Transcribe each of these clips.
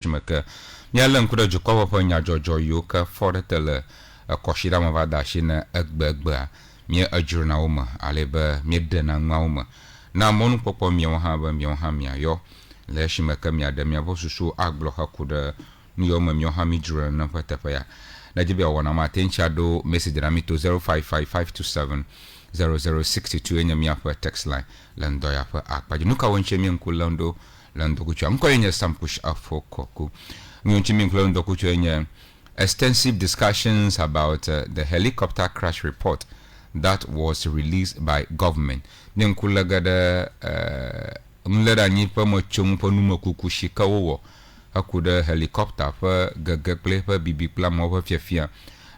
Jumaka Yalan could a Jokova Ponya Jojo Yoka for the teller a Koshida Mavadashina Egbegba mere a journauma aleba midden mauma na monu popo miohaba miohamia yo leshimaka mia demia vosusu agbloha kuda nyoma miohami jura na patapaya na jibe wana matencha do message na mito 0555270062 enya mia for text line lando ya fa akpaji nuka wonche mi nkulando lando kucha mko yenye sampush afokoku nyonchi mi nkulando kucha yenye extensive discussions about the helicopter crash report that was released by government. Ninkulagada mleda nyipa mochumpo numo kukushika wo akuda helicopter fa gagakle fa bibipla mo fa fiafia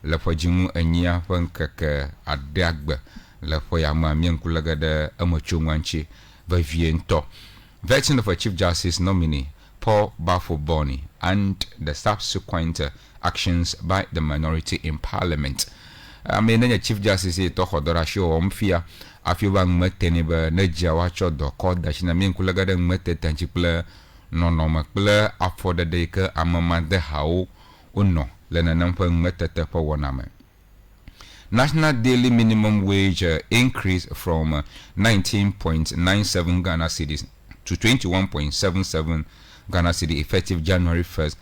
la fa jimu anya fa nkaka adagba la fa ya ma minkulagada amochumwanchi va viento. Vetting of a Chief Justice nominee Paul Bafo-Boni and the subsequent actions by the minority in Parliament. I mean, the Chief Justice to Hodora show Omfia, a few bang meteniba, Neja Wacho, do called that she named Kulagada mete tangible, no macula, after the deka, a mama de how, uno, lena nampang metete for one ame. National daily minimum wage increased from 19.97 Ghana cedis to 21.77 Ghana cedi effective January 1st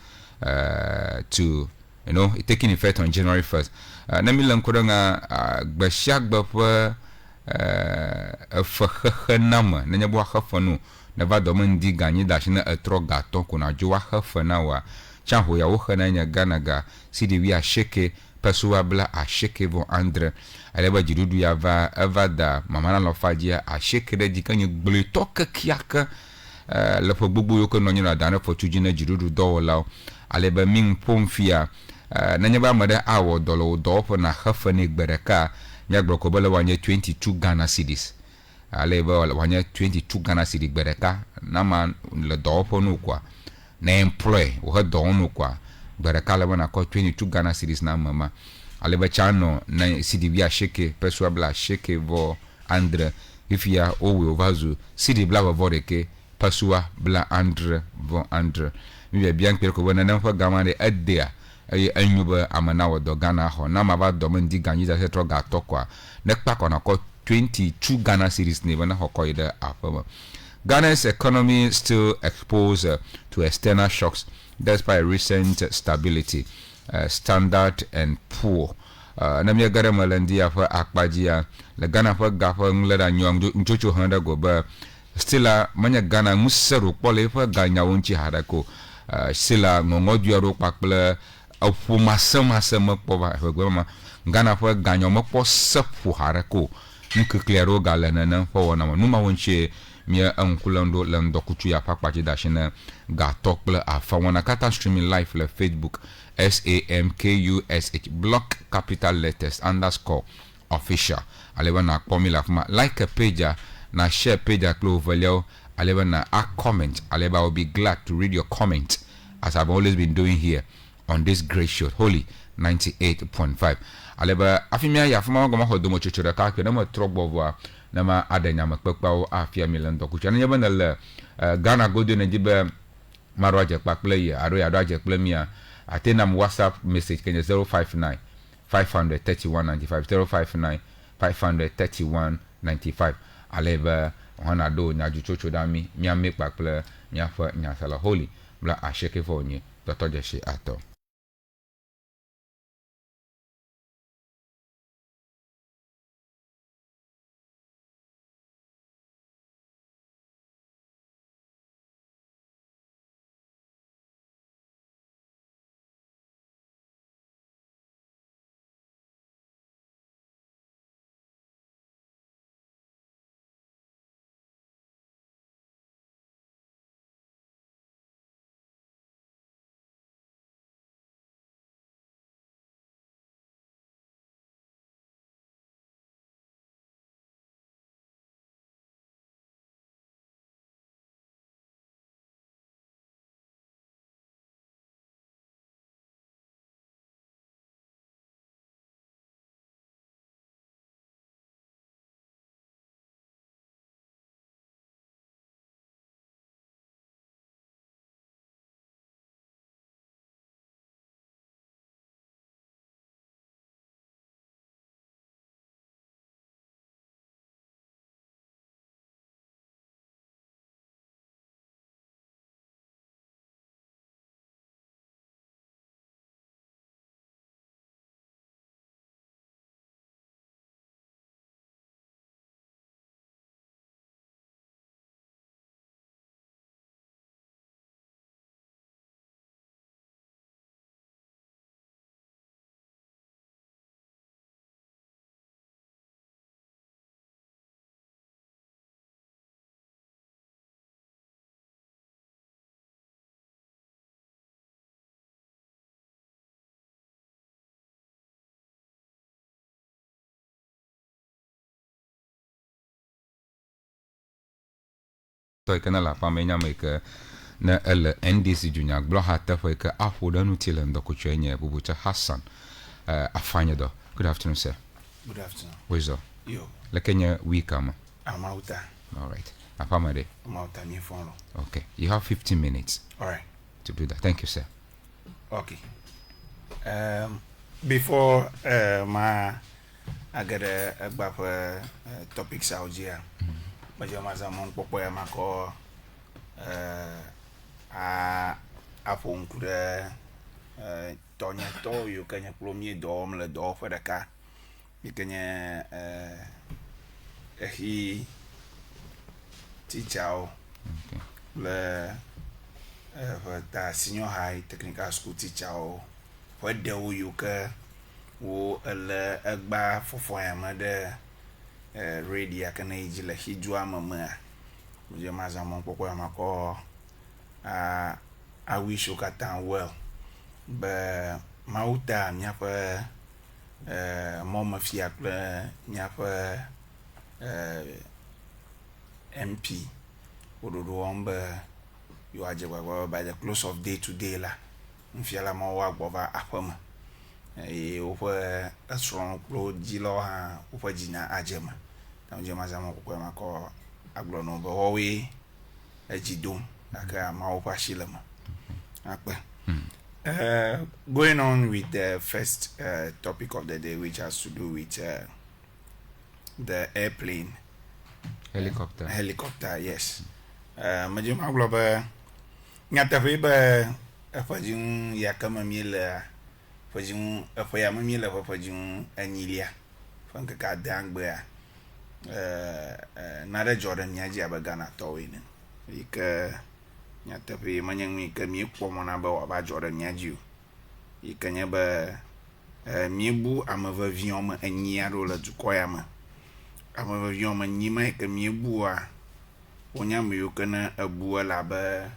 to taking effect on January 1st. Namilan kodanga gbashag bafwa nama nanya bwa khafanu na va domen di ganyi dashina etro gaton kuna jwa khafana wa chanho ya wokhana nya ganaga sidi wi a sheke pesua bla a sheke vo andre aleba jidudu ya va evada mamana lo fajia a sheke de dikanyi gbli toka kiaka le fo gbugbu yoko no nyina dana fo tujina jidudu dowola aleba min pomfia nanya ba mada awo dolo do na khafane gbereka nya groko bele wanye 22 Ghana cedis aleba wanye 22 Ghana cedis gbereka na man le do no kwa na employ wo do no kwa gbereka le na ko 22 Ghana cedis na mama aleba chano na cedi bia sheke peswa bla sheke vo andre ifia owe ovazu cedi bla vo deke peswa bla andre vo andre mi bien kper ko bona na fa gamane adea ay anyuba amana wodo Ghana ho na maba domendi ganyi za setro ga tokwa nekpa kona ko 22 Ghana cedis ne bana hokoide afama. Ghana's economy still exposed to external shocks despite recent stability. Standard and Poor na mi gare malandi afa akpajia le Ghana fa gafa ngleda nyong nchocho handa go ba stila manya Ghana museru pole fa ganya wonchi hadako sila ngongodu pakple afu masama poba gwema Ghana fa ganyo mokpo sefu harako nkklero galana na fa wona numa wonche mia ankulando lando kutu ya pakpaji dashina ga tokple afa wona kata streaming live le Facebook SAMKUSH block capital letters _official aleba na pomila fuma like a page na share page close value aleba na a comment aleba will be glad to read your comment as I've always been doing here on this great show Holy 98.5 aleba afimia ya fuma ngoma hodomo chochora ka ke na mo trogbo na ma adanya makpakpa afia milan dokucha na yaba na le Ghana godo na jibe maroje pakple ya aro ya doje plemia atenam WhatsApp message kenya 059 53195 059 53195 aleba hona do nyaju chocho dami nya me pakple nya fa nya sala Holy bla asheke fo nyi totoje shi ato. to kana la pa menya me ke na el NDC junior glo ha ta fa ke afu da nu tilen do ko chenye bubucha Hassan afanya do. Good afternoon, sir. Good afternoon. Wezo. Yo. La Kenya weekama. I'm out. All right. Afamade. I'm out and you follow. Okay. You have 15 minutes. All right. To do that. Thank you, sir. Okay. Before I get a topics out here. But you must have one popoya mako a phone could Tonya to you can plummy dome the door for the car. You can he teach out the senior high technical school teacher for the you can wo a bar for mother radio can age like he drew a mama. Your mazam popoya mako I wish you got down well. But Mauta nyapa mama fiakle nyapa MP ododo you are by the close of day today la mfiala ma wa gbova apama over a strong pro jilo ha over jina ajema na jema zama ko ma ko aglo no bo we ejidum aka ma opa shilama akpa. Going on with the first topic of the day, which has to do with the airplane. Helicopter, yes. Majum agloba nyata feba afajun yakama mila fajun afayama mila fajun anilia fanka ka dangba nada Jordan nyaji abagana towin ika nyata pe manyang mi ke mi pomona ba wa ba Jordan nyaji ikanya ba mi bu amava avion ma anyia ro la dukoya ma amava avion ma nyima ke mi bu a onya mi yokana abu la ba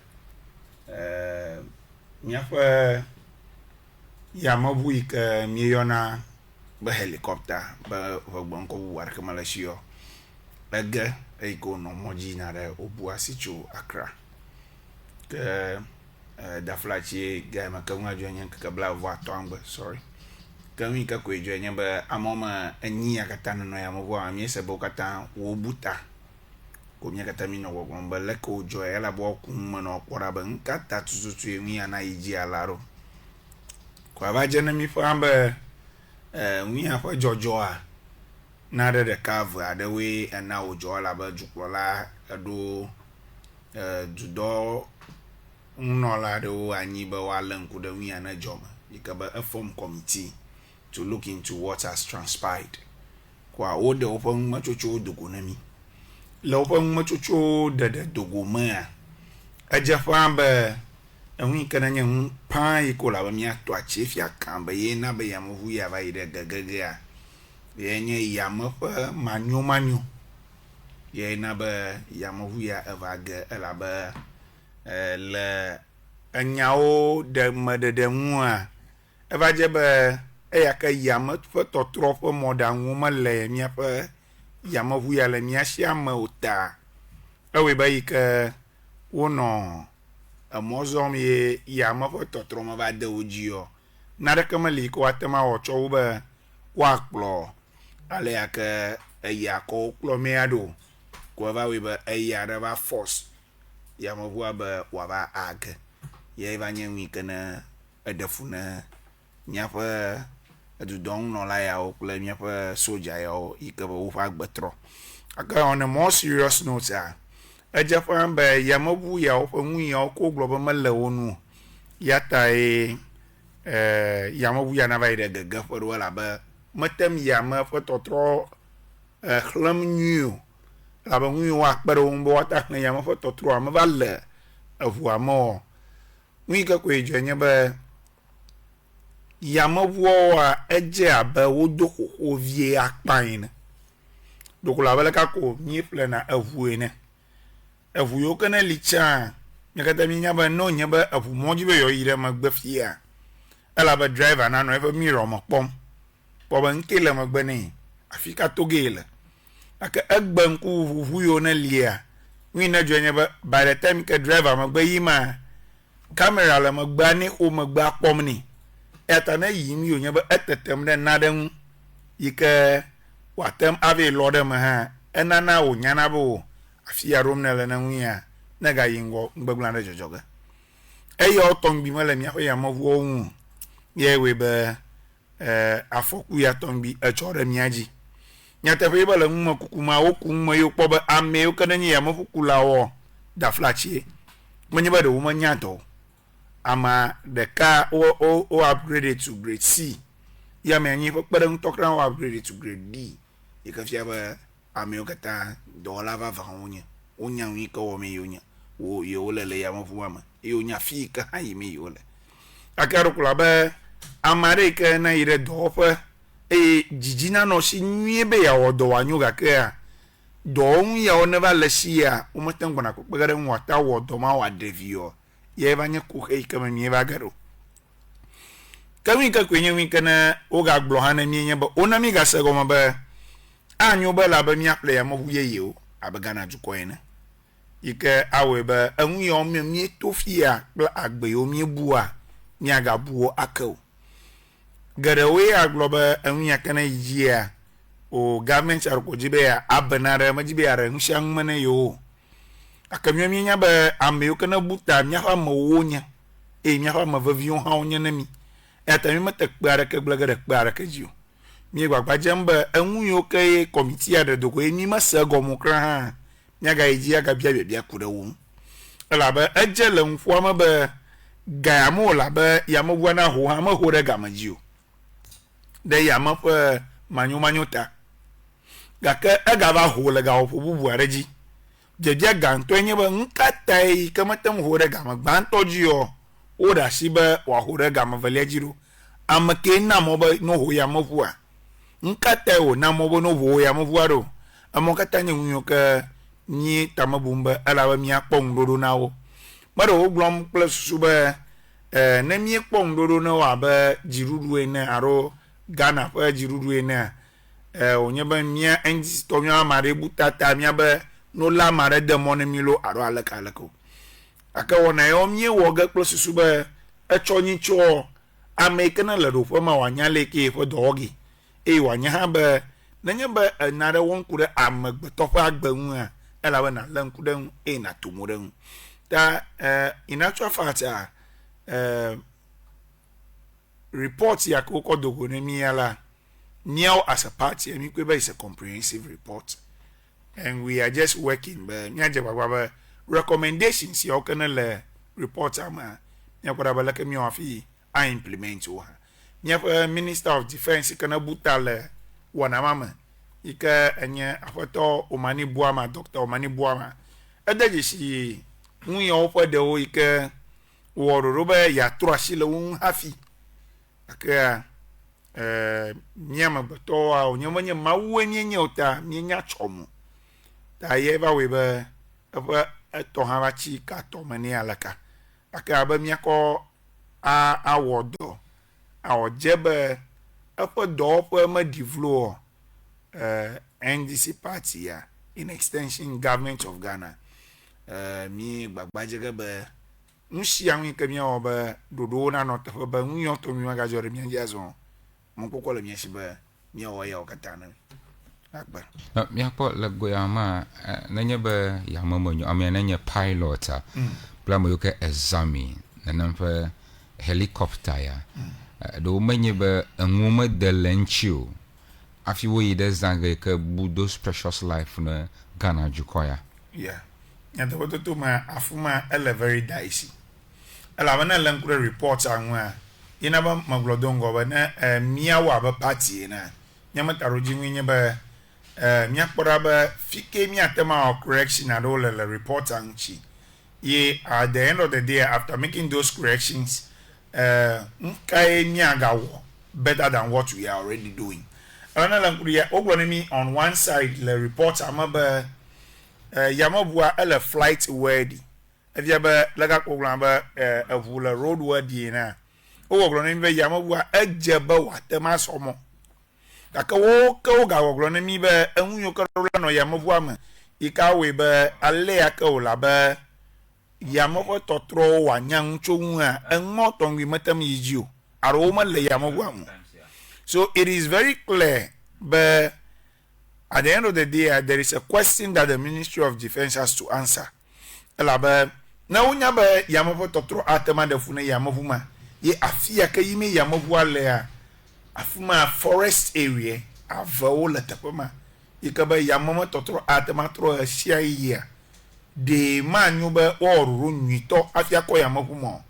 nyafa ya mabu ika mi yona ba helicopter ba gbonko war ke malaysia ega e ko no moji na re obu asichu Accra ke da flachi ga ma ka nwa jonya ka bla vo atongbe sorry ka mi ka ko jonya ba amoma anyi akata no ya mo wa mi se bo kata wo buta ko mi kata mi no wo ba le ko joya la bo ku mo no kwara ba nkata tututu emi ana iji alaro ko aba jena mi fa ba wi afa jojo a na de cover adawe na ojo la ba jukwola ado judo unola do anyi ba walan ku da wi ana job ikaba a form committee to look into what has transpired kwa ode open machocho dogonami la open machocho da dogoma ajafa ba wi kana nyen pa ikola ba mi ato achefia kan ba ye na ba ya mu ya ba ide gagaga yenye yamafa manyo ye na ba yamahu ya evaga elaba le anyao de madede nwa evaje ba eyaka yamat fa totro fa modanwu male mi fa yamahu ya le mi asia ma ota ewe ba yika wono amozom ye yamafa totro ma ba de ojio na de kamali ko atema ocho ba wakplo ale aka ayako klomeado ko va we ba ayara ba force ya mo ba wa ba ag ye va nyen kana adafuna nyafa adu don no la ya o kle nyafa soja ya o ikaba wo fa gbetro aka on a more serious note ajafa ba ya mo ya o fa nwu ya ko globa malawonu ya tai ya mo ya na va ide gaga for wala ba matem ya ma fa totro khlam nyu la ba nyu wa kparo mbo ta na ya ma fa totro ma valle avua mo nwi ka ko eje nya ba ya ma wo a eje aba wo do ko vie akpan do ko la ba ka ko mi plana avue ne avu yo kana licha nya ka ta mi nya ba no nya ba avu mo ji be yo ire ma gba fia ala ba driver na no e fa mi ro mo pom boba nkele magbani afika togele aka agban ku huyo na lia we na join by the time ke driver magba yi ma camera la magba ni o magba pom ni eta na yi mi onya ba etetem de na dem yike watem ave lode ma ha enana onya na bo afia rom na le na nwia na ga yingo mgbagula na jojoga eyo tong bi mala mi ya mavu owu ye we be afoku ya tong bi e chore miaji nyata pe bala mma kukuma okuma yo kpoba ame o kana ya mafuku lawo da flachie manye ba de wo manyato ama the car o upgraded to grade C ya me anyi ko kpere ntokran o upgraded to grade D e ka fia ba ame o kata do la va va onya wi ka wo me yonya wo yo lele ya mafu ama e onya fi ka hayi me yo le akaro kula ba amare ka na ire do fa jijina no si nwiebe ya odo wanyu ga ka do ya o never lesia o motengo na ko gbere nwata wodo ma wa devio ye banye ku he ka me ba garo kami ka kwenye wi kana o ga glo hana mi nya ba ona mi ga se go ma ba anyu ba la ba mi aple ya mo buye yo abaga na juko ene ike awe ba anwu yo mi tofia agbe yo mi bua mi aga buo akao garawe agloba anwiya kana yia o government arko jibe ya abanare majibe ya renshang mane yo akamya minya ba ameyo kana buta nya fa mawonya nya fa mavavion ha onya na mi eta mi mata kpara ka blagara kpara ka jiyo mi gbagba jamba anwuyo kai committee ya dogo mi masa gomokra ha nya ga yiji aga bia kura wo ala ba ajele mfo ma ba ga mo la ba ya mo bwana ho ha ma ho re ga majiyo de ya ma fa manyo ta ga ka aga ba ho le ga ho bubu areji jeje ga nto enye ba nkatai kama tam ho re ga ma gba nto jiyo o da shi ba wa ho re ga ma vale jiro amake na mo ba no ho ya mo fu a nkatai o na mo bo no ho ya mo fu aro amokata nyi unyo ka ni tamabumba ala ba mi akpong dodo na wo maro o glom plus suba na mi akpong dodo na wa ba jirudu ene aro Ghana fa jirudu ene onye ba mia enji to mi amare butata mi ba no la mare de mon milo aro alaka aka wona yo mi wo ga plus suba e chonyi cho american la do fa ma wanya leke fo dogi wanya ha ba nanya ba na da won kure amagbe to fa agbanwu a ela ba na lankudan na tumuran ta in actual fact report ya ko dogo ne mi ala now as a party mi kweba is a comprehensive report and we are just working but nya je baba recommendations ya okana le report ama nya kwada bala ke mi afi I implement o ha nya minister of defense kana butale wana mama ika enye afoto omani buama doctor omani buama edaje si un yo fo de o ika woro ba ya trashi le un hafi aka nyama bato a onyamanya mawenye nyota minya chomu ta yeba we ba to ha chi ka to mani alaka aka ba miako a wodo a ojebe apo do po ma divlo NDC party ya in extension government of Ghana mi gbagbaje ga ba nshi anwi ka mi oba dodo na no ta ba nyo to mi ga jore mi azo mo ko le mi shiba mi o ya o katana akbar mi apo la go ya ma na nya ba ya mamo nyo am na nya pilot bla mo ke examine na na fa helicopter ya do menye ba nguma de lenchio afi wo yi de zanga ke budos precious life na Ghana jukoya yeah ya the water to ma afuma ele very dicey ala bana lankure report anwa ina ba maglodongo ba na mia wa ba party na nyama taroji nwenye ba mia kpora ba fike mia tema of correction and all the report anchi ye at the end of the day after making those corrections nkai mia gawo better than what we are already doing ana lankure ya oglonemi on one side the report amaba yamabua ele flight worthy avia ba laga program ba avula road worthy na o woglo na mi yamabua ajeba watema somo kaka wo ka o ga woglo na mi ba enwunyo ka no yamabua ma ika we be ale aka ola be yamofo totro wa nyanchu a engo tongwi matam yiju aro ma le yamowa mu. So it is very clear but at the end of the day there is a question that the Ministry of Defense has to answer. Ela be na unya be yamofo totro atema de fune yamofuma ye afia ka yime yamofu ale a afuma forest area avawo letapama ikaba yamama totro atema tro ahia yia de manyu be oruru nwito afia ko yamofu mo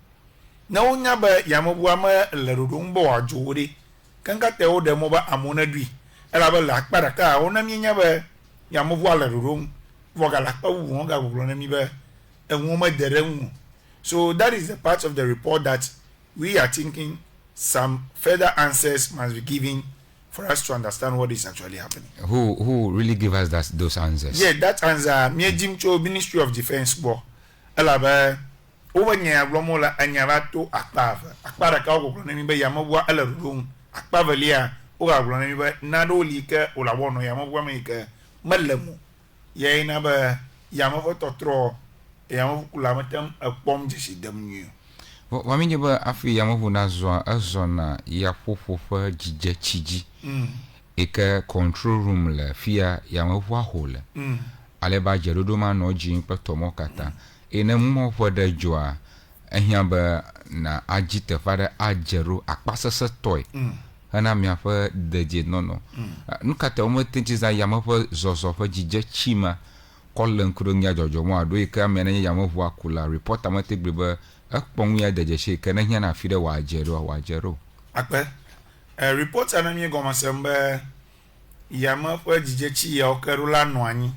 na unya be yamofu ama lerudu mbo ajuri kanka te o de mo ba amona dui ela be la kpara ka ona minya be yamofu alerudu vogala pa wu ga guglo na mi be enwoma derenwu. So that is the part of the report that we are thinking some further answers must be given for us to understand what is actually happening. Who really give us those answers? Yeah, that answer me Jim Cho Ministry of Defense bo. Elaba over nya aglomola anyarato akpava. Akpara ka oglo na mi be yamabwa alarung. Akpava lia o aglo na mi be nado lika o la wono yamabwa me ka malamu. Ye na ba yamavo totro yamavu kula matam akpom jeshi damnyu. Wamenye ba afi yamovu na zona ya fofofa jije chiji eke control room le fia yamovu ahole aleba jerodo ma no jin petomo kata ene mo foda joa ehia ba na agite fada ajero akpasese toy ana mi afa deje nono nkata omo tinchi za yamovu zozo fa jije chima kollen kuro nya jojo mo ado eke amene yamovu akula report amate gbebe akpong ya deje she kana nya na fide wajero akpe report anamie goma sembe yama fa jijechi ya okerula no anyi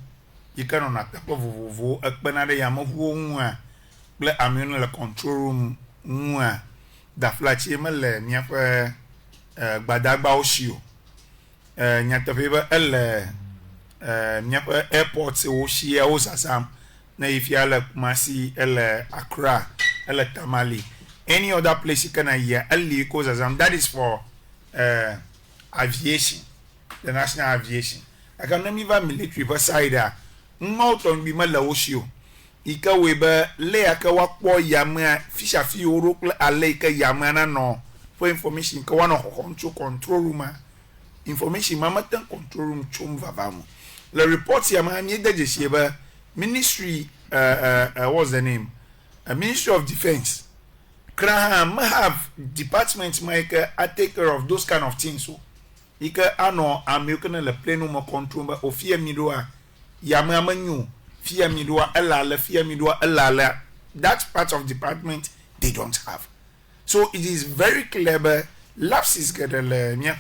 ikano na tepo vovovo akpe na de yama hu nwa ble amune le control room nwa da flachi mele nya fa gbadagba oshio nya tepe be ele nya fa airport oshia osasam na ifia le Kumasi ele Accra ele Tamale any other place you can hear ele cause azam that is for aviation, the national aviation. I can name even military per side not on be mala oshio ika webe le aka wakpo yama fisha fi orokle ale ika yamana no for information ka wana control room information mama tan control room chum vavamu le report yama mi deje sheba ministry what's the name Ministry of Defense Kraham have department maker I take care of those kind of things so ika ano American le pleno mo control ba ofia midwa yama manyu fia midwa elala fia midwa elala that part of department they don't have. So it is very clever lapses gedele nya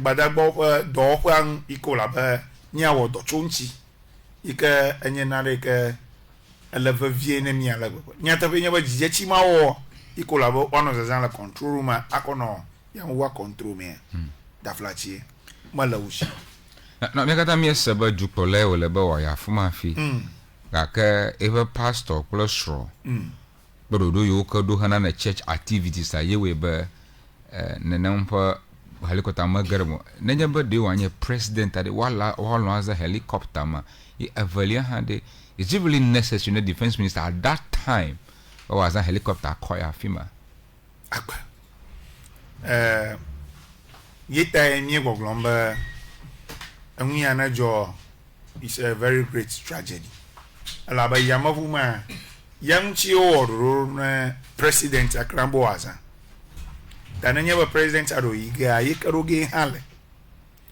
badagbo do hwan ikola ba nya wo do chonchi ika enye nare ke eleve vie ne mi ala gbogbo nyata be nyaba jije chi ma wo ikola bo one of the control room akono ya wa control me da flachi mala ushi na me kata mi sebe jupole ole be wa ya fuma fi ka ke eve pastor plus ro bodo yo ko do hana na church activities aye we be nenampa helicopter magarmo nenya be de wanye president ade wala as a helicopter ma e avalia hande. Is it really necessary, the defense minister at that time, or was a helicopter acquire FEMA? Yeta ni goglomba anwi anajo is a very great tragedy. Alaba yamavuma yamchi oro na president akrambo aza. Tananya ba president ado iga yekaroge hale.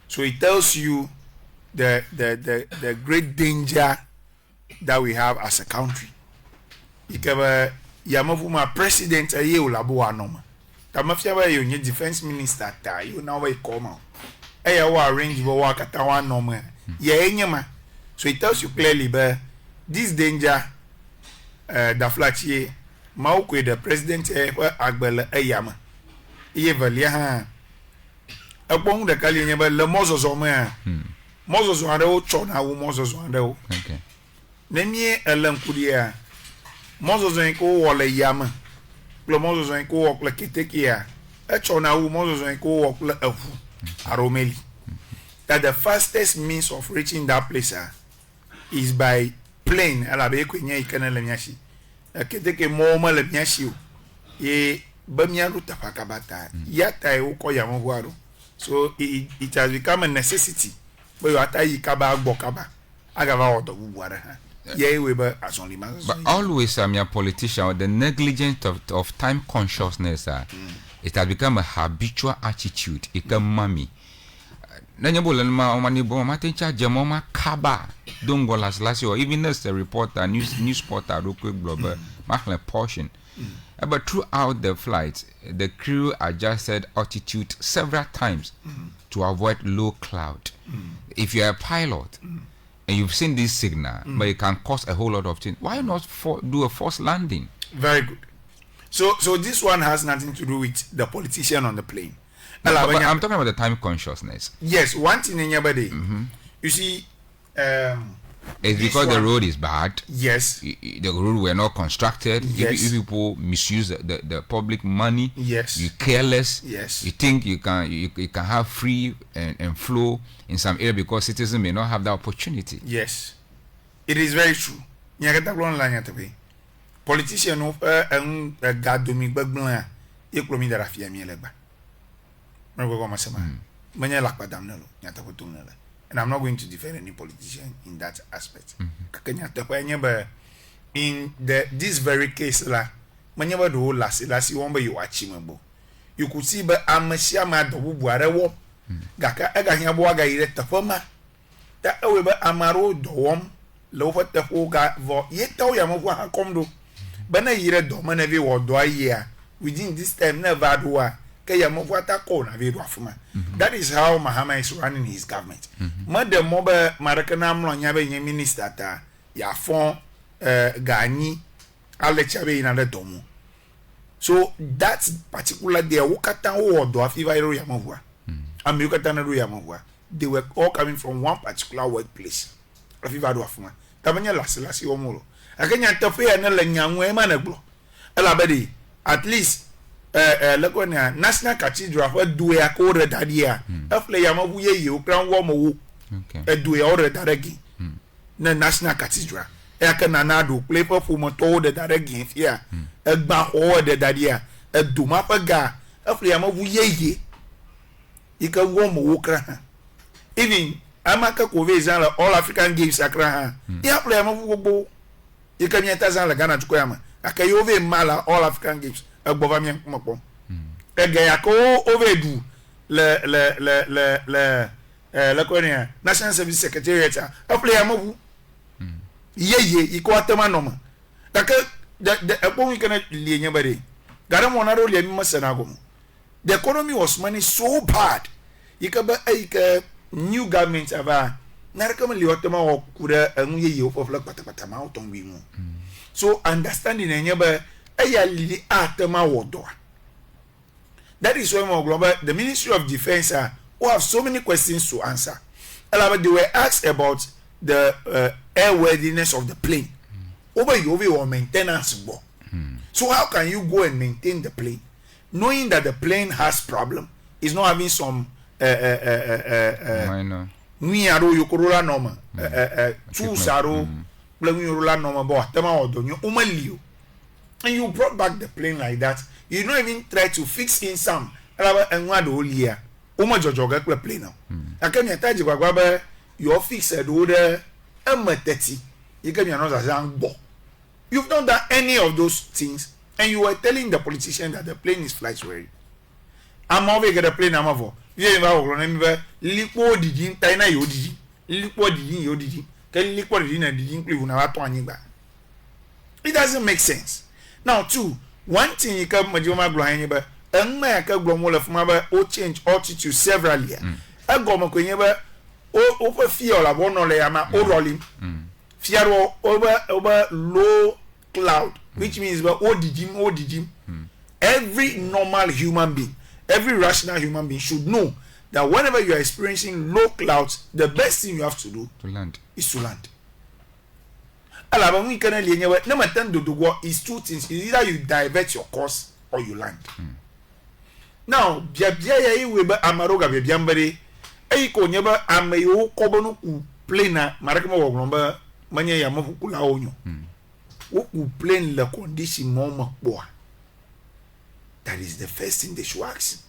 So it tells you the great danger that we have as a country. Ikaba yamavuma president aye olabo anoma. Tamafia ba yo nye defense minister ta yo na we come. Eya wa arrange bo wa kata wa anoma. Ye enyema. So it tells you clearly ba this danger da flatie ma okwe the president agbele eyama. Iye valia ha. Akpon de kali nyeba le mozozo ma. Mozozo ande o chona wo mozozo ande o. Okay. Nemie elankudia mozozo enko wole yama klo mozozo enko wokle kitekia echona wu mozozo enko wokle afu aromeli that the fastest means of reaching that place is by plane ala be kwenye ikana le nyashi akete mo ma le nyashi ye bamia ruta pakabata yata e uko ya mwaru. So it has become a necessity but ata yikaba agbokaba agaba odo buwara ha ye we ba asonli ma. But always a politician, the negligence of time consciousness it has become a habitual attitude. It can mami nanyebola ma omani bo ma tencha jemoma kaba don't go last year even as the reporter news reporter do quick blogger mahle portion. But throughout the flight, the crew adjusted altitude several times to avoid low cloud. If you're a pilot and you've seen this signal, but it can cause a whole lot of things, why not do a forced landing? Very good. So this one has nothing to do with the politician on the plane. No, but I'm talking about the time consciousness. Yes, one thing in your body. You see, it's because the road is bad. Yes. The road were not constructed. Yes. If people misuse the public money, yes. You're careless. Yes. You think you can have free and flow in some area because citizens may not have that opportunity. Yes. It is very true. Politician no gadomi gbagban eklomi dara fia mi legba. And I'm not going to defend any politician in that aspect. In this very case, you could see but Amashama do Buarewo Gaka Agahiabuaga Iretafoma that however Amaro Dom Lofa Tafoga Vo Yeto Yamova Comdo Bana Yere Domanevi or Doya within this time never do. That is how Mahama is running his government. Madam Moba Marakanam Lonyabe minister ya fon Gani Alechabe in another domo. So that particular day Wukatan or Doafiva Yamova and Mukatana Yamova, they were all coming from one particular workplace. Afiva Duafuma. Tabanya Lasselasi Omoro. Again, Tafe and Elan Managlo. Elabedi, at least. National Cathedral for do a code dadia. Aflao Yamabu ye crown womo. Do a order daregi. Na National Cathedral. Ekananado, play for Fumoto the daregi here. A ba order dadia. A dumapaga. Aflao Yamabu ye. You can womo wokra. Even Amaka Koveza all African Games Akra. Aflao Yamabu. You can yet as a Ghana to Kwama. Akayove Mala all African Games. Government kumako egayako overdo le konia National Service Secretariat Aflao Yamabu ye iko atema noma daka the epon kana lienya bare garam wonaro le mi masanago. The economy was money so bad ikaba new government aba narakama li otema okura anu ye ofofla patapata ma oton wi mu. So understanding enya ba that is why the Ministry of Defense who have so many questions to answer. They were asked about the airworthiness of the plane. Over or maintenance. So how can you go and maintain the plane knowing that the plane has problem? It's not having some minor normal two saro normal. And you brought back the plane like that. You don't even try to fix in some. And what the whole year. Jojo plane now. I can attach your fixed order M30. You can another bo. You've not done any of those things, and you were telling the politician that the plane is flight ready. I'm over get a plane. I'm over. You remember Lipo didn't Tina Yodi. Lipo didn't Yodi. Can Lipo didn't didn't it doesn't make sense. Now, two, one thing you can Majoma Graham, and Maka Gromol of Maba or change altitude several years. A Goma Queneba over fear of one or Leama or rolling. Fiaro over low cloud, which means ODG. Every normal human being, every rational human being should know that whenever you are experiencing low clouds, the best thing you have to do is to land. Number 10 is two things. Either you divert your course or you land. Now, Amaroga Biambere, Eiko Neba Amayo Kobono plana Marakamo manye ya mafukula onyo woku plain la condition moma boa. That is the first thing they should ask.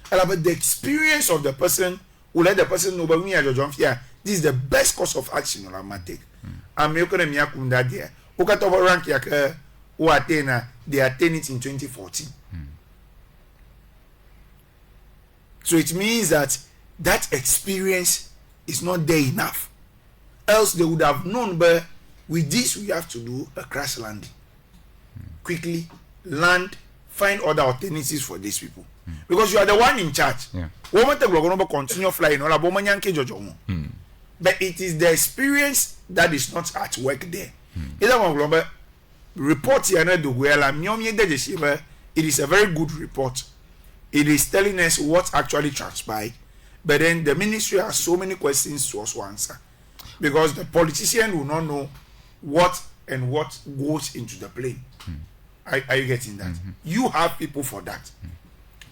But the experience of the person will let the person know, but we are this is the best course of action I might take. I'm making a miakunda there. Okatoba rank yaka who attain they attain it in 2014. So it means that that experience is not there enough. Else they would have known, but with this we have to do a crash landing. Quickly land, find other alternatives for these people. Because you are the one in charge. But it is the experience that is not at work there. Report here, it is a very good report. It is telling us what actually transpired. But then the ministry has so many questions to also answer. Because the politician will not know what goes into the plane. Are you getting that? You have people for that.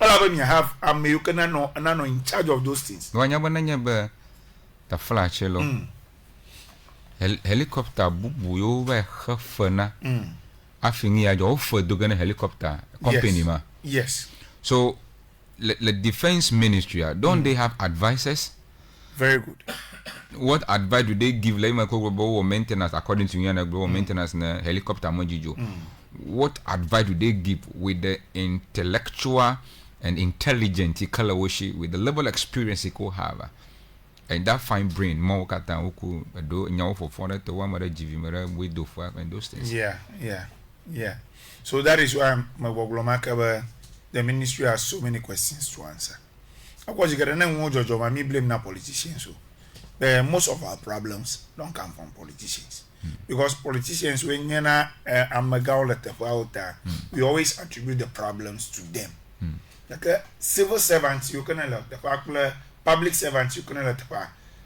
All of them you have American and in charge of those things. The flashelo helicopter bubu yo be khafana afini ya jo for dogan helicopter company ma. Yes. So the defense ministry don't they have advisors? Very good. What advice do they give like my global maintenance according to Yana global maintenance na helicopter mojijo? What advice do they give with the intellectual and intelligent Ikalawashi with the level of experience he could have? And that fine brain, more kata uku do nyawo for 400 to 1 mother GV mother we do for and those things. Yeah. So that is why the ministry has so many questions to answer. Of course, you got to me blame na politicians. So most of our problems don't come from politicians. Because politicians, when you we always attribute the problems to them. Like civil servants, you can let the public servants, you can let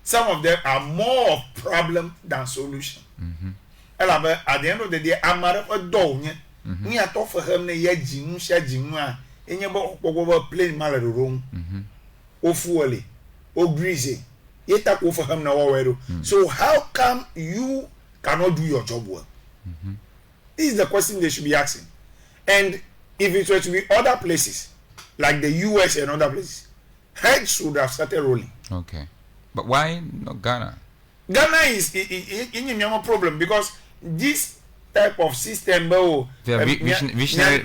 some of them are more of problem than solution. At the end of the day, I'm a dog. We are talking for him, in your plain malady room, or fully, or greasy. Yet that over him now. So how come you cannot do your job well? This is the question they should be asking. And if it were to be other places, like the US and other places, heads would have started rolling. Okay. But why not Ghana? Ghana is in a problem because this type of system, visionary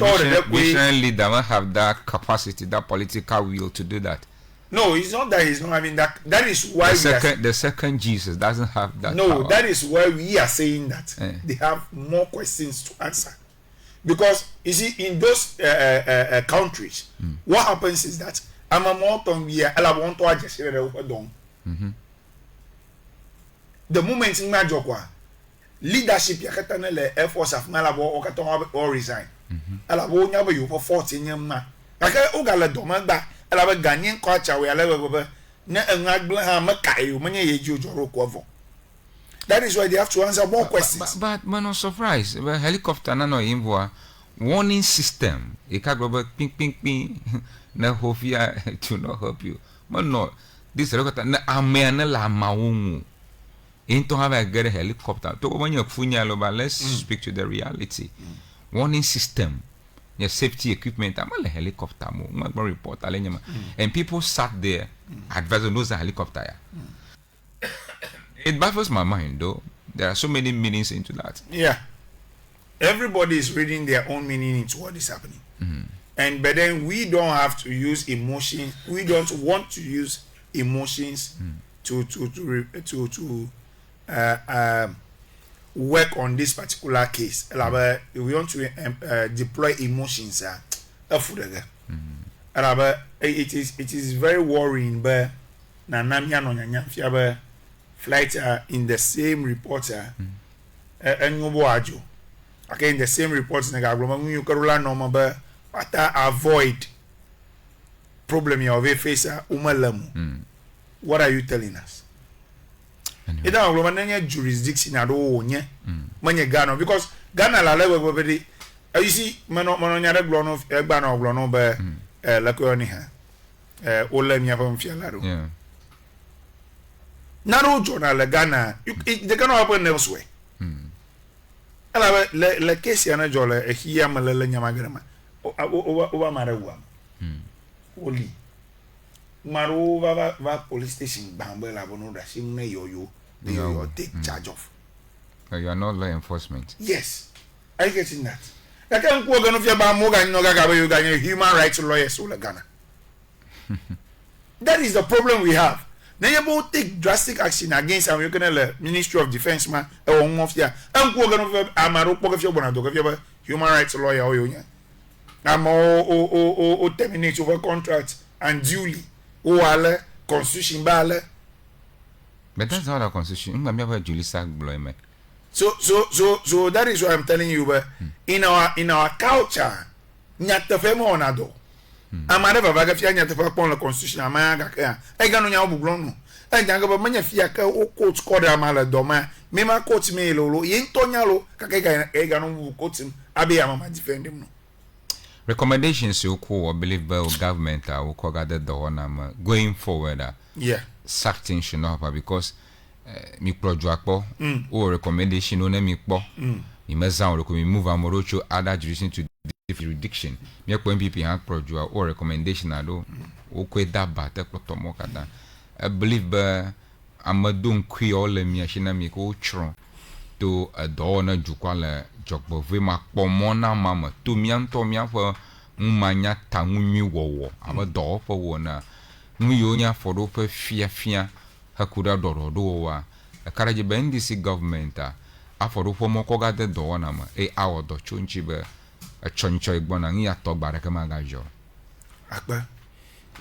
leader don't have that capacity, that political will to do that. No, it's not that he's not having that. That is why the second Jesus doesn't have that. No, power. That is why we are saying that they have more questions to answer. Because you see, in those countries, what happens is that I'm a more the moment in my job, leadership Air Force of Malabo or resign. Alabo never you for 14 years. I can't Ogala Domanda. Ghanaian culture we are level that is why they have to answer more questions. But man, no surprise. Well, helicopter no invo warning system. It can go ping ping ping. Na hofia to not help you. But no, this helicopter na amena la maungu. Into have a get a helicopter. To when you funya loba, let's speak to the reality. Warning system. Your safety equipment, I'm a helicopter, report, and people sat there, advising those helicopter. It baffles my mind, though. There are so many meanings into that. Yeah, everybody is reading their own meaning into what is happening, but then we don't have to use emotion. We don't want to use emotions to work on this particular case. We want to deploy emotions. It is very worrying. But flight in the same report. Okay, in the same report, avoid problem you face. What are you telling us? It don't jurisdiction at all, Ghana, because Ghana la level you see, Manonya Glono, Egbano Glono, Laconiha, Olemia from Fialaro. Naro journal Ghana, they cannot happen elsewhere. ala le case yana jole e hiya malele nyama grama o mara wa oli maru va police station bambo la bono da shi na yoyo you take charge of. You are not law enforcement. Yes, I get in that. I can't go on if you're a human rights lawyers all Ghana. That is the problem we have. Now you both take drastic action against the Ministry of Defense man or mafia. I'm going to Amaro if you're going to have a human rights lawyer or you. I'm all terminate over contract and duly or constitution bale. But that's not a constitution. I'm never Julie Sack blame. So that is what I'm telling you. But in our culture, nyata femo onado. Amara baba ga fia nyata fa pon la constitution amaga ka. E ga no nya obuglon no. E janga ba manya fia ka o court code amala doma. Me ma court me lolo. Yin tonya lo ka e ga no court abi amama defend him no. Recommendations you call believe by government will call the one going forward. Yeah. Certain should not happen because me project or recommendation on me me meza or move amorocho other jurisdiction to jurisdiction. Me ko MPP han project or recommendation ado o ko da ba te ploto mo kada. I believe amadun kwi all me ashina me ko chron to a do na jukwala jogbo ve ma pomo na mama to mi anto mi afo mmanya tanwunwi wowo abado fo wona nuyonya fodo fa fia hakura dorodo wa karaje bendisi government afodo fo moko ga de do na ma e awodo chonchi be a choncho igbona ngi atogbara kama gajo akpa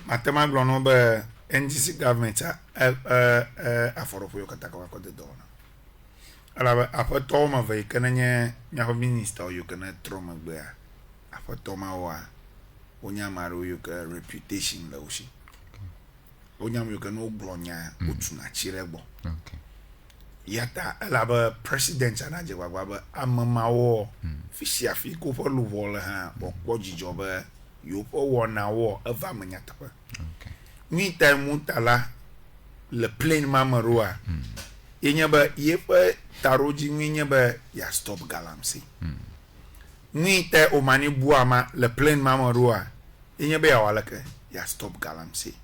matema glono be NDC government afodo fo yokata ko de do na ala apoto ma ve kananye nya minister you can trauma be apoto ma wa onya maru you ka reputation la ushi onya you can no glonya utuna chirego okay yata ala president anaje wa amama wo fisia fi ko fo lu vol ha okwo jijoba you for wona wo ava manyata pa okay ni time mutala le plain mamarua yenyaba yepa taroji yenyaba ya stop galamsi ni te omani buama le plain mamarua yenyaba ya walaka ya stop galamsi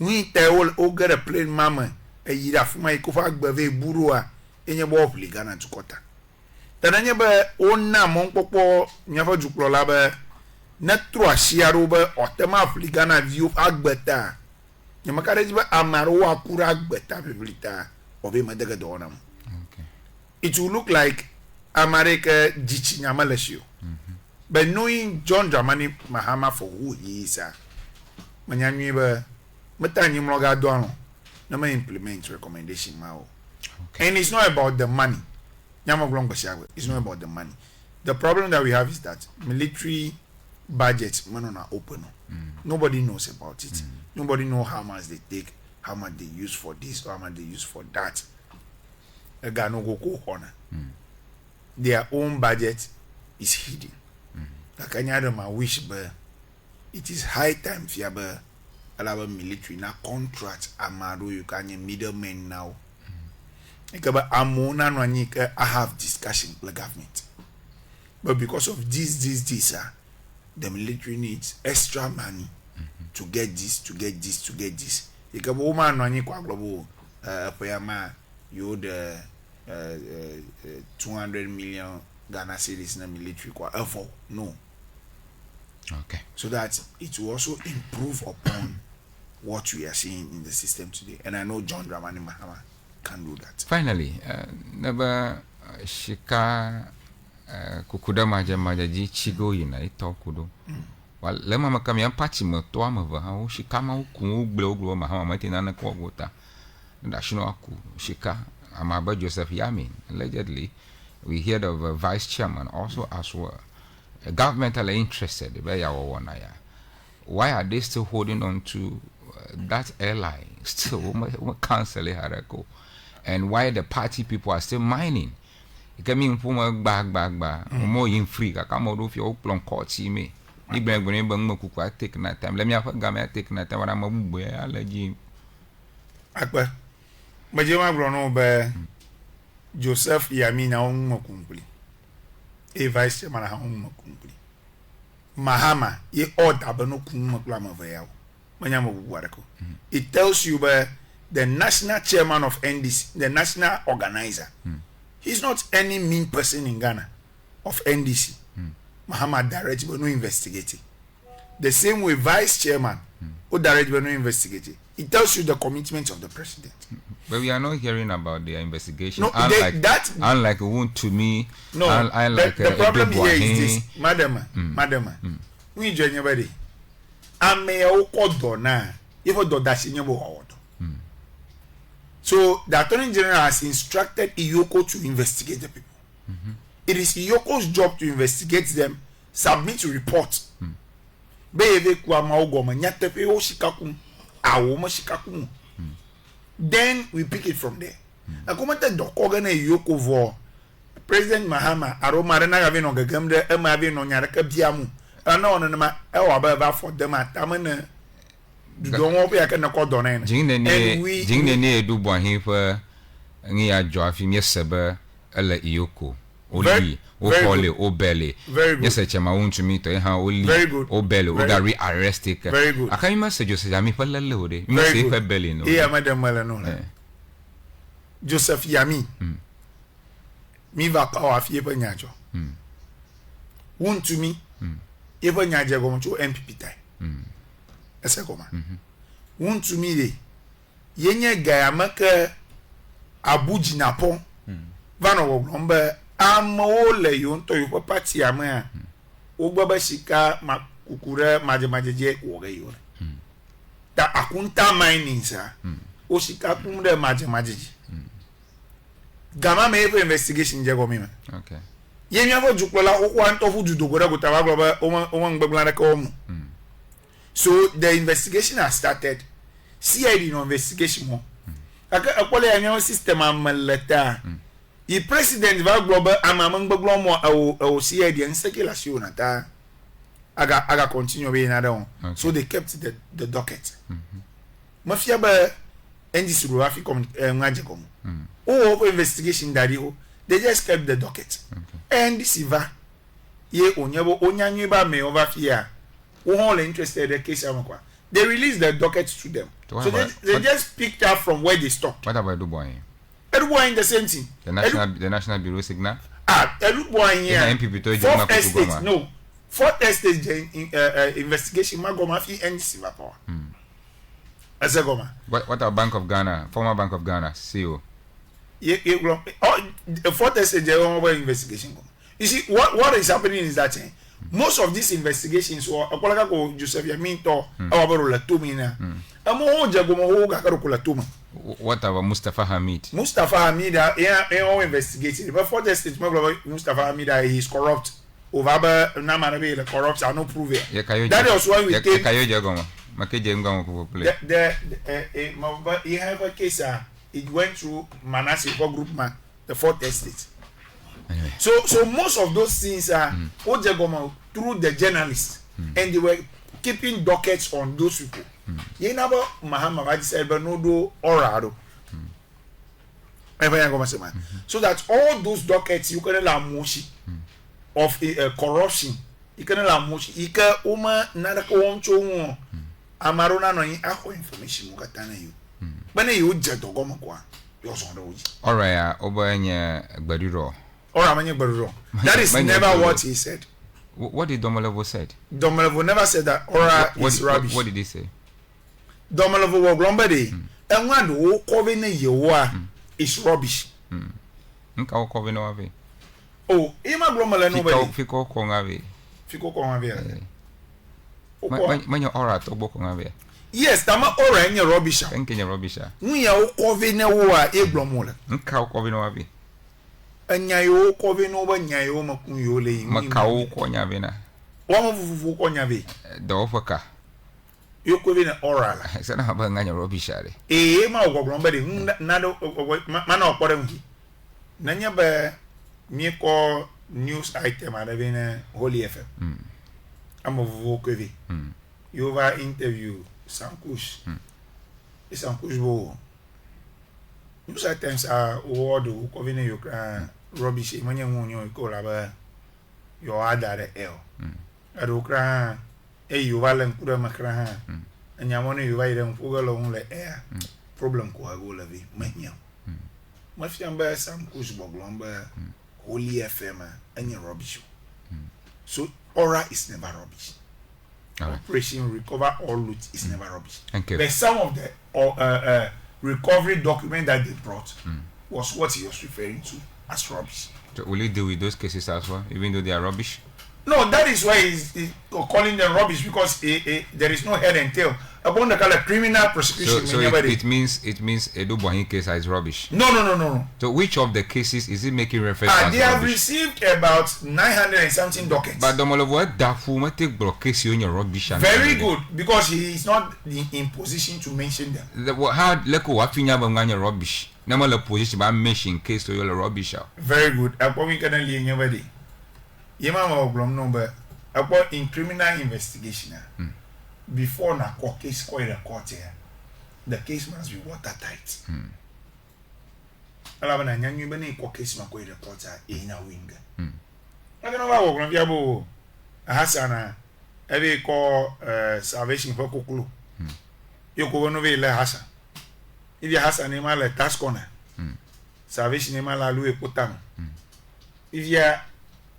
ni te o get a plain mama e yira fuma ikofa agbave burua yenyaba obligana tukota tananyaba onna monpopo nyafa juklo laba na tro asiaro ba otema obligana view agbeta nyamakare jiba amaro akura agbeta biblita obe madega donam. Okay. It will look like America jichi nyamalesio. But knowing John Dramani Mahama for who he is, manyanywe ba matanyi mloga dono na ma implement recommendation mao. Okay. And it's not about the money. It's not about the money. The problem that we have is that military budgets are open. Nobody knows about it. Nobody knows how much they take, how much they use for this, or how much they use for that. Their own budget is hidden. I wish, but it is high time for allow military na contract amado you can middlemen now. I have discussion with the government, but because of this, the military needs extra money to get this. You can woman no any global you the 200 million Ghana cedis in the military for no. Okay. So that it will also improve upon what we are seeing in the system today. And I know John Dramani Mahama can do that. Finally, never shika kukuda majaji chigo yina itokudo. Well, lema makami ampachi moto amava ha shika ma uku uglo mahama matina na kwogota. Ndashino aku shika Amaba Joseph Yamin. Allegedly, we heard of a vice chairman also as well. Governmentally interested. Why are they still holding on to that airline? Still, cancel it, and why the party people are still mining? It can mean for bag, more in free. I come out of your open court, see me. You bring take that time. Let me have a gamma take that time. I'm a boy. I'll let you. Akbar. Majema Brono be Joseph Yami na makumpuli. E vice chairman ha makumpuli. Mahama ye order ba no kumpula mavaya. Manya mabuwareko. It tells you the national chairman of NDC, the national organizer. He's not any mean person in Ghana of NDC. Mahama direct but no investigating. The same way vice chairman who direct but no investigating. It tells you the commitment of the president. But we are not hearing about their investigation. No, unlike wound to me. No, unlike the problem here is this, madam. We join anybody. I may okodo na. Even though that's in your So the Attorney General has instructed Iyoko to investigate the people. It is Iyoko's job to investigate them, submit reports. Then we pick it from there. I commented the organ Iyoko for President Mahama Aroma Renagavin on the Gamde Emavin on Yaraka Biamu. I know on my elbow for them at Tamana. Don't want to can call Donan. Jing the near Dubois here for Nia Joafim, yes, sir, Ella Iyoko. Oli, O belly. Very good. Yes, I am own to meet how only very good. O belly, O Gary arrested. Very good. I can't message you, say, I'm a little day. You must say, belly, no. Yeah, Madam Melano. Joseph Yami. Me va power of Yebanyajo. Won to me, Yebanyaja going to MPP time. As a coma. Won to me, Yenya Gayamaka Abuji Napon. Vano number. Amole yonto yupo party ama ogbaba shika makukure majemajeje woge yore ta akunta mining sa o shika kumde majemajeje gama me investigation je go mi okay yemi avo jukpola okwa ntofu judogoda go tawa globa o ngbegla na ka omu so the investigation has started CID no investigation mo aka akwole yanyo system amaleta the president va global amamang baglomo au CID and circulation ata aga continue being another. So they kept the docket. Mafia ba NDC Ruafi ngajekom. Oh investigation daddy they just kept the docket. And this va ye onyabo onyanyu ba me over fear. Who all interested the case amakwa. They released the docket to them. So they just picked up from where they stopped. What about Dubois? Everyone in the same thing. The National Bureau signal. Everyone here. MPP to Fourth estate, no. Fourth estate investigation. Magoma fi NDC power. As a goma. What about Bank of Ghana? Former Bank of Ghana CEO. The fourth estate investigation. You see, what is happening is that most of these investigations were a Joseph Yaminto, our Latumina. What about Mustafa Hamid? Mustafa Hamid, investigated. But for the state, Mustafa Hamid is corrupt. Over Namarabe, corrupt are not proven. That is why we take. He have a case. It went through Manasseh group man, the fourth estate. Anyway. So most of those things are through the journalists, and they were keeping dockets on those people. You know, Mahama Raji said, but no do orado. So that all those dockets you can allow moshi of corruption. You can allow moshi. You can uma nada ko amarona no ako information mo katana you. Bana you jeto goma kwa. You so do. All right, obanya gbaduro. Or amanya gbaduro. That is never what he said. What did Domelevo said? Domelevo never said that Ora is rubbish. What did he say? Domelevo wo glombade. And one who covenant yewa is rubbish. Nka wo covenant ave. Oh, ima glomele nobody. Fiko kongawe. Fiko kongawe. Manya ora to boko ngawe. Yes, tama ora nye rubbish. Enke rubbish. Nuya wo covenant wo a eglomola. Nka wo covenant ave. Anyayo covenant wo nyayo makunyo le. Makawo ko nyawe na. Wa mfufu ko nyawe. Do ofaka. Yo covenant oral. Sana haba nganya rubbish ale. Ma wo glombade nado mana okore ngi. Nanya ba mi ko news item adavena Holy FM. Amo vokevi. You over interview Sankush. Sankush bo You sometimes word who covenant your rubbish when you want you call about your other L. I do cry you valen put a macra and you want to invite them for along the air. Problem ko go la vi manya. Ma fi amba sam ko jboglomba holy FM any rubbish. So aura is never rubbish. Operation recover all loot is never rubbish. Okay. But some of the recovery document that they brought was what he was referring to as rubbish. So will you deal with those cases as well, even though they are rubbish? No, that is why he's calling them rubbish, because there is no head and tail. Upon the color criminal prosecution. So it means Edo Bohin case is rubbish. No. So which of the cases is it making reference to? They have received about 900 and something dockets. But the what that take blockade on your rubbish. Very good, because he is not in position to mention them. How leko wafinya banganya rubbish? Nama la position ba mention case to your rubbish. Very good. Apo we can only anybody. Yema ma oblom number. Apo in criminal investigation. Before na court case call the court here, the case must be watertight. Ala bana nyanyu bana court case ma call the court in a wing. I don't know how we can be Hasana. Every call salvation for Kukulu. You go no way le Hassan. If you Hassan name le task corner. Salvation name la Louis Putam. If you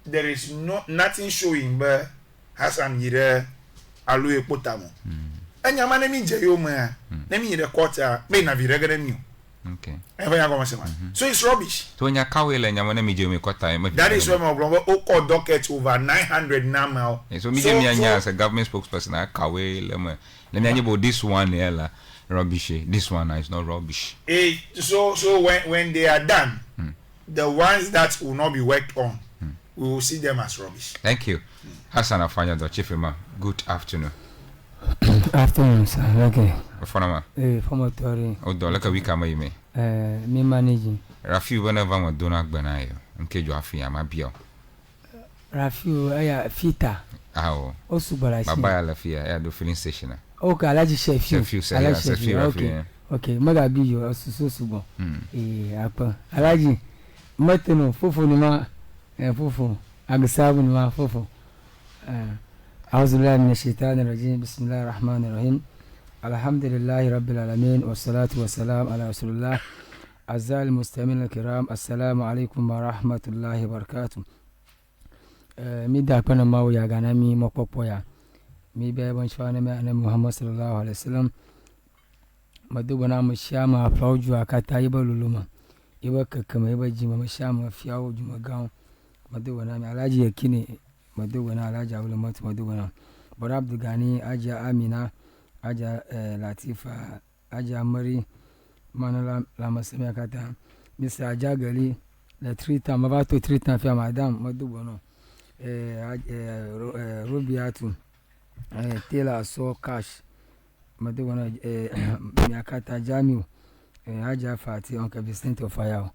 there is nothing showing but Hassan yire alue potamo. Anya mane mi je yo ma. Na mi the quarter me na bi regular new. Okay. So it's rubbish. So nya kawe le nya mane mi je me quarter. That is why my brother o docket over 900 now. So mi je mi anya as a government spokesperson I kawe le me. Le mi anya about this one here la rubbish. This one is not rubbish. So when they are done, the ones that will not be worked on, we will see them as rubbish. Thank you. Hassan Afanya the Chief Imam. Good afternoon. Afternoon, sir. Okay. Fonama. Former Tory. Odo like a week am me. Me managing. Rafi whenever we do not gbanayo. Nke jo afi am abio. Rafi aya fita. Awo. Osubara. Baba ya lafia ya do filling station. Okay, alaji chef you. Alaji okay. Okay, maga bi yo asusu subo. Apa. Alaji mateno fofo ni ma fofo. Agsabu ni ma fofo. أعوذ بالله من الشيطان الرجيم بسم الله الرحمن الرحيم الحمد لله رب العالمين والصلاة والسلام على رسول الله أعزائي المستمعين الكرام السلام عليكم ورحمة الله وبركاته ميدا كنا ما ويا غنامي مكوكويا مي بيبان شوانا مي أنا محمد صلى الله عليه وسلم مدوبنا مشيما أفلاو أكاتا يبا لولوما يبا ككما يبا جيما مشيما فياو جيما غاو مدوبنا مي علاجي يكيني مدوبنا علاجي أولمات مدوبنا برابد غاني أجا آمينة أجا لطيفة أجا مري مانا لما سمي أكاتا مستر أجا غالي لتريتا مباتو تريتا فيها مدام مدوبنا روبياتو تيلا سو كاش مدوبنا مياكاتا جاميو أجا فاتي أنك بيستنتو فياو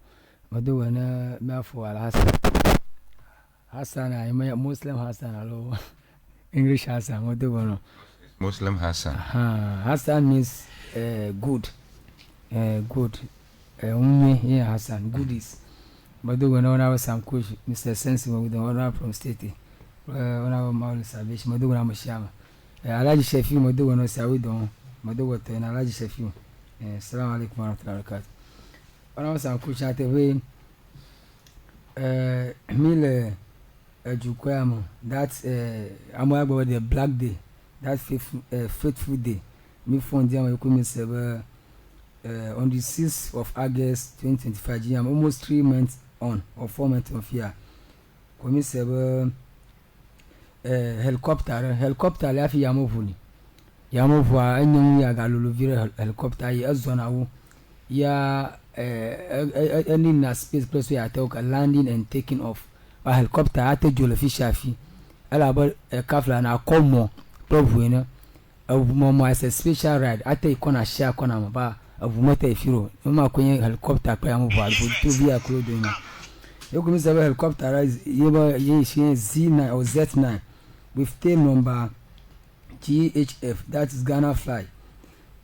مدوبنا مافو على Hassan, I am Muslim Hassan, hello. English Hassan, what do you know? Muslim Hassan. Hassan means good. Good. Here Hassan, goodies. But do we know now some coach, Mr. Sensible with the owner from State. On our Mount Salvation, Madonna Mashama. A large chef, you Madonna Sawido, Madonna, and a large chef you. Salam alaikum wa rahmatullahi wa barakatuh. On our some coach at the way. Mille Jukwamo, that's I'm about the black day, that faithful day. Me found them on the 6th of August 2025. I'm almost 3 months on, or 4 months of year. Come helicopter lafi yamovuni. Yamovwa anyong ya galulu vire helicopter ya zona ya any na space place where I talk landing and taking off. A helicopter ate jole fi shafi. Ala ba kafla na komo probably na momo as a special ride ate ikona share kona maba avumata ifiro. Mama kwenye helicopter kwa yamu ba to be a clodo na. Yoko mi sabe helicopter rise yeba yeshi Z9 or Z9 with tail number GHF, that is Ghana fly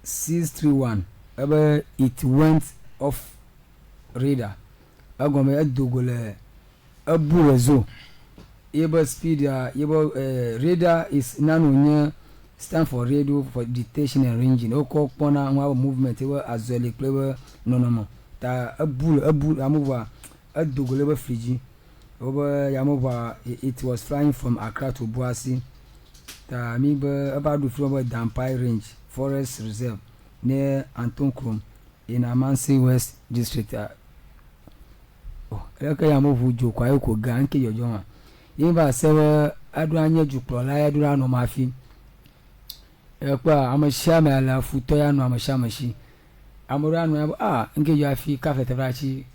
631. It went off radar agome adogole aburezo able speed radar is nanonya stand for radio for detection and ranging oko pona nwa movement azole play no ta abul amuwa adogole ba friji over yamuwa it was flying from Accra to Boasi ta mi ba abadu from Dampai range forest reserve near Antonkrum in Amansi West district eka yamuwa jo kwa yoko ga nke yojo yimba sewe adu anye juplo la adu anu mafi ekwa amashama la futo ya no amashama shi amuru anu nke yo afi cafe tebrachi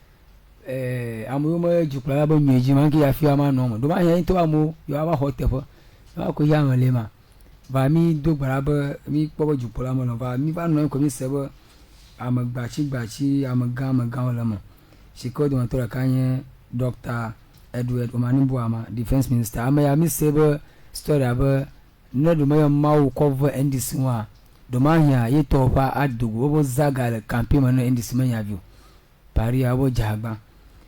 amuru mo juplo la ba nyeji man ke afi ama no do ma yan to amu yo aba hotefo ko ya malema ba mi do baraba mi pobo juplo la mo no ba mi ba no ko mi sebe amagbachi amaga wala mo shiko do to kanye Dr. Edward Omanimbuama, Defense Minister. I may miss saber story about no do my mau cover and this one. Domania, ye topa at the Gobo Zaga campaign in this mania view. Pari abo Jagba.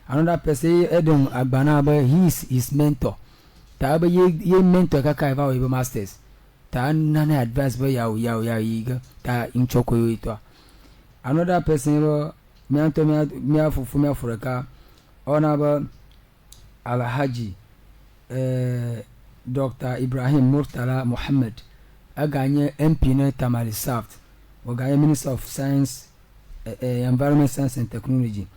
Another person, Edom Agbanaba, he is his mentor. Taba ye mentor Kakaiva with masters. Ta none advice by yao eager, ta in choco. Another person, Mianto Mia for a car, honorable Alhaji Dr. Ibrahim Murtala Muhammad aganye MP na Tamale South oganye Minister of Science Environment Science and Technology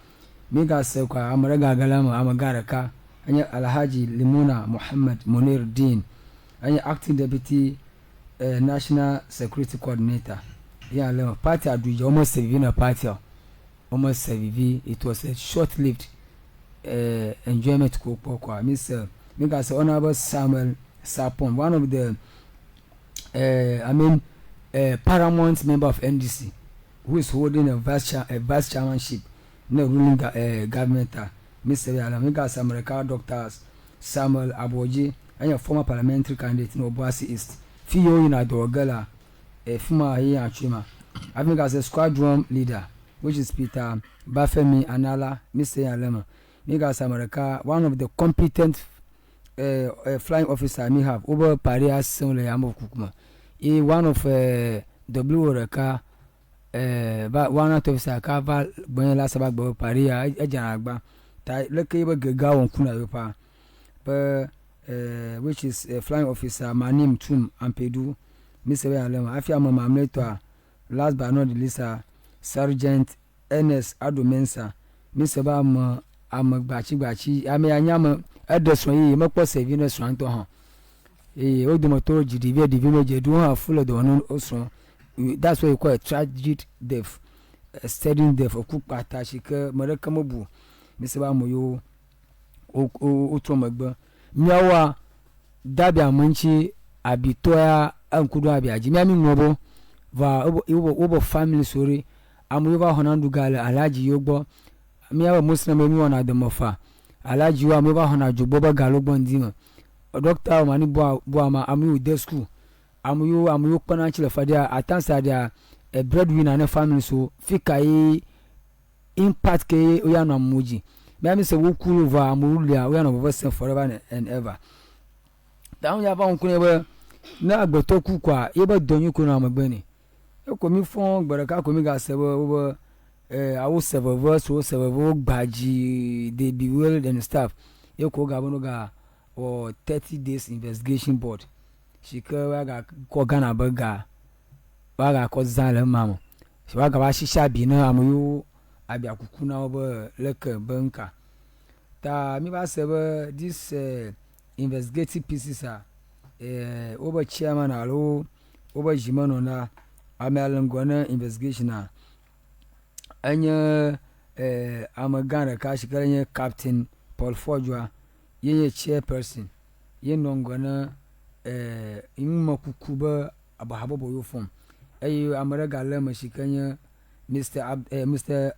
miga se kwa amaraga galama amagaraka anya Alhaji Limuna Muhammad Munir Din anya Acting Deputy National Security Coordinator ya leo party aduja almost serving a party almost serving it was a short-lived enjoyment ko kwa Mr. Because Honorable Samuel Sapon, one of the paramount member of NDC, who is holding a vice chairmanship in the ruling government, Mr. Alamigas America Dr. Samuel Aboji, and a former parliamentary candidate in Obuasi East. Fiyo in Adogala, a former here Chima. I think as a squadron leader, which is Peter Bafemi Anala, Mr. Alema. Niggas America, one of the competent flying officer me have over Paris Saint Yam of Kukuma. One of W Reka, one out of Sakava, Bonella Sabag, Paris, Ejanagba, Lekaba Gaga on Kuna, which is a flying officer, my name Tum Ampedu, Mr. Alema, Afia Mamameta, last but not least, Sergeant Ernest Adomensa, Mr. Bam. Amagbachi anyama address one ye makwa serving restaurant to ha odumoto GDV divino jedu ha full of the one also. That's why you call a tragic death, a steady death of Kupata shika marakamobu Mr. Bamoyo utromagba miawa dabi amanchi abitoya ankudu abiaji miami ngobo va obo family story amuyo honandu gale alaji yogbo miawa muslim emi wana demofa alaji wa meba hona joboba galogbo ndima doctor mani boama amu de school amu pana chile fadia atansa dia a breadwinner na family so fika impact ke oya na muji me se wo kuru va amulia oya na bobo forever and ever down ya ba nkune be na agboto ku kwa yeba donyu ku na magbeni ekomi fon gbaraka komi ga sebo wo I will serve baji they be well and stuff. You go gabonoga or 30 days investigation board. She waga kogana burger. Waga kozala mamo. She waga washi shabina amuyu abia kukuna over leke bunker. Ta mi ba serve this investigative pieces are over chairman alo over jimano na amelangona investigation anya amagana kashi karanye Captain Paul Fojwa yenye chairperson yenongona imma kukuba abahabobo yofom ayi amaraga lama shikanya Mr.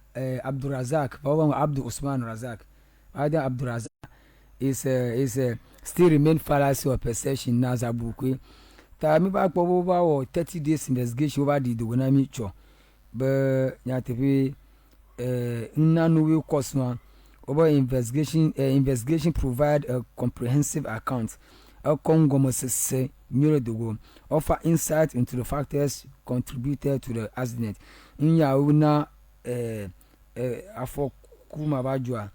Abdurazak baba Abdu Usman Razak Ada Abdurazak is still remain fallacy or perception nazabukwe ta mi ba kpo bo 30 days investigation over the dogonami cho be nyatepe nanu course one over investigation provide a comprehensive account a Congo say near the world offer insight into the factors contributed to the accident in ya una afọ kuma bajua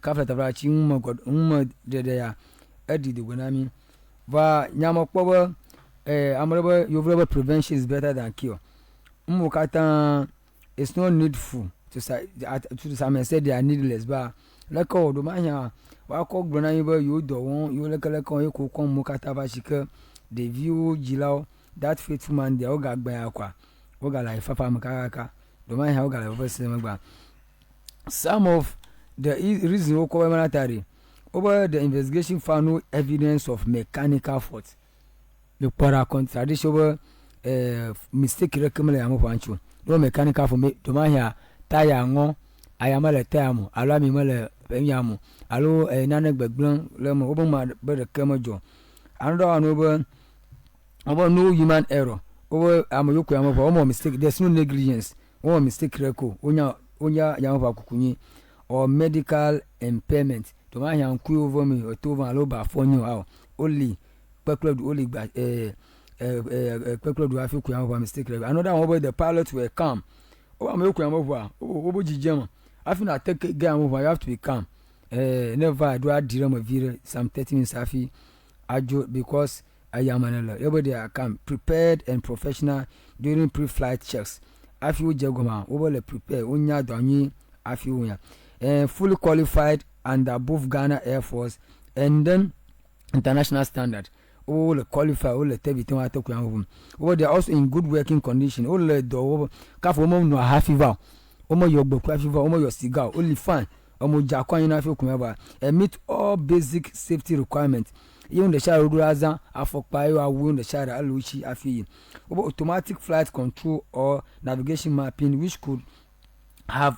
kafla tabrachi dede ya edi de gonami va nyama kpobo amrebe yovrebe prevention is better than cure mukata it's not needful to some extent they are needless but like all do manya wa ko gbona yin ba yo do won yo lekele kan yo ko kon mukata ba shike the view jilao that faithful man there oga gba akwa oga la ifafa mukaka do manya oga la voice megba some of the reason we call military over the investigation found no evidence of mechanical fault the para contradiction over mistake recommend am pancho no mechanical fault to mahia tire ngo ayamale tire alo mi male penyamu alo nane gbegblon lemo obo ma be de kemojo another one over no human error over amoyoku am for mistake there's no negligence one mistake record onya yampa kukunyi or medical impairment to ma yan ku over me or to over alo ba fonyo aw only peklo only peklo do afi ku yampa mistake record another one over the pilots were calm o am yoku yampa obo jijema afi na take game over you have to be calm never do adire ma vire some 30 minutes afi ajo because ayamanela everybody are calm prepared and professional during pre-flight checks afi o jegoma over le prepare onya danyi afi onya fully qualified under both Ghana Air Force and then international standard all the qualify all the everything I talk about over they are also in good working condition all the do ka for mo no half fever omo your gboku fever omo your cigar only fine omo jakwan na fi okun ba meet all basic safety requirements even the share regularization afokpayo awu the share aluchi afi over automatic flight control or navigation mapping which could have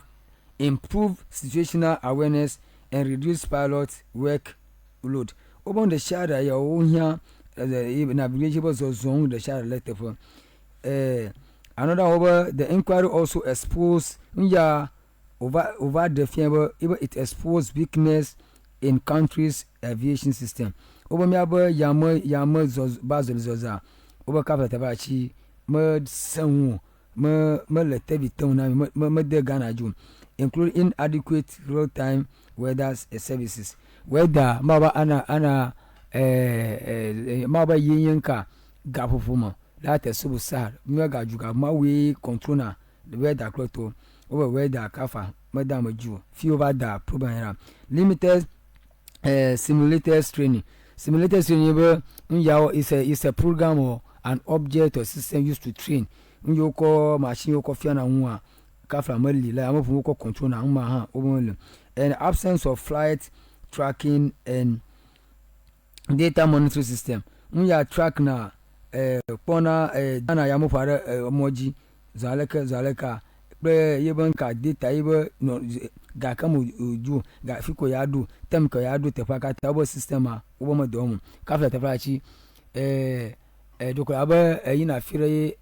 improved situational awareness and reduce pilot workload over the share ya onya the navigation was zone the share letter for another over the inquiry also exposed over the fever it exposed weakness in country's aviation system over me aba yama bazol zoza over kafa tabachi me sanwo me lete biton na me de Ghana ju including inadequate real-time weather services weather maba ana maba yenyenka gapofuma that subu sar me ga juga mawe controller the weather clock over weather kafa madam ju fi over da program limited simulated training is a program or an object or system used to train yoko machine yoko fiana nwa kafra mali la amofu ko control na nma ha obonle and absence of flight tracking and data monitoring system ya track na pona dana ya mofare moji zaleka be yeben ka data yebe no ga kamu ju ga fiko ya do tem ko ya do te pakata obo system a obo modom kafra te fachi doko aba yina fire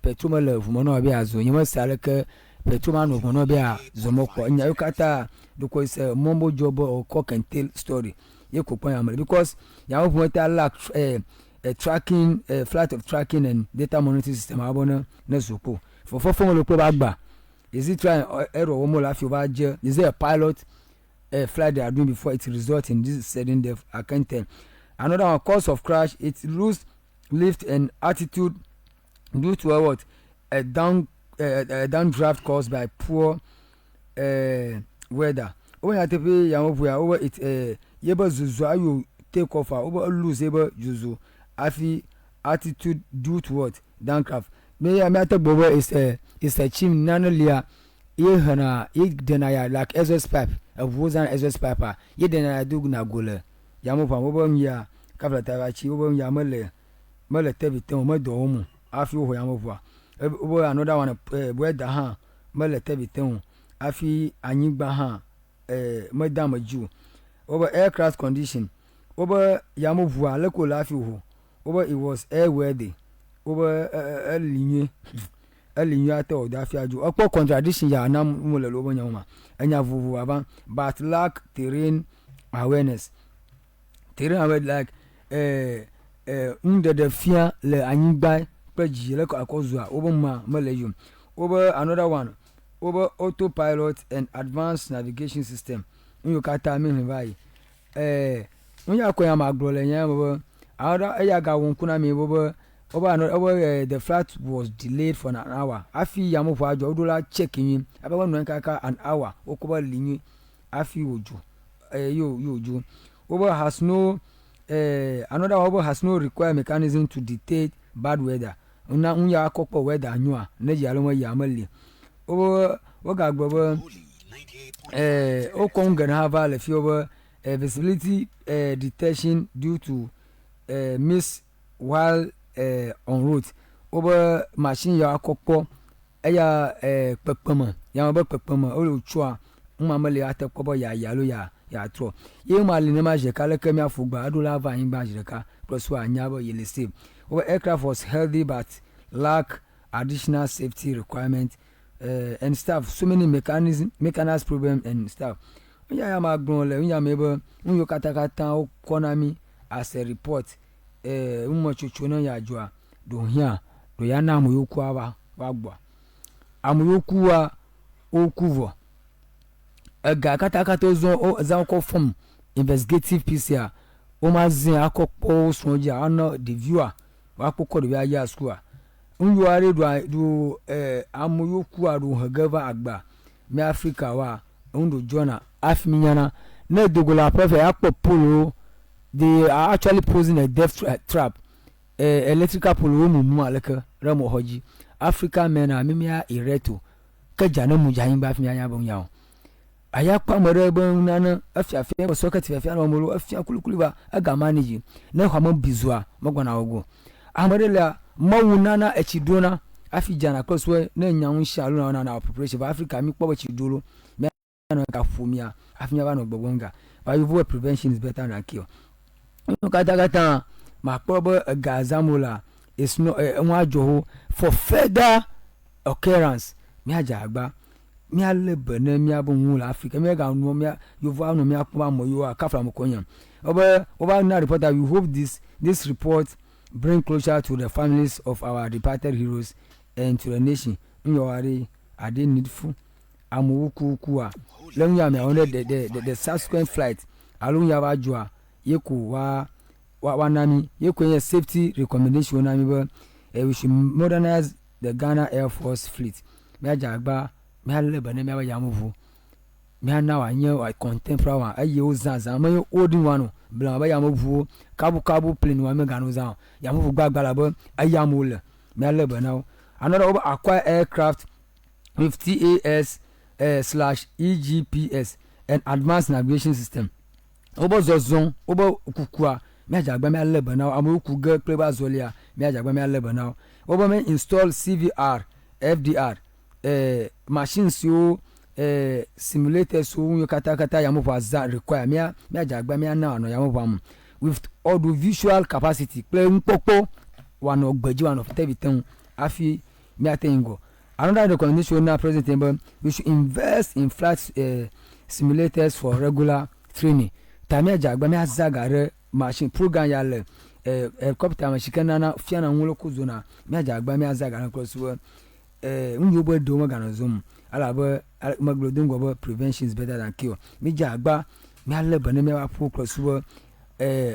petrol level mo no bia zo nyima saleke petrol no mo bia zo moko nya yukata doko is mombo job or cock and tail story ye ko pon am because ya wo mota lack tracking flight of tracking and data monitoring system abona na zupo for lo ko bagba is it trying error wo mo la fi over je is there a pilot flight they are doing before it result in this sudden death I can't tell another one cause of crash it lose lift and altitude due to what a downdraft caused by poor weather when you take over it yeba zuzu ayu take off over lose yeba zuzu afi altitude due to what downdraft me ya meta bobo is a chim nanolia ye hana dena like exhaust pipe of wozan exhaust pipe ye dena do na gole yamu fa bobo ya kafla tabachi bobo ya mele tebiton mo do mu afi ho yamu fa bobo another one weather ha mele tebiton afi anyigba ha madam ju over aircraft condition over yamu fa leko la afi ho over it was airworthy over linye elinyate odafiaju okpo contradiction ya na mule lobo nyama enya vuvu aban but lack terrain awareness like de fia le anyigba peji le akozua obo ma malejum obo another one obo autopilot and advanced navigation system you kata mi vai unya ko ya magro le nya obo ara eya ga won kuna mi obo the flight was delayed for an hour afi ya mo fo ajo odola check yin abawo no kaka an hour okoba linyi afi ojo yo ojo obo has no another obo has no require mechanism to detect bad weather unya akokpo weather anua na ji alo ya mali obo woga gbobo o konga na have le fi obo visibility detection due to miss while on route over machine ya akokpo eya pepema ya ba pepema o chua mmamale atekobo ya yalo ya tro ye mali ne ma je kale kemi afugba adola va yin ba jireka plus wa anya ba yele save over aircraft was healthy but lack additional safety requirement and stuff so many mechanized problem and stuff ya ma gbon le ya mebe unyo katakata o konami as a report chuchu na ya jua do hia do ya na amoyoku aba wagba amoyoku wa okuvo ga katakata zo za ko form investigative PCR o ma zin akokpo soja ana the viewer wa kokko do ya school unyo are do amoyoku adu hagava agba mi Africa wa undo jona afminyana na dogola profe akpo polo. They are actually posing a death trap. Electrical polo mu alaka ramo hoji. African men are mimia ireto. Kajana mujahin ba fimi anya bon yawo. Aya kwa mare bon nana afia fia socket fia no molo afia kulukuluba aga manage. Na hwamo bizua magwana ogo. Amare la mawu nana echidona afijana crossway na nyawo shalu na preparation for Africa mi kpo chidolo. Me na ka fumia afia ba no gbonga. But you prevention is better than cure. Kata ma probo gazamola is no nwajoho for further occurrence mi ajagba mi alebe na mi abun la Africa mi ga no mi yovu anu mi akoma moyo akafra mokonya oba na reporter we hope this report bring closer to the families of our departed heroes and to the nation nyowari ade needful amuku kuwa lenya me on the subsequent flight alunya wajua yeku wa nami yeku safety recommendation nami ba we should modernize the Ghana Air Force fleet me ajagba me aleba na me ba yamuvu me na wa nye contemporary one aye ozaza me old one bla ba yamuvu kabu plane wa me Ghana ozaza yamuvu gbagbala ba ayamule me aleba now another over acquire aircraft with TAS/EGPS and advanced navigation system obo zozon obo kukua me ajagba me aleba now amoku ge pleba zolia me ajagba me aleba now obo me install CVR FDR machines yo simulators so yo kata yamofa za require me ajagba me na no yamofa am with audio visual capacity play npopo one ogbeji one of everything afi me atengo another recommendation na president we should invest in flight simulators for regular training tamia jagba me azagare machine program ya le helicopter machine na fiana nwolo kuzona me jagba me azagare crosswo unyobo do magana zoom alaba maglodingo bo prevention is better than cure me jagba me aleba ne me wa crosswo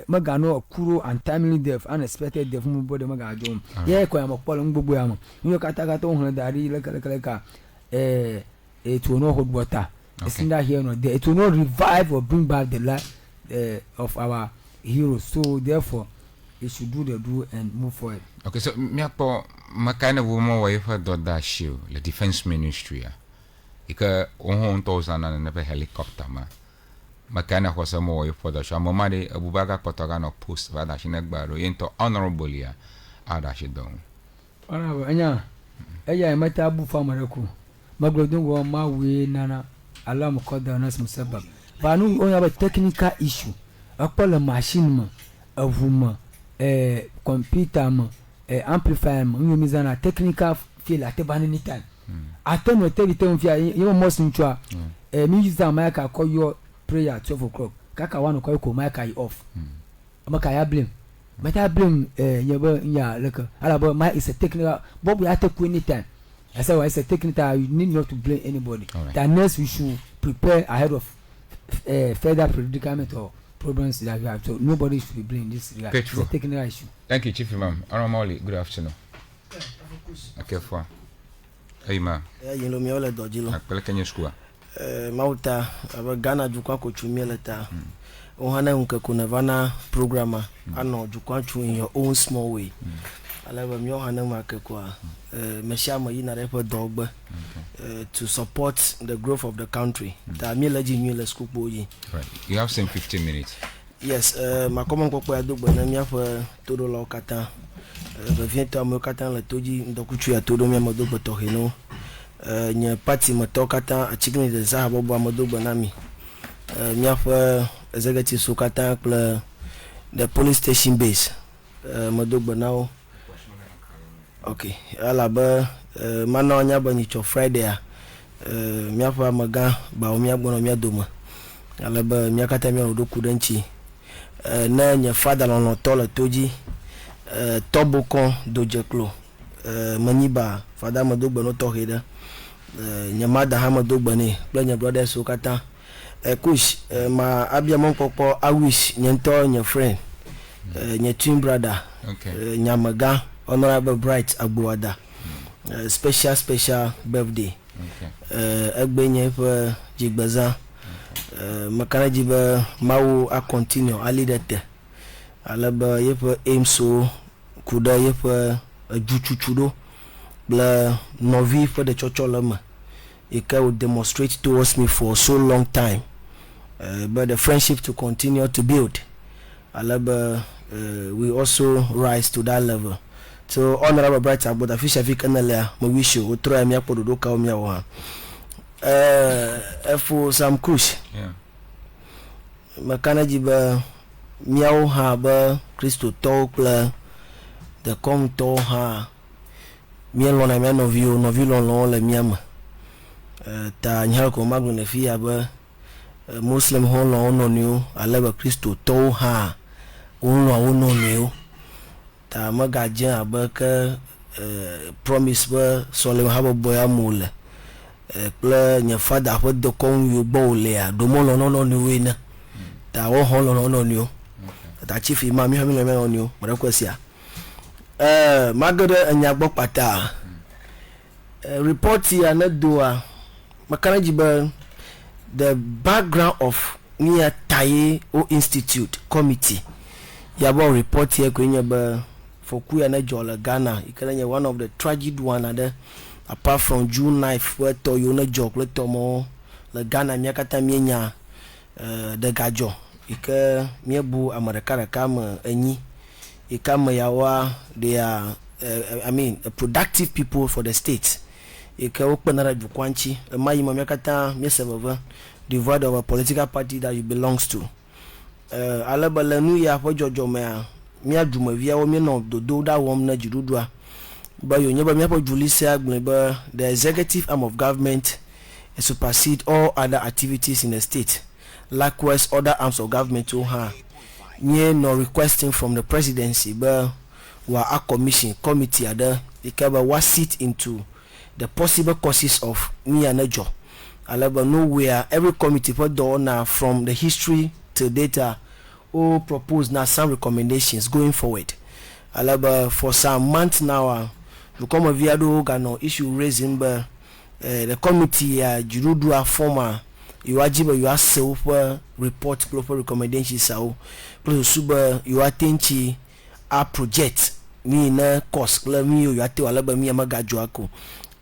magano okuro untimely death unexpected death mu bode magajo ye ko am okpolo ngbogbo am nyo kata ohun dari leka it will not hold water. It's in that here no there. It will not revive or bring back the life of our heroes. So therefore it should do the do and move forward. Okay, so me apo makana woman wa ifa do da show the defense ministry ika on tozana na helicopter makana kwa samo wa ifa da show mamade abubaka kotoga no post va da shinegbaro into honorable ya ada shidon ana anya eya mata abu famareku maglodungo mawe nana alam koda nas musabab banu on yaba technical issue akpala machine ma avuma computer ma amplifier ma nyumizana technical feel at ban anytime at no tell you fear you must ntua me use that mic call your prayer at 12 o'clock kaka one call mic off amaka ya blame but I blame yeah like alaba my is a technical but we have to anytime I say it's a technical you need not to blame anybody that next we should prepare ahead of further predicament or problems that we have, so nobody should be blamed this regard. It's a technical issue. Thank you, Chief Imam. Aramali, good afternoon. Okay, fine. Hey, ma. You know me all the dojilo. Akpele Kenya school. Mauta, aba Ghana jukwa ko chumi leta. Ohana unke kuna vana programmer. Ano jukwa chu in your own small way. Alaba mi ohana make kwa mesha mo yina repo dogba to support the growth of the country. Ta mi leji mi le school boyi. Right. You have some 15 minutes. Yes, ma comment ko ya dogba na mi afa todo lo kata. Viento mo kata le toji ndokuchu ya todo mi mo dogba to heno. Nye party mo to kata a chicken de za bo mo dogba na mi. Mi afa executive so kata the police station base. Mo dogba now. Okay, alaba mana onya bani cho Friday mi afa maga ba o mi agbono mi adoma alaba mi akata mi odo kudanchi na nya fada lon tola toji toboko dojeklo maniba fada madogba no to heda nya mada ha madogba ni nya brother so kata kush ma abia mon popo awish nya to nya friend nya twin brother Okay. Nya maga Honorable Bright Agbuada, special birthday. Egbenye for Jigbaza, Makana Jiba Mau a continue, Ali dete. Alaba yepa aimso, Kuda yepa Juchuchudo, Bla Novi for the Chocholama. Ika would demonstrate towards me for so long time, but the friendship to continue to build. Alaba, we also rise to that level. So Honorable Bright about official vikanale mo wish you try me apodo ka o mi awa for some kush makana jiba miao ha ba Christo tokla the come to ha mi lo na me no view lo le miama ta nyal ko magno na fi aba Muslim ho lo no new alaba Christo to ha uno new ta magaje abaka promise ba sole habo boya mule pla nya fada ho de kon yu bole a do mo no ni we na ta wo ho no ni o ta chief imam mi ha mi le me oni o mara kwasia magade anya gbo pata report ya na do a makana jiba the background of near Taye o Institute committee yabo report here kwenye ba for kuya na jola Ghana ikalanya one of the tragic one other apart from June 9th where to you na jok le tomo le Ghana miakata mienya de gajo ika miebu amerikara kama enyi ikama yawa they are productive people for the state ika okpanara jukwanchi mayi miakata miesebava devoid of a political party that you belongs to alabalanu ya for jojo me mi aduma via wo mi no do da wom na jirudua ba yo nyeba mi apo julisi agbon ba the executive arm of government supersede all other activities in the state. Likewise other arms of government to ha nye no requesting from the presidency ba wa a committee ada ikaba was sit into the possible causes of me anajo alaba nowhere every committee for do na from the history to data or propose now some recommendations going forward. Alaba for some months now, you come a via do no issue raising by the committee Jurudua former you are jiba you are self report proper recommendations so plus suba you are tenchi a project me na cost me you are to alaba me amagajuako,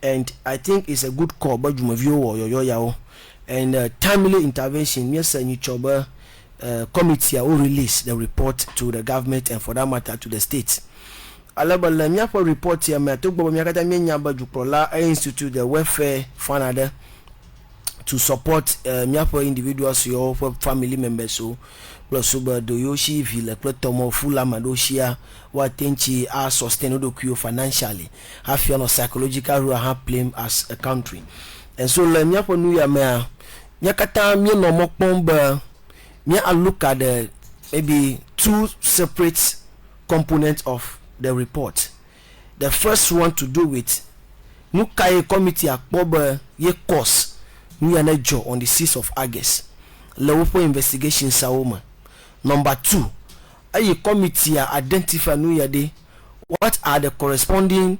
and I think it's a good call but you view or yo and timely intervention yes and you choba committee will release the report to the government and for that matter to the states. Alaba la mia for report here me to gbo mi akata mi nya ba juprola institute the welfare fund to support mia for individuals your for family members so plus suba do yoshi vile plus tomo fula madoshia wa tenchi a sustain do kuyo financially have you no psychological role have play as a country. And so le mia po nu ya me nya kata mi no mokpon ba me I look at the maybe two separate components of the report. The first one to do with nukai committee akpoba ye course nu ya na jo on the 6th of August level investigation sawoma. Number 2, a committee identify nu ya de what are the corresponding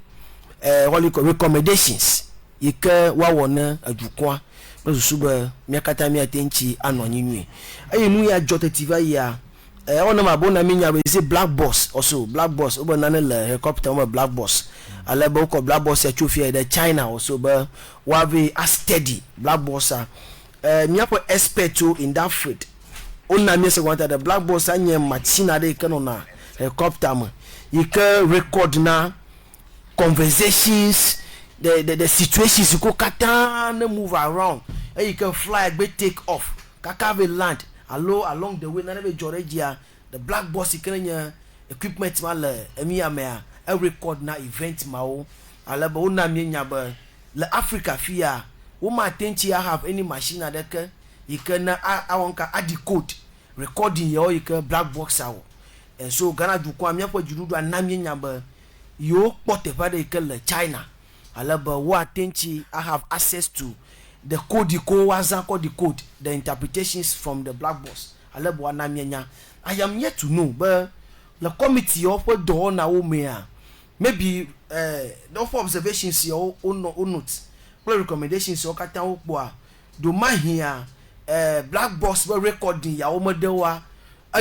recommendations yike wa wona adukwa suba miakata mi atenchi anonyi nwi ayi nu ya jotativa ya ona mabona minya be say black box also black box obo na le helicopter mo black box ala ba ko black box ya chofia de China also ba wa be a steady black box miapo expert in that field ona mi say want the black box anya machine de kano na helicopter mo yike record na conversations the situations you go katan move around and you can fly be take off kakave land along the way na be Georgia the black box ikenya equipment mal emia me a record na event mao alaba una mienya ba le Africa fia wo ma tenchi I have any machine adeke you can awonka add code recording your you can black box awo. And so Ghana du kwa miapo jurudu anamienya ba yo pote pa de ikele China alaba wa tenchi I have access to the code the code the interpretations from the black box alaba wa namienya. I am yet to know but the committee of what do na wo me maybe the observations your own notes recommendations your kata wo po do ma here black box recording ya wo modewa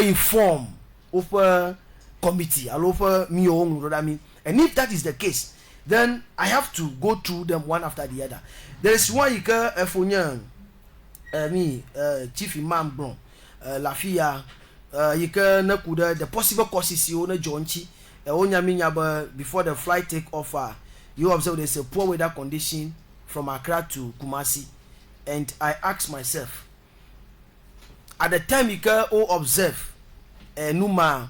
inform of committee all over me own what I mean. And if that is the case, then I have to go through them one after the other. There is one you can chief imam bron lafia you can the possible causes you na jonchi before the flight take off you observe there's a poor weather condition from Accra to Kumasi, and I ask myself at the time you can observe numa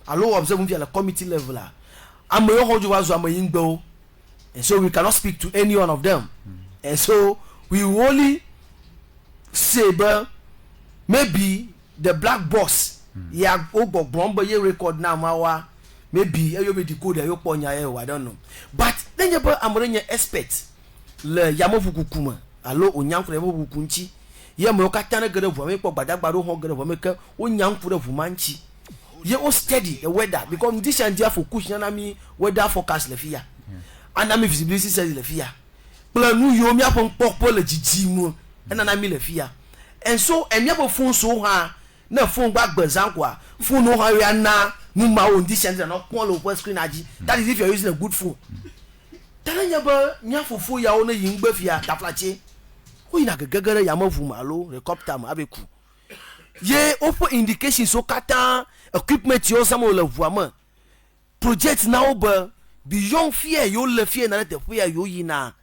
allow observe via the committee level and so we cannot speak to any one of them. And so we only say but maybe the black boss yeah bromba ye record now mawa maybe you be decode yo ponya I don't know, but then you amrenya expert le yamofuku kuma allo onyanko yamofuku kunchi ye mo katana gere vo me po gbadagbaro ho gere vo me ka onyanko re vo manchi ye o steady the weather because this and there for kush na mi weather forecast le fia and na mi visibility says le fia plan nu yo mi apon pokpo le jijimu na mi le fia. And so e mi apon phone so ha na phone gba gbazan kwa phone no ha ya na nu ma on this and na pon lo screen aji. That is if you are using a good phone. Tanya ba nya fofo ya o na yingba fia taflache o ina gagagara ya mavu malo helicopter ma abeku ye opo indication so kata equipment yo samo le voama project now ba beyond fear yo le fear na the fear yo yina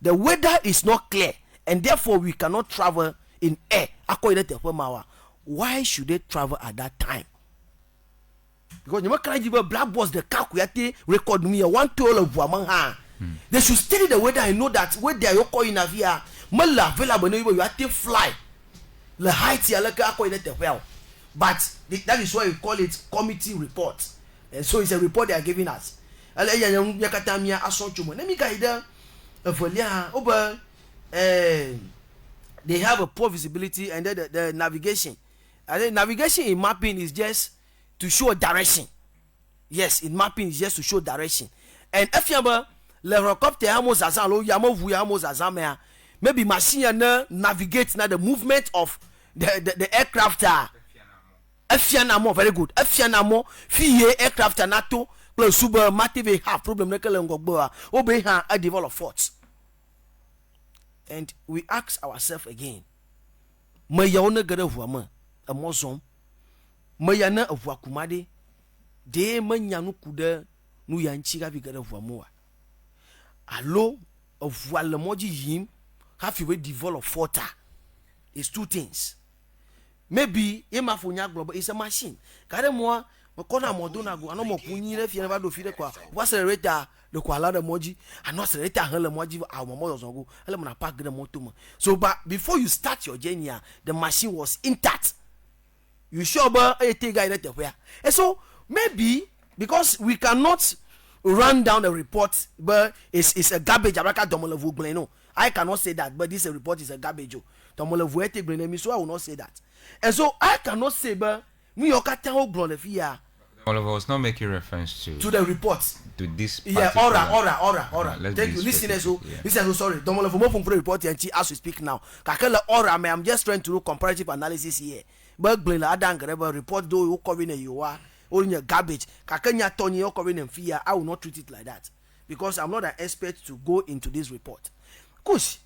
the weather is not clear and therefore we cannot travel in air according to the mawa. Why should they travel at that time? Because you can't give black box the calculate record me 1 toll of voama ha. They should study the weather and know that where they are yo in avia mala available no you have to fly the height ya like according to well. But that is why we call it committee report. And so it's a report they are giving us. They have a poor visibility and then the navigation. I think navigation in mapping is just to show direction. Yes, in mapping is just to show direction. And if you have le helicopter maybe machine navigate na the movement of the aircraft. Afianamo very good. Afianamo fiye aircraft nato plus super mative have problem nekele ngogbo obe ha a develop forts. And we ask ourselves again, maya ona gere vuama a mozom maya na avua kumade de manya no kuda no yanchiga bi gere vuamoa allo avua le moji yim have you develop forta. It's two things. maybe emafunya global is a machine kare mo kona modona go ano mo kunyi na fie na ba do fie kwa accelerator le kwa la de moji and accelerator han le moji a mo mo go ele mo na park the motor mo. So but before you start your journey the machine was intact. You sure ba e take guy that where. And so maybe because we cannot run down the report but it's a garbage abaka domolevu gble no. I cannot say that, but this report is a garbage. Domolevu e take gble me, so I will not say that. And so I cannot say but me okata ho gble le fia. Oliver was not making reference to the report. To this particular. Yeah, aura. Thank you. Listeners, sorry. Domolevu mo from report and as we speak now. Kakele aura, I'm just trying to do comparative analysis here. But gble la adangere report do you covering you are all in your garbage. Kakenya Tony you covering and fear. I will not treat it like that because I'm not an expert to go into this report. Kush.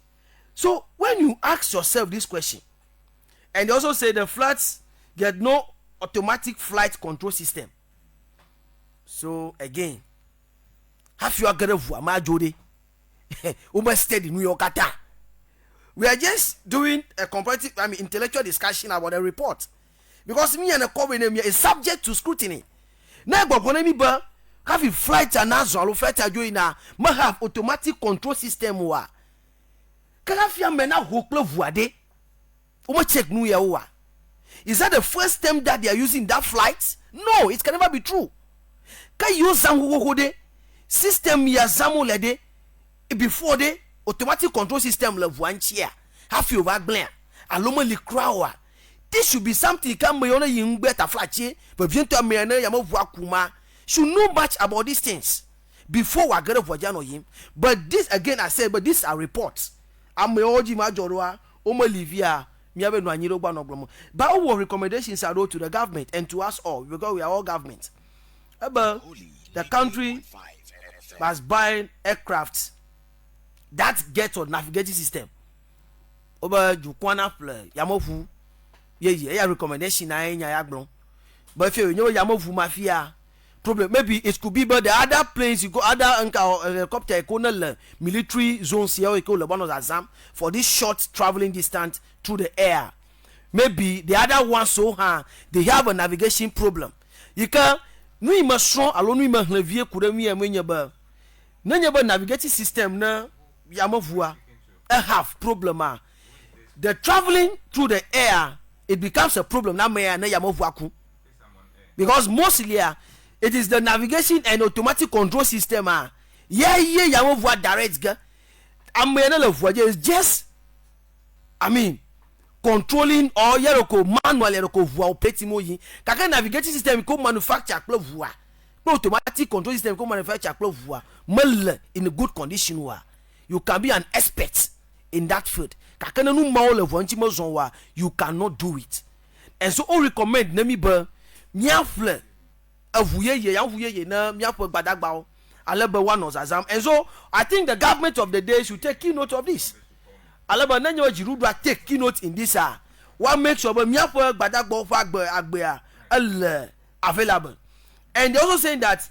So when you ask yourself this question, and they also say the flats get no automatic flight control system. So again, have you agreed with my Jody? Steady New York ata. We are just doing a comparative, intellectual discussion about the report because me and the covenant is subject to scrutiny. Now, but when me have a flight and national flight na may have automatic control system wa. Kalafia mena hoklo vuade. Check New Year. Is that the first time that they are using that flight? No, it can never be true. Can you use some system ya zamu lede before the automatic control system le vuanchia have you back blank aloma li krawa. This should be something can me only in better flache but bientôt me na ya mo vuakuma should know much about these things before we get vojano him. But this again I said, but these are reports. I'm oji majorwa Olivia miabe no anyiro gba no gblomo. But our recommendations are to the government and to us all because we are all government. But the country must buy aircrafts that get on navigating system. Oba jukwana play yamofu ye recommendation na enya yagbon. But if you know yamofu mafia problem maybe it could be but the other planes you go other helicopter economic military zones here we call Lebanon exam for this short traveling distance through the air. Maybe the other one so they have a navigation problem. You can no must strong alone we must review kuremi amenyaba. Nanyaba navigating system na yamavua have problem. The traveling through the air it becomes a problem na me na yamavua because mostly it is the navigation and automatic control system yamavua direct ga amena le voie is just controlling or yeroko manual yeroko voie operating moyi kaka navigating system ko manufacture klo voie automatic control system ko manufacture klo voie mal in a good condition wa you can be an expert in that field kaka na nu ma le voie nchimo zon wa you cannot do it. And so I recommend na mi ba miafle avuye ye na miafle gbadagba alebe one of exam. And so I think the government of the day should take keynote of this. Alaba nanyo jirudu take keynote in this what makes sure miafle gbadagba agbe available. And they also saying that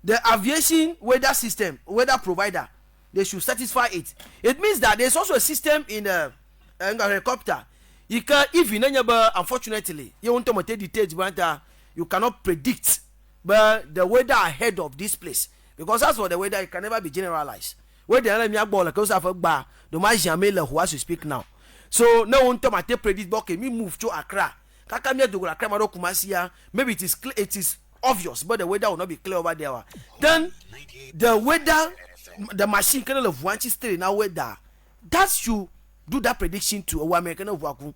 the aviation weather system, weather provider, they should satisfy it. It means that there's also a system in a helicopter. You can, if you never, unfortunately, you want to take details, but you cannot predict but the weather ahead of this place because that's what the weather it can never be generalized. Where the enemy ball because of a bar, the Marginalized who has to speak now. So no one to take predict. Okay, me move to Accra. Kakamia to Accra, Kumasia. Maybe it is clear, it is obvious, but the weather will not be clear over there. Then the weather, the machine kind of one still in our weather. That should do that prediction to a American of Waku.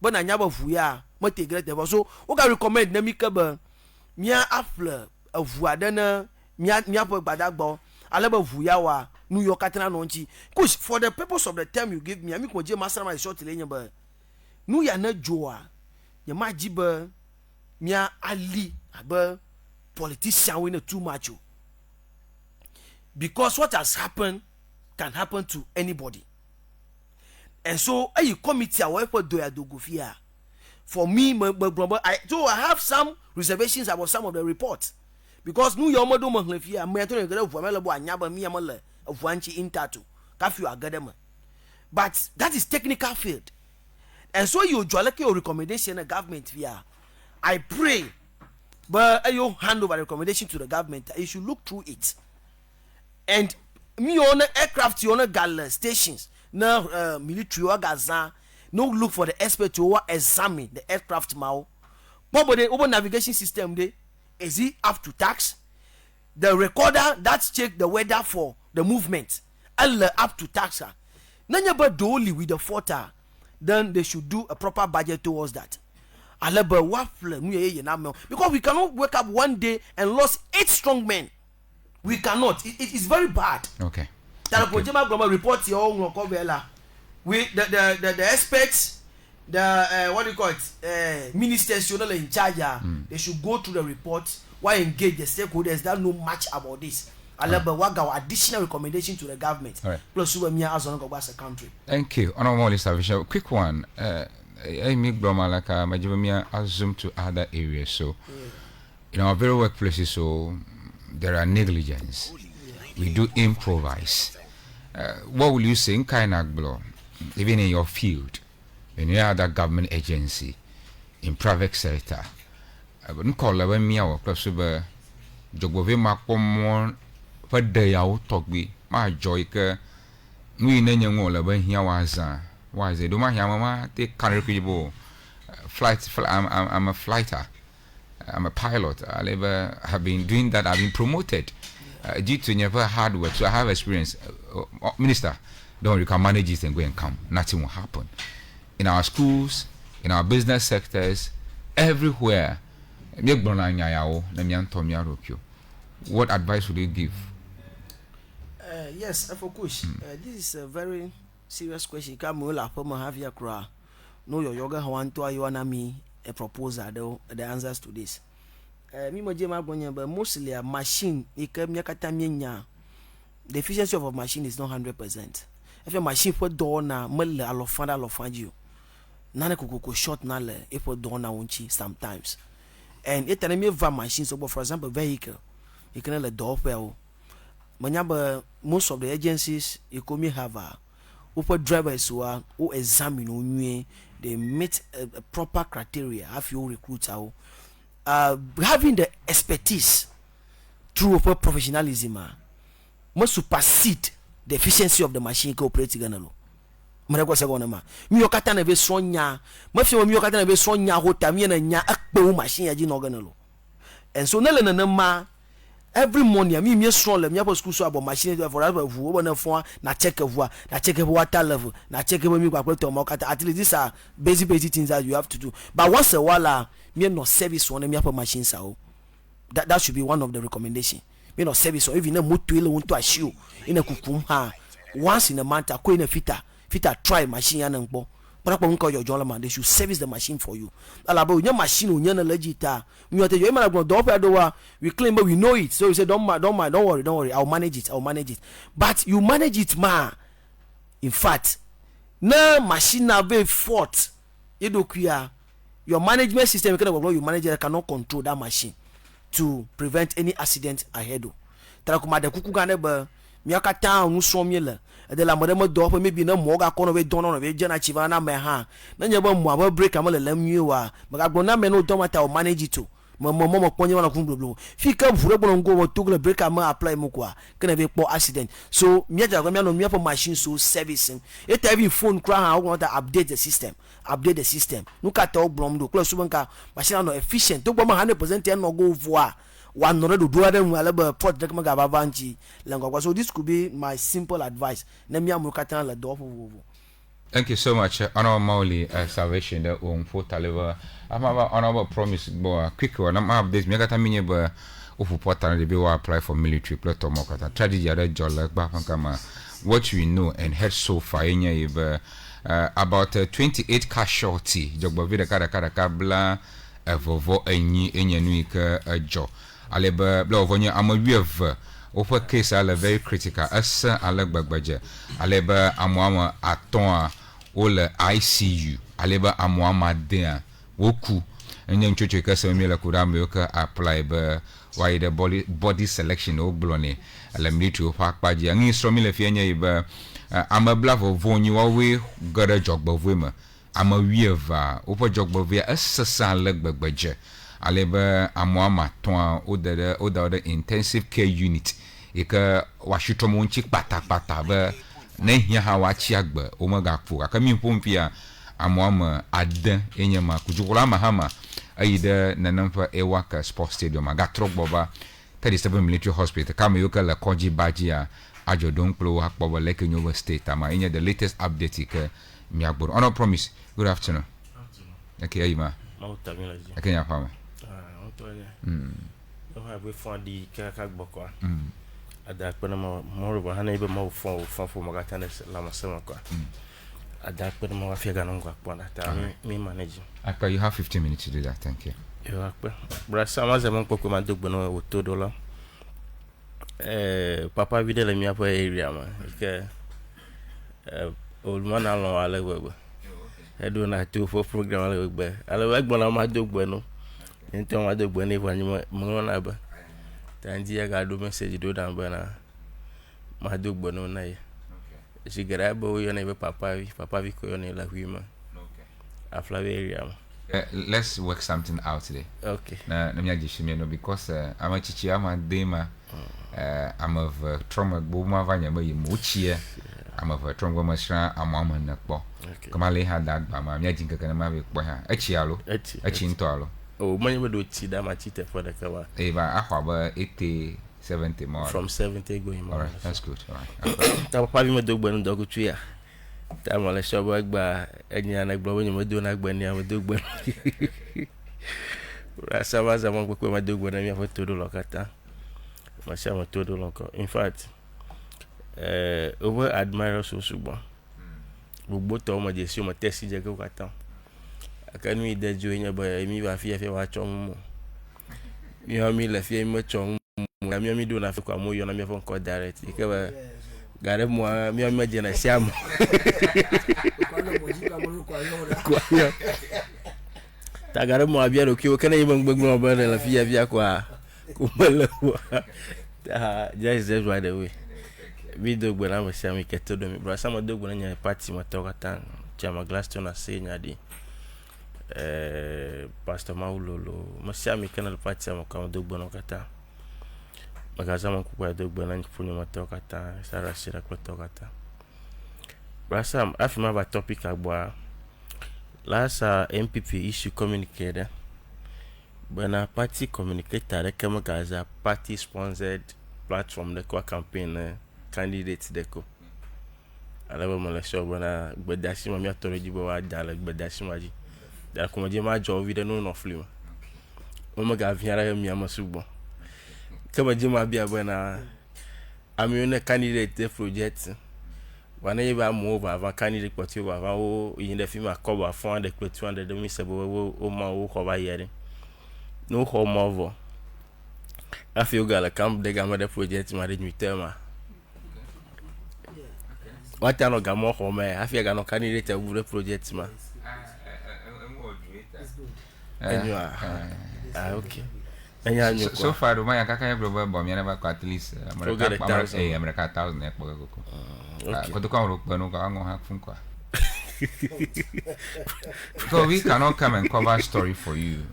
But I never fuya, what they get there. So, what I recommend Nemikaba, Mia Aflao, of Wadana, Mia Badagbo, Alaba Vuyawa, New York Atana Nonchi. Kush, for the purpose of the term you give me, I make my master my short lane, New Yana Joa, Yama Jiba, Mia Ali, Aba, politician winner too much. Because what has happened can happen to anybody. And so a committee however do ya do go fear. For me, I have some reservations about some of the reports. Because New York do fear, me to go for melabo anyaba mi amale of wanchi intatu. Kafu agadema. But that is technical field. and so you like your recommendation the government via. I pray but you hand over the recommendation to the government. You should look through it. And me on the aircraft you on the gal stations now military or gaza no look for the expert to examine the aircraft mao. What about the open navigation system there? Is it up to tax? The recorder that check the weather for the movement all up to tax. Nanya but only with the photo, then they should do a proper budget towards that. Because we cannot wake up one day and lost 8 strong men. We cannot. It is very bad. Okay. Report your own with the experts, the what do you call it? Ministers in charge. They should go through the report. Why engage the stakeholders that know much about this? Additional recommendation to the government. Plus, as a country. Thank you. Honorable Salvation. Quick one. I make Bromalaka, Majimia, assume to other areas. So, in our very workplaces, so there are negligence. We do improvise. What will you say in Kainaglo, even in your field, in any other government agency, in private sector? I wouldn't call it me or Clusuber Jogove Macomon, but they are talk be my joy. We name all when he was. Why is it? Do my mama take carriable flight? I'm a flighter. I'm a pilot. I have been doing that. I've been promoted due to never hard work. So I have experience. Minister, don't you can manage it and go and come. Nothing will happen. In our schools, in our business sectors, everywhere. What advice would you give? Yes, of course. This is a very serious question. Come will have your cry. No, your yoga want to you and me a proposal though the answers to this. Me but mostly a machine. The efficiency of a machine is not 100%. If a machine for door na mele alofanda you. Nana kuko short nale if for door na unchi sometimes. And it me va machine so for example vehicle. You can let door well. Most of the agencies you come have a Uber drivers who examine on they meet a proper criteria. Have you recruit having the expertise through professionalism must supersede the efficiency of the machine operating ganalo. Mreko segona ma. Mi okata na be sonya. Mafia mi okata na be sonya hota mi na nya akpe machine aji no ganalo. And so nele na ma every morning me strong le me for school so about machine for that vu na fon na check water level na check me kwa to mokata. At least these are basic things that you have to do. But once a while me no service one me for machine sao. That should be one of the recommendation. Me no service or even na moto ele want to assure in a kukum ha once in a month ko in a fita try machine ya npo. They should service the machine for you. Alaba your machine unya legita. We claim but we know it. So you say don't worry. I'll manage it. But you manage it ma. In fact, no machine na be fault. Your management system you manager cannot control that machine to prevent any accident ahead. Tarakuma de kuku ganebe miakata unu somyele de la modemo do maybe na moga kono we don on we jana chiva na me ha na nyeba mo aba break amale lamwa maga gbona me no domata o manage it to mo kponye wana kunblo fika vure bono ngo wo tugle break am apply mo kwa kana be po accident. So miaja go me no me for machine so servicing it every phone cry how want to update the system no kata o blom do close banka machine no efficient to gbo 100% and no go voir one no do them alaba port de maga babanchi lengwa. So this could be my simple advice na me amukata la do for. Thank you so much, Honorable Mauli Salvation. The for Taliba. I'm honorable promise. Quick one. I'm updates. Me kata minye ba ufu porta na debi wa apply for military plato mokata. Tragedy ada jola ba kama. What we know and heard so far iba about 28 casualty. Jogba vida kada kabla vovo enyi nuika jo. Aleba bla vonya amawieve. Opa case are very critical. Asa alagbagbaje. Aleba amwama aton ole ICU. Aleba amwama dea woku. Enye nchocho kasa mila kudambe yoka apply ba why the body selection o blone. Ala military opakbaje. Angi stromile fienye iba amabla vonyi wawe gada jogba vwema. ama wieva opo jogbo via esesa legbegbeje alebe amoama ton oda intensive care unit eka washitomo nchi patapata be na hia ha wachi agbe omaga fu aka mi pompia amoama adan enyama kujukula mahama ayide nanamfa ewaka sports stadium aga trogboba 37 military hospital kama yoka la koji bajia ajodon plo hakboba leke nyoba state ama inya the latest update ke miagboro ono promise good afternoon okay ayima okay nya fama yo ha be fon di ka gboko ada pena mo ro hana ibe mo fon fo magata ne la masema kwa ada pena mo afia ganon kwa pona ta me manage akpa you have 15 minutes to do that thank you yo akpa brasa ma zaman poko ma dogbo no $2 papa vide le mi apa area ma ke oluma na lo ale webe edo na to for program ale webe ale webe na ma dogbo no ento ma dogbo ni kwa nyimo mo na ba tanji ya ga do message do dan ba na ma dogbo no na ye sigara bo yo na be papa vi ko yo na la huima Aflao area ma. Let's work something out today. Okay. Na me ajishime no because I'm a chichi ama dema I'm of trauma boma vanya me muchie I'm of trauma masra amama na kpo. Kama le ha dag ba ma me ajinka kana ma be kpo ha. Echi alo. Echi nto alo. Oh, many we do chi da ma chite for the kawa. Ba ahwa ba 80 70 more. From 70 going more. All right, that's good. All right. Ta papa bi me do gbe no dogu tuya. Ta mo le shobo agba enya na gbo wenye mo do na gba ni am do gbe. Rasa wa zaman gbe ma do gbe na mi afo todo lokata. Ma sha mo todo lonko. In fact, over admire so sugbon. Gbogbo to mo je si mo tesi je ko kata. Akanu ide jo enya ba mi ba fi wa chom mo. Mi ha mi le fi mo chom mo mi do na fi kwa mo yo na mi afo ko direct. Ke ba gare mo mi je na siam. Kwa yo. Ta gare mo abia ro ki o kana yimon gbegbo ba na fi kwa kumele wa. Ta just right away. We do gbe na mo siam ke to do mi bro sama do gbe na nya party mo to kata chama Glaston ase nya di Pastor Maulolo masiami kana party mo ka do gbe no kata magaza mo kwa do gbe na nfunyo mo to kata sara sira ko to kata brasam afima ba topic agboa lasa MPP issue communicator bana party communicator kama gaza party sponsored platform de kwa campaign candidate de ko alaba mo le show bana gbedashi mo mi atoro jibo wa dala gbedashi maji da kuma je ma jo video no film o ma ga viara mi amasugbon kama je ma bia bana amione candidate project wana ye ba mo over avant candidate portio avant o yin de film akoba fond de 200 de mi sebo o ma o ko ba yere no ho mo vo afi o gala camp de gama de project ma de mitema wata no gamo ho me afi ga no candidate e gure project ma okay. So far, do my kaka bro bo mi na ba at least America 1000 ek bo ko. Ko to kan ro pa no ka ngo ha fun kwa. So we cannot come and cover story for you.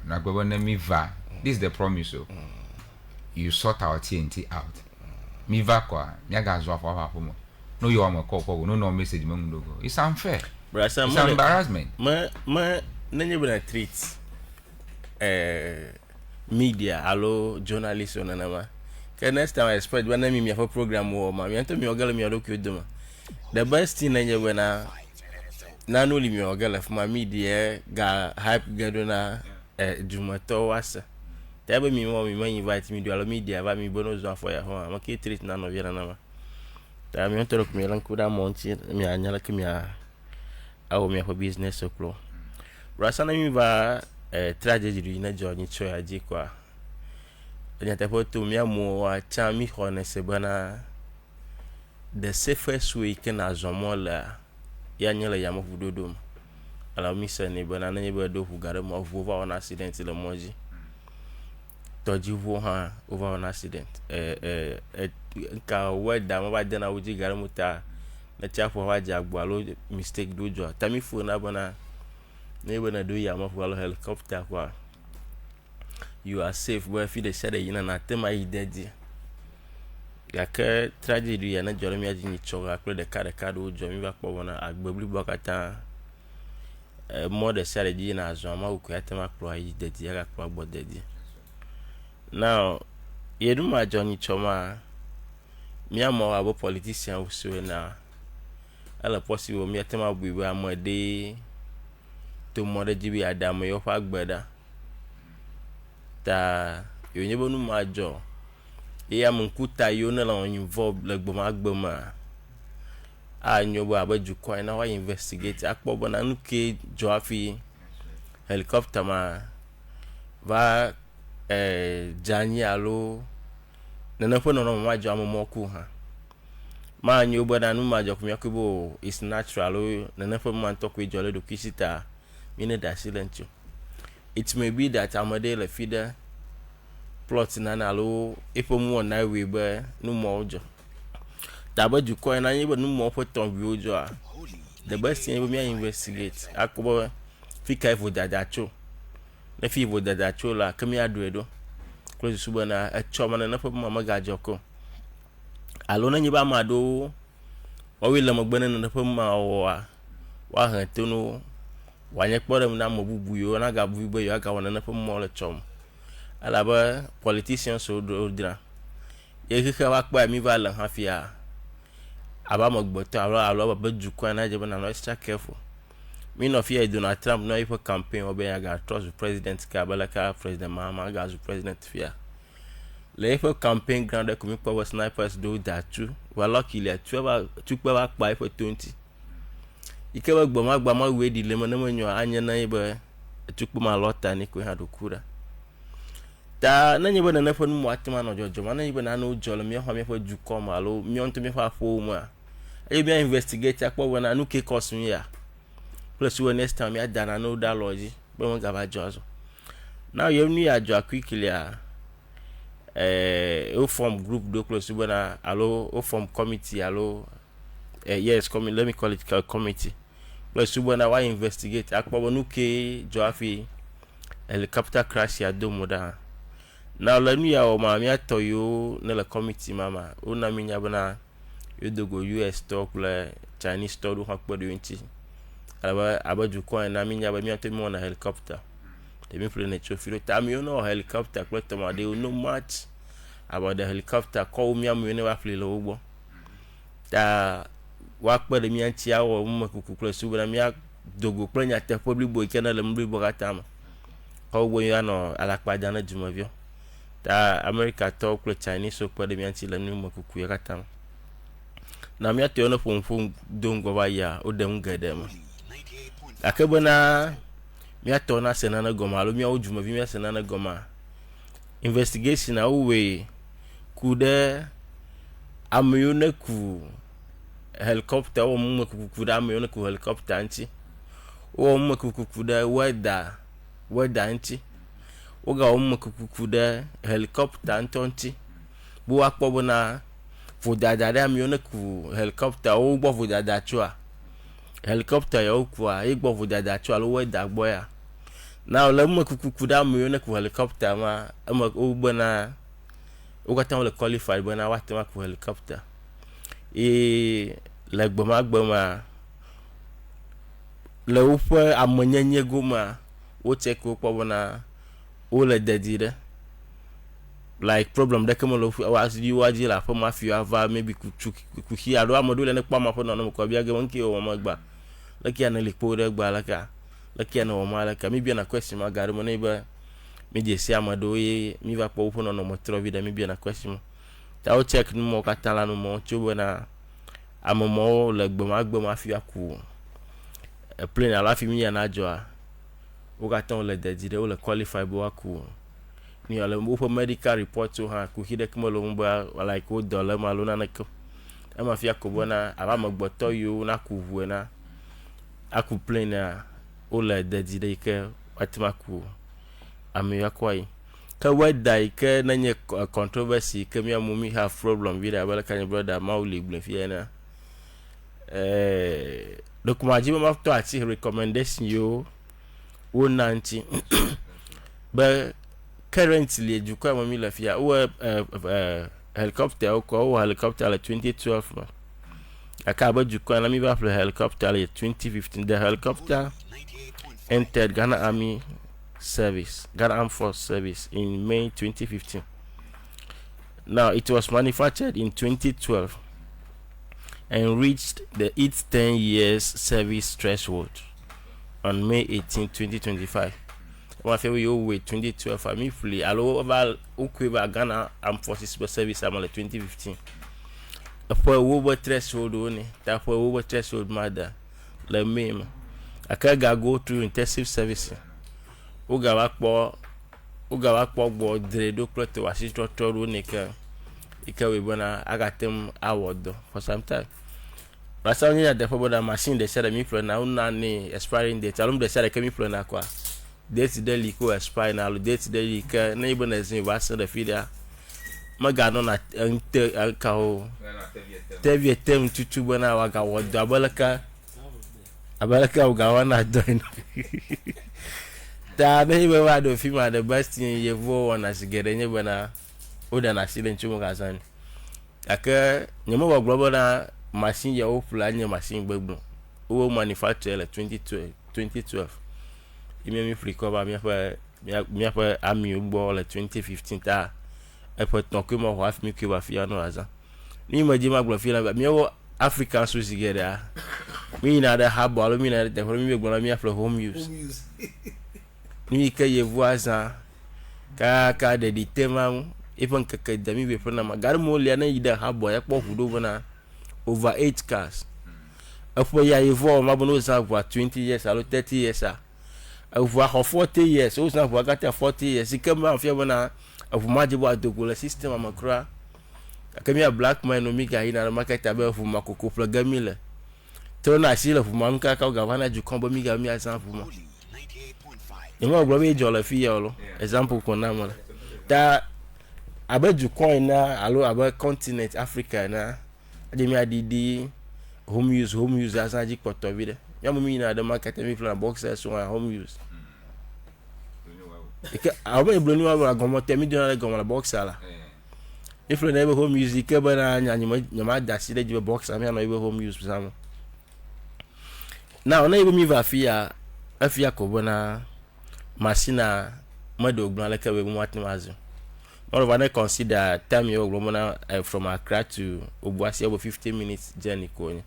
Na go na mi va. This is the promise so. You sort our TNT out. Mi va kwa, mi ga zo afo afo mo. No you am call no message mo ngogo. It's unfair. It's embarrassment. Ma nenye bana treat media allo journalist on nama can next time I expect when me for program wo ma me anto me ogala me ado kuduma the best thing nenye bana na no li me ogala for my media ga hype gado na jumato wasa tabe mi mo me invite me do allo media ba mi bono zo afo ya ho ma ke treat na no viera nama ta me anto ko me lan kuda monti me anyala ke me awo me for business oklo rasana mi va tragedy na journey cho ya ji kwa nya tepo to mi amu wa chami hone se bana the safest way can azomola ya nyela ya mafudodo ala mi se ne bana na nyebe do fugare mo over on accident le moji toji vo ha over on accident ka weda mo ba dena uji gare muta na chapo waje agwalo mistake dojo tami fu na bana ne bana do ya ma fu helicopter kwa you are safe where fi de shade yina na tema yi dedi yake tragedy ya na joro mi aji ni choga akle de ka do jo mi ba po bona agbabli bokata mo de shade ji na azo ma ku ya tema kro yi dedi ya ka gbo dedi now yedu ma joni choma mi amo abo politician uso na ala possible mi atema buiwe amade to mo de jibi adamu yo fa gbeda ta yo nyebo nu ma jo ya munkuta yo na la involve le gboma gboma a nyobo abaju ko na wa investigate akpo na nuke jo afi helicopter ma va jani alo na fo no ma jo amomoku ha ma nyobo na nu ma jo kumya kubo is natural o na fo man to ko jole do kisita mine da silent. It may be that amade le feeder plot na na lo ipo mu na we be no mo ojo taba ju ko na yin be no mo foton bi ojo a the best thing we me investigate akobo fika ifo dadacho na fi ifo dadacho la kemi adredo close suba na a choma na fo mama gajoko alo na nyiba mado o wi le mo gbene na fo ma wa han tunu wanye kpore na mo bubu yo na ga bubu yo aga wona na fo mo le chom alaba politicians so dra ye kika wa pa mi va la hafia aba mo gboto alo ba ju kwa na je na no extra careful me no fear Donald Trump no if campaign obe ya ga trust president ka balaka president Mahama ga zu president fear le if campaign ground ko mi power snipers do that too we lucky le tu pa pa for 20 ike ba gboma we di le mo na mo nyo anya na ibe tu pa ma lota ni ko ha do kura ta na nyebe na fo mu atima no jojo ma na nyebe na no jolo mi ho mi fo ju kom alo mi on to mi fa fo mu a e bi investigate akpo we na nu ke cost mi ya plus we next time ya dana no da loji be mo ga ba jozo now you ni ajo quickly a o form group do close we na alo o form committee alo yes let me call it committee plus we na wa investigate akpo nu ke jo afi helicopter crash ya do moda. Now let me o ma mi ato yo na la committee mama o na mi nya bana yo dogo US talk le Chinese talk do hakpo do nti abaju ko na mi nya ba mi ato mi na helicopter de mi plane cho filo ta mi no helicopter ko to ma de no much about the helicopter ko mi am ne wa fly lo ugbo ta wa kpo de mi anti awo mo kuku su bana mi dogo plane ate public boy kana le mbi bo kata ma ko wo ya no ala pa jana jumavio ta America talk with Chinese so kwa de mi anti la numo kuku ya kata na mi ate ono fun dongo ba ya o dem gadem akebona mi ate na senana goma lo mi ojuma vi mi senana goma investigation na we kude amyone ku helicopter o mu kuku da amyone ku helicopter anti o mu kuku da weather anti oga o kuku da helicopter antonti bu akpo na fo dada amyone ku helicopter o gbo fo dada chua helicopter ya okwa e gbo fo dada chua lo weather gbo ya now le mu kuku da amyone ku helicopter ma o gbo na o ga tan le qualified bona wa tan ku helicopter le gboma le ufe amonyenye goma o check o po bona o le dedire like problem de kemo lo was you waji la for mafia ava maybe ku hi ado amodo le ne pa ma for no ko bia ge wonki o mo gba laki ana le po de gba laki ana o ma laka mi bia na question ma gare mo ne ba mi je si amado mi va po for no mo tro vida mi bia na question ta o check no mo katala no mo chubo na amomo le gboma mafia ku plane ala fi mi ya na joa o ga ton le dedire o le qualify bo aku ni ala mo for medical report to ha ku hide kmo lo mbo like o dollar ma lo na neko e ma fi akobo na aba mo gboto yo na ku hu na aku plane na o le dedire ke atima ku ami yakwai ka weather ke na nye controversy ke mi amumi have problem with abala kan brother mauli blen fi na document ma to ati recommendation yo wo nanti but currently eduka mo mi la fia wo helicopter ko helicopter la 2012 ma aka ba eduka na mi ba helicopter la 2015 the helicopter entered Ghana Army Service, Ghana Armed Force Service in May 2015. Now it was manufactured in 2012 and reached its 10 years service threshold on May 18, 2025. One feel you wait 2012 for me fully. Allow about Ukuba Ghana Armed Forces Service I'm 2015. For over threshold only, that for over threshold matter. Let me I can go through intensive service. Uga wakpo gbo dre do prote wasi totoru nika ikawe bona agatem award for some time. Rasa nya de for the machine they said me for na una ni expiring date. Alum they said me for na kwa. Date de liko expire na date de lika na ibo na zin wasa the feeder. Maga no na ente ka ho. Tevie tem tutu bona waga wodo abalaka uga wana doin. Ta be we wa do film the best thing you vo wana sigere nye bana oda na sile nchumo kazani aka nyemo wa global na machine ya ofula nye machine gbegbo o manufacture 2012 ime mi free cover mi fa ami ugbo 2015 ta epo tonke mo half mi ke ba fi anu aza ni mo ji magbo fi la mi wo African so sigere mi na da habo mi na da mi gbo na mi afro home use ni ka ye voisin ka de ditema even ka dami be fona magar mo le na yida habo ya kpo hudo bona over 8 cars afo ya ye vo ma bono sa vo 20 years alo 30 years vo 40 years o sa vo ka 40 years ikamba afia bona afu majibo adogola system amakra akamia black man no mika ina market abe afu makoko programile tona asile afu manka ka gavana ju kombo miga mi asan afu ma Ima gbe jola fi yolo example ko na mala ta abeju coin na alo abe continent Africa na ademi adidi home use asanji poto bi de yamu mi na the market mi plan boxers so home use ike abe blonu wa gomo temi do na gomo la boxer la if le na be home use ike bana nyama dasi de jibe boxer mi na be home use samo na ona ibe mi va afia ko bona machine mado gbala ka we mu atmazo all of us consider time you go from Accra to Obuasi about 15 minutes journey ko nya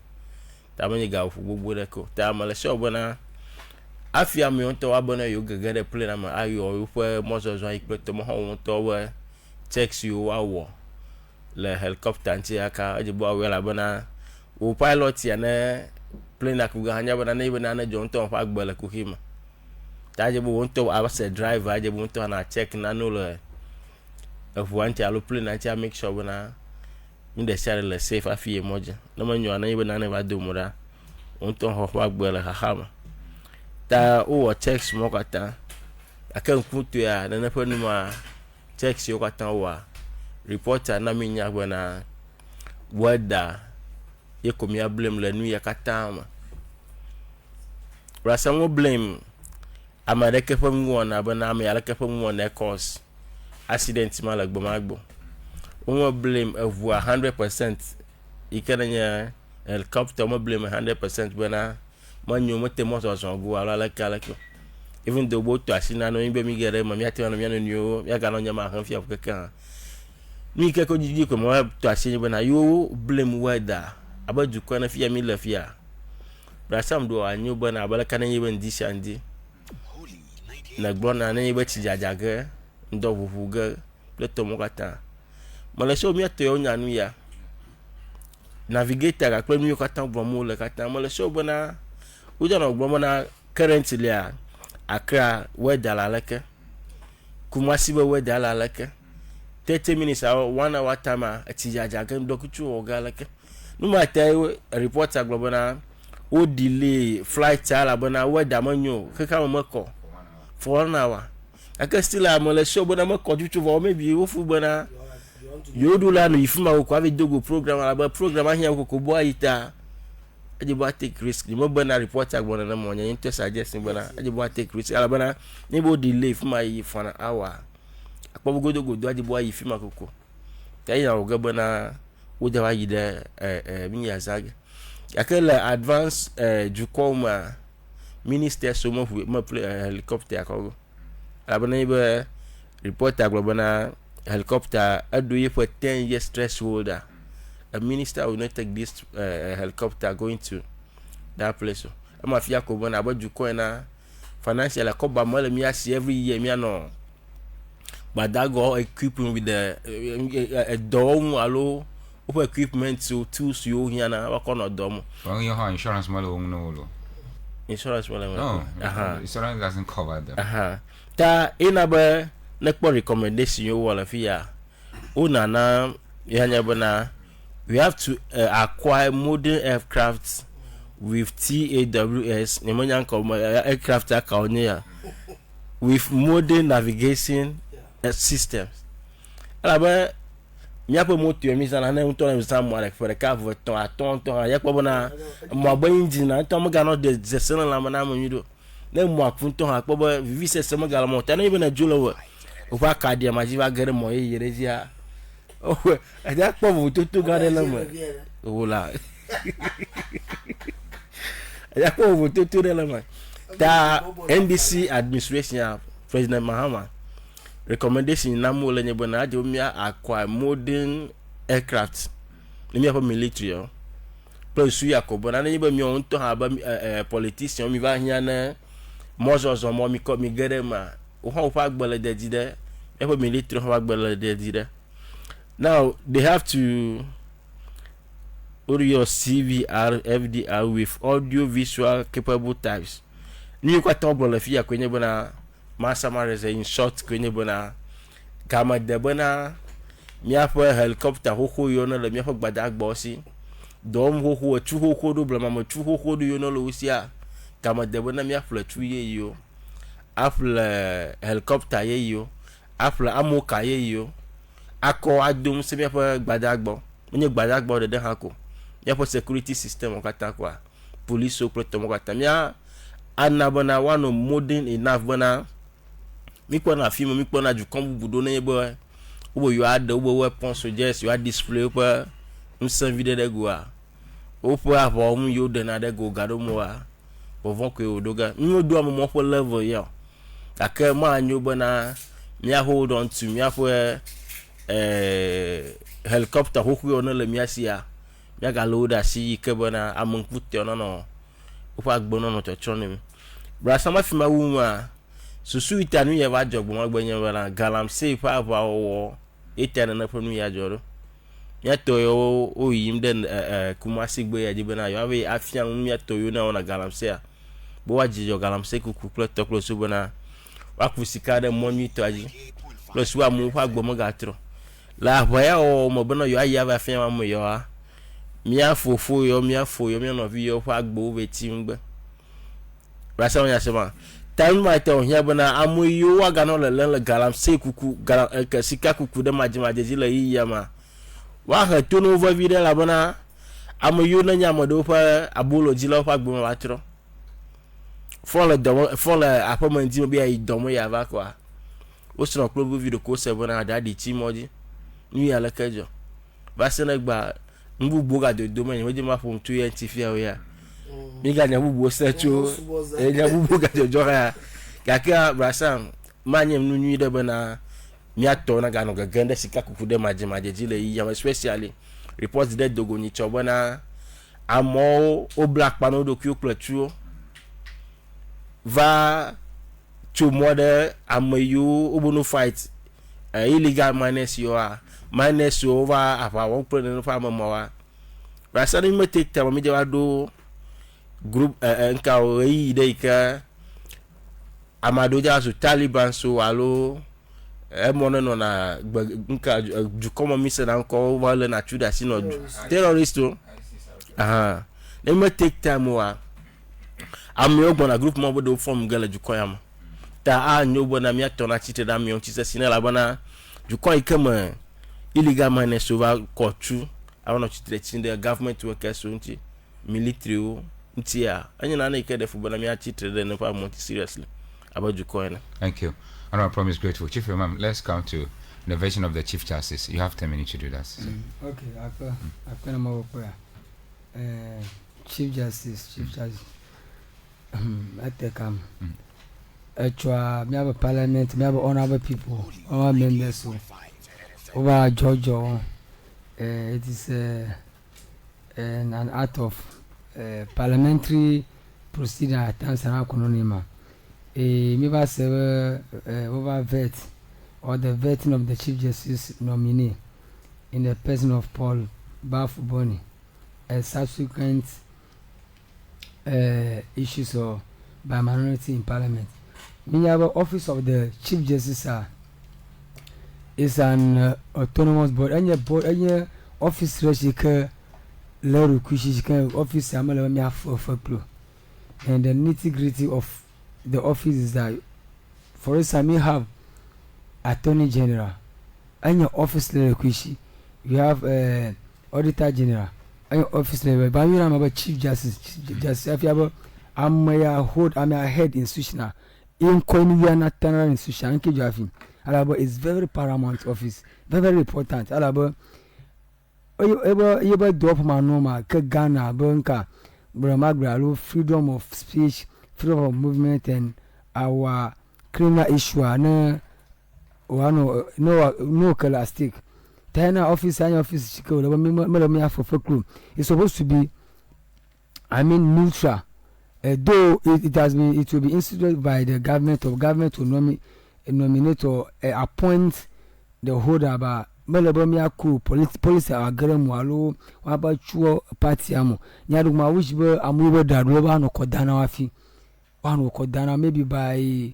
ta many ga gbogbo de ko ta mala show bona afia mi on to wa bona yo gagare play na ma ayo yo fo mo so zo ikpeto mo ho to we checks you wa wo le helicopter nti aka ajibo we la bona o pilot ya na plane na ku ga hanya bona na ibe na jo to fa gbala ku hima taje bo wonto abase driver aje bo wonto na check na no le of want to plane na cha make sure bona in the share le safe afie moja na manyo na ibe na na ba do mura wonto ho fa gbele ha hama ta o checks mo kata akan kutu ya na fa ni ma checks yo kata wa reporter na minya bona wada ye komia blame le nu ya kata ma rasa mo blame amadeke fam wona bana me alake fam wona cause accident mala gbomagbo o blame of 100% ikananya helicopter mo blame 100% bana manyo mote moto so go ala kala even though both to asina no imbe mi gere ma mi ati no mi no nyo ya ga no nyama han fi afukeka mi ke ko jiji ko mo to asina bana yo blame weather abaju ko na fi mi la fia brasam do anyo bana abala kana yiben disandi na gbona na yibe tijajage ndo vuvuge pleto mokata mala so mi ato nya nu ya navigator akpe mi kata bomo le kata mala so bona uja no bomo na currently a Accra weather la leke Kumasi be weather la leke 30 minutes or 1 hour time tijajage ndo kuchu oga leke no matter reporter global o delay flight ala bona weather manyo kaka mako for 1 hour aka still amole show bona mako tutu vo maybe wo fu bona yodu la no ifuma ko ave dogo program ala program ahia ko bo ayita ajibu take risk ni mo bana report agbona na mo nya into suggest bana ajibu take risk ala bana ni bo delay fuma yi for an hour akpo godo ajibu ayi fima koko tayi na oga bana wo da wa yi de mi ya zag akela advance jukoma minister so mo helicopter akogo ala bana ibe report agbona helicopter adoye for 10 years threshold. A minister will not take this helicopter going to that place. I'm a fear cover about Jukoina financial like cover more me every year me no. But that go equipment with the dome allo open equipment to tools you here na what kind of dome. Well, your insurance malo no. Insurance malo. No. Insurance doesn't cover them. Ta inaba nekpo recommendation you wala fear. Una na yanya bana. We have to acquire modern aircraft with TAWS, aircraft with modern navigation systems. Alors, il y a pas de moteur, mais ça n'a pas de temps avec pour le cas de ton, il y a pas de moi bon engine, tant que gars de zesson la manam unido. Ne moi pour ton a pas vivre c'est seulement gars monter, ne bien jolo. Ou pas cadia, mais va gagner moi yeresia. Oh, ada pas vous tout garder là moi. Voilà. Ada pas vous tout là moi. Ta NDC administration President Mahama recommendation na mo le nyebona ade o mia acquire modern aircraft. Ni mia pa military o. Plus ya ko bona ni ba mi on to ha ba politician mi va hia na mozo mo mi ko mi gere ma. O ha o fa gbele de dide. E pa military ho fa gbele de dide. Now they have to order your CVR, FDR with audio visual capable types. Ni kwa tombo la fia kwenye bona masama reze in short kwenye bona kama de bona miapo helicopter hoko yono le miapo gbadag bosi dom hoko chu hoko do blama chu hoko do yono lo usia kama de bona miapo la chu ye yo afle helicopter ye yo afle amoka ye yo ako adum se miapo gbadagbo onye gbadagbo de hako miapo security system okata kwa police so protection okata mia anabona wano modern enough bona mikwa na film mikwa na jukombu budo na yebo ubo you add ubo weapon suggest you add display pa unsan video de go a opo abo mu yo de na de go gado mo a ovon ko odoga mi do am mo for level ya aka ma anyo bona mi hold on to mi afo helicopter hoku no le mi asia mi ga load asi ke bona amon putte no opa gbono no chochonim bra sama fima wuma susu itanu ye ba jogbo ma gbanya wala galam sei pa ba wo itana na ponu ya joro ya toyo o yim den kuma sigbe ya dibena yo ave afian mu ya toyo na ona galam sei bo waji yo galam sei ku to close bona wa ku sikade monitor aji plus wa mu pa gbo mo gatro la boya o mo bona yo ayi ava afian mo yo a mia fofo yo mi no vi yo pa gbo we timgbe rasa onya sema time ma te ohia bana amoyo wa ga no le galam se kuku galam ka sika kuku de majimaje ji le yiya ma wa ha to no over video la bana amoyo na nya modo pa abolo ji lo pa gbo ma tro for le apartment ji mo bi ai domo ya va kwa o sino club video ko se bana dadi ti moji ni ya le kejo ba se na gba mbubu ga de domain we di ma fo ntu ya tifia o ya mi ga nyabubu secho nyabubu ga jojora kaka brasam manyem nu nyi de bana mi ato na ga no ga gende sika kukude majimaje jile yi ya especially reports de dogoni chobana amo o black pano do kyo kletuo va to mode amayu obono fight illegal minus you are minus over apa won plan no fa mamawa brasam mi take time mi je wa do group nka oyi de ka amado jasu Taliban so alo mono no na nka jukomo mise na nko wale na chuda sino terrorist o let me take time wa am yo gbona group mo bodo form gala jukoyam ta a nyobo na mi atona chite da mi on chise sinela bana jukoy kama illegal mine so va kotu I want to chite the government workers so nti military ntia anya na na the football na me achi trade no pa much seriously about you coin. Thank you. And I promise grateful. Chief Imam, let's come to the version of the Chief Justice. You have 10 minutes to do that. Okay, I can Chief Justice. I take actually, we have a parliament, we have honorable people, our members. So, over Georgia, it is an act of parliamentary procedure at times and economy. Maybe over vet or the vetting of the Chief Justice nominee in the person of Paul Bafuboni, and subsequent issues or by minority in Parliament. We have an office of the Chief Justice is an autonomous board. Any office register leru kushika office amala me for clue. And the nitty-gritty of the office is that, for instance, we have Attorney General. Any office leru kushi. We have Auditor General. Any office level. But we have Chief Justice. If you have I'm a head institutional. In Konya national institution, Alaba is very paramount office, very important. Alaba, you drop my normal, Ghana, Bunka, Bramagra, freedom of speech, freedom of movement, and our criminal issue. No elastic. Tena office, any office, for clue. It's supposed to be, neutral. Though it will be instituted by the government to nominate or appoint the holder by Melabomia Ku police or Gremwalo or about Chuo Party Amo. Yaduma wish be a move that Roba no Kodana Wafi. One will Kodana maybe by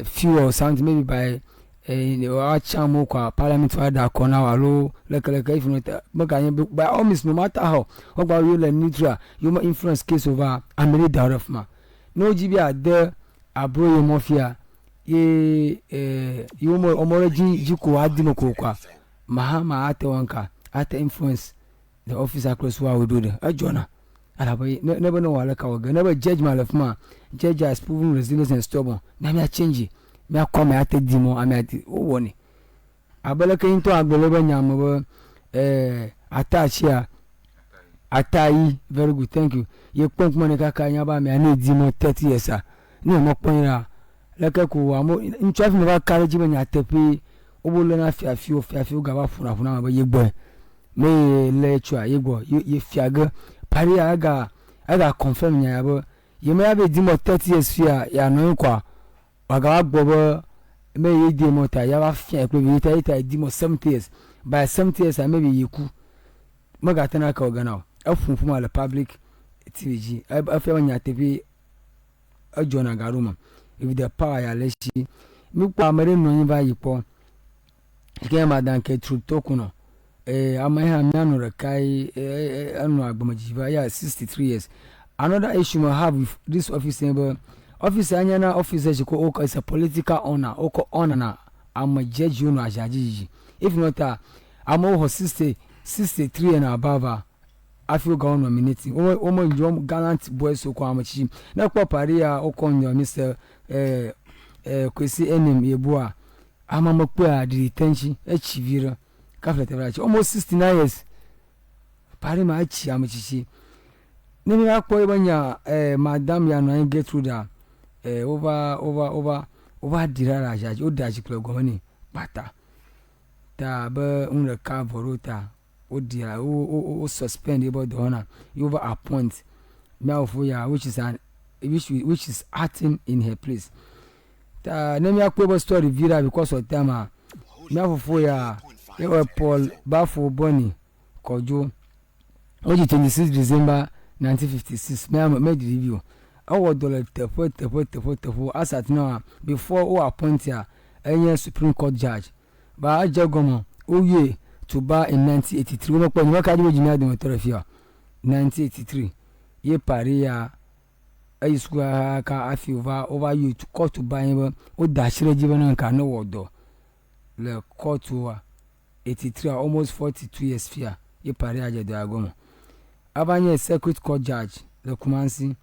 few or something, maybe by our Chamoka Parliament for that corner or like if not by all means, no matter how about real and neutral, you may influence case over a minute out of ma. No GBA there, a bro mafia, you more homology, Juku Adimoko, Mahama Atawanka, Ata influence the officer across where we do the Jonah. I never know what I never judge my left ma. Judge has proven resilience and stubborn. Now me a change it. Me a come at the demo. I mean, one. I better came to a global yam attach here. Atai, very good, thank you. You punk money kakanyaba me. I need demo 30 years, sir. No more point. Like a cool, I'm in traffic about carriage when you have to pay. Obolona a few gaba for a number. You boy, may let you go. You fiaga. Pari I got confirm ya. You may have a demo 30 years here. Ya no kwa. Wagawa bobo may you demo ta ya afia probably demo 70 years. By 70 years I maybe you could Magatana Kogana. From the public TVG. I feel when you TV a Jonah Garuma. If the power ya leshi. Mukwa marine no inva yipo. Again, Madame Ketu Tokuno. I might have none rekai anu agbomajiva ya 63 years. Another issue I have with this office number. Office anyana officer jiko oko is a political honor. Oko honor na I'm a judge you know ajaji. If not I'm over 63 and above. I feel going nominating. Omo gallant boys so kwa amachi. Na kwa paria oko nyo Mr. Kwesi enim yebua. Ama mokwa the detention echivira. Almost 69 years. Parima achi amachichi. Nimi akpo ibanya madam ya no get through that over dirara jaji o daji klo gomani bata. Ta ba unre ka vorota o dia o suspend about the honor. You over appoint Melfoya which is acting in her place. Ta nimi akpo story vira because of time Melfoya Paul Bafuboni Kojo. On the 26th December 1956, I made the review. I was $4 as at now before who appointed a Supreme Court judge. But I jagomo Oye to bar in 1983. When I can't imagine the motor of 1983. Ye paria a square car over you to court to buy him or dash given and can no word. Le court to 83 almost 42 years fear. Ye paria jagomo. abanye circuit court judge the Kumansi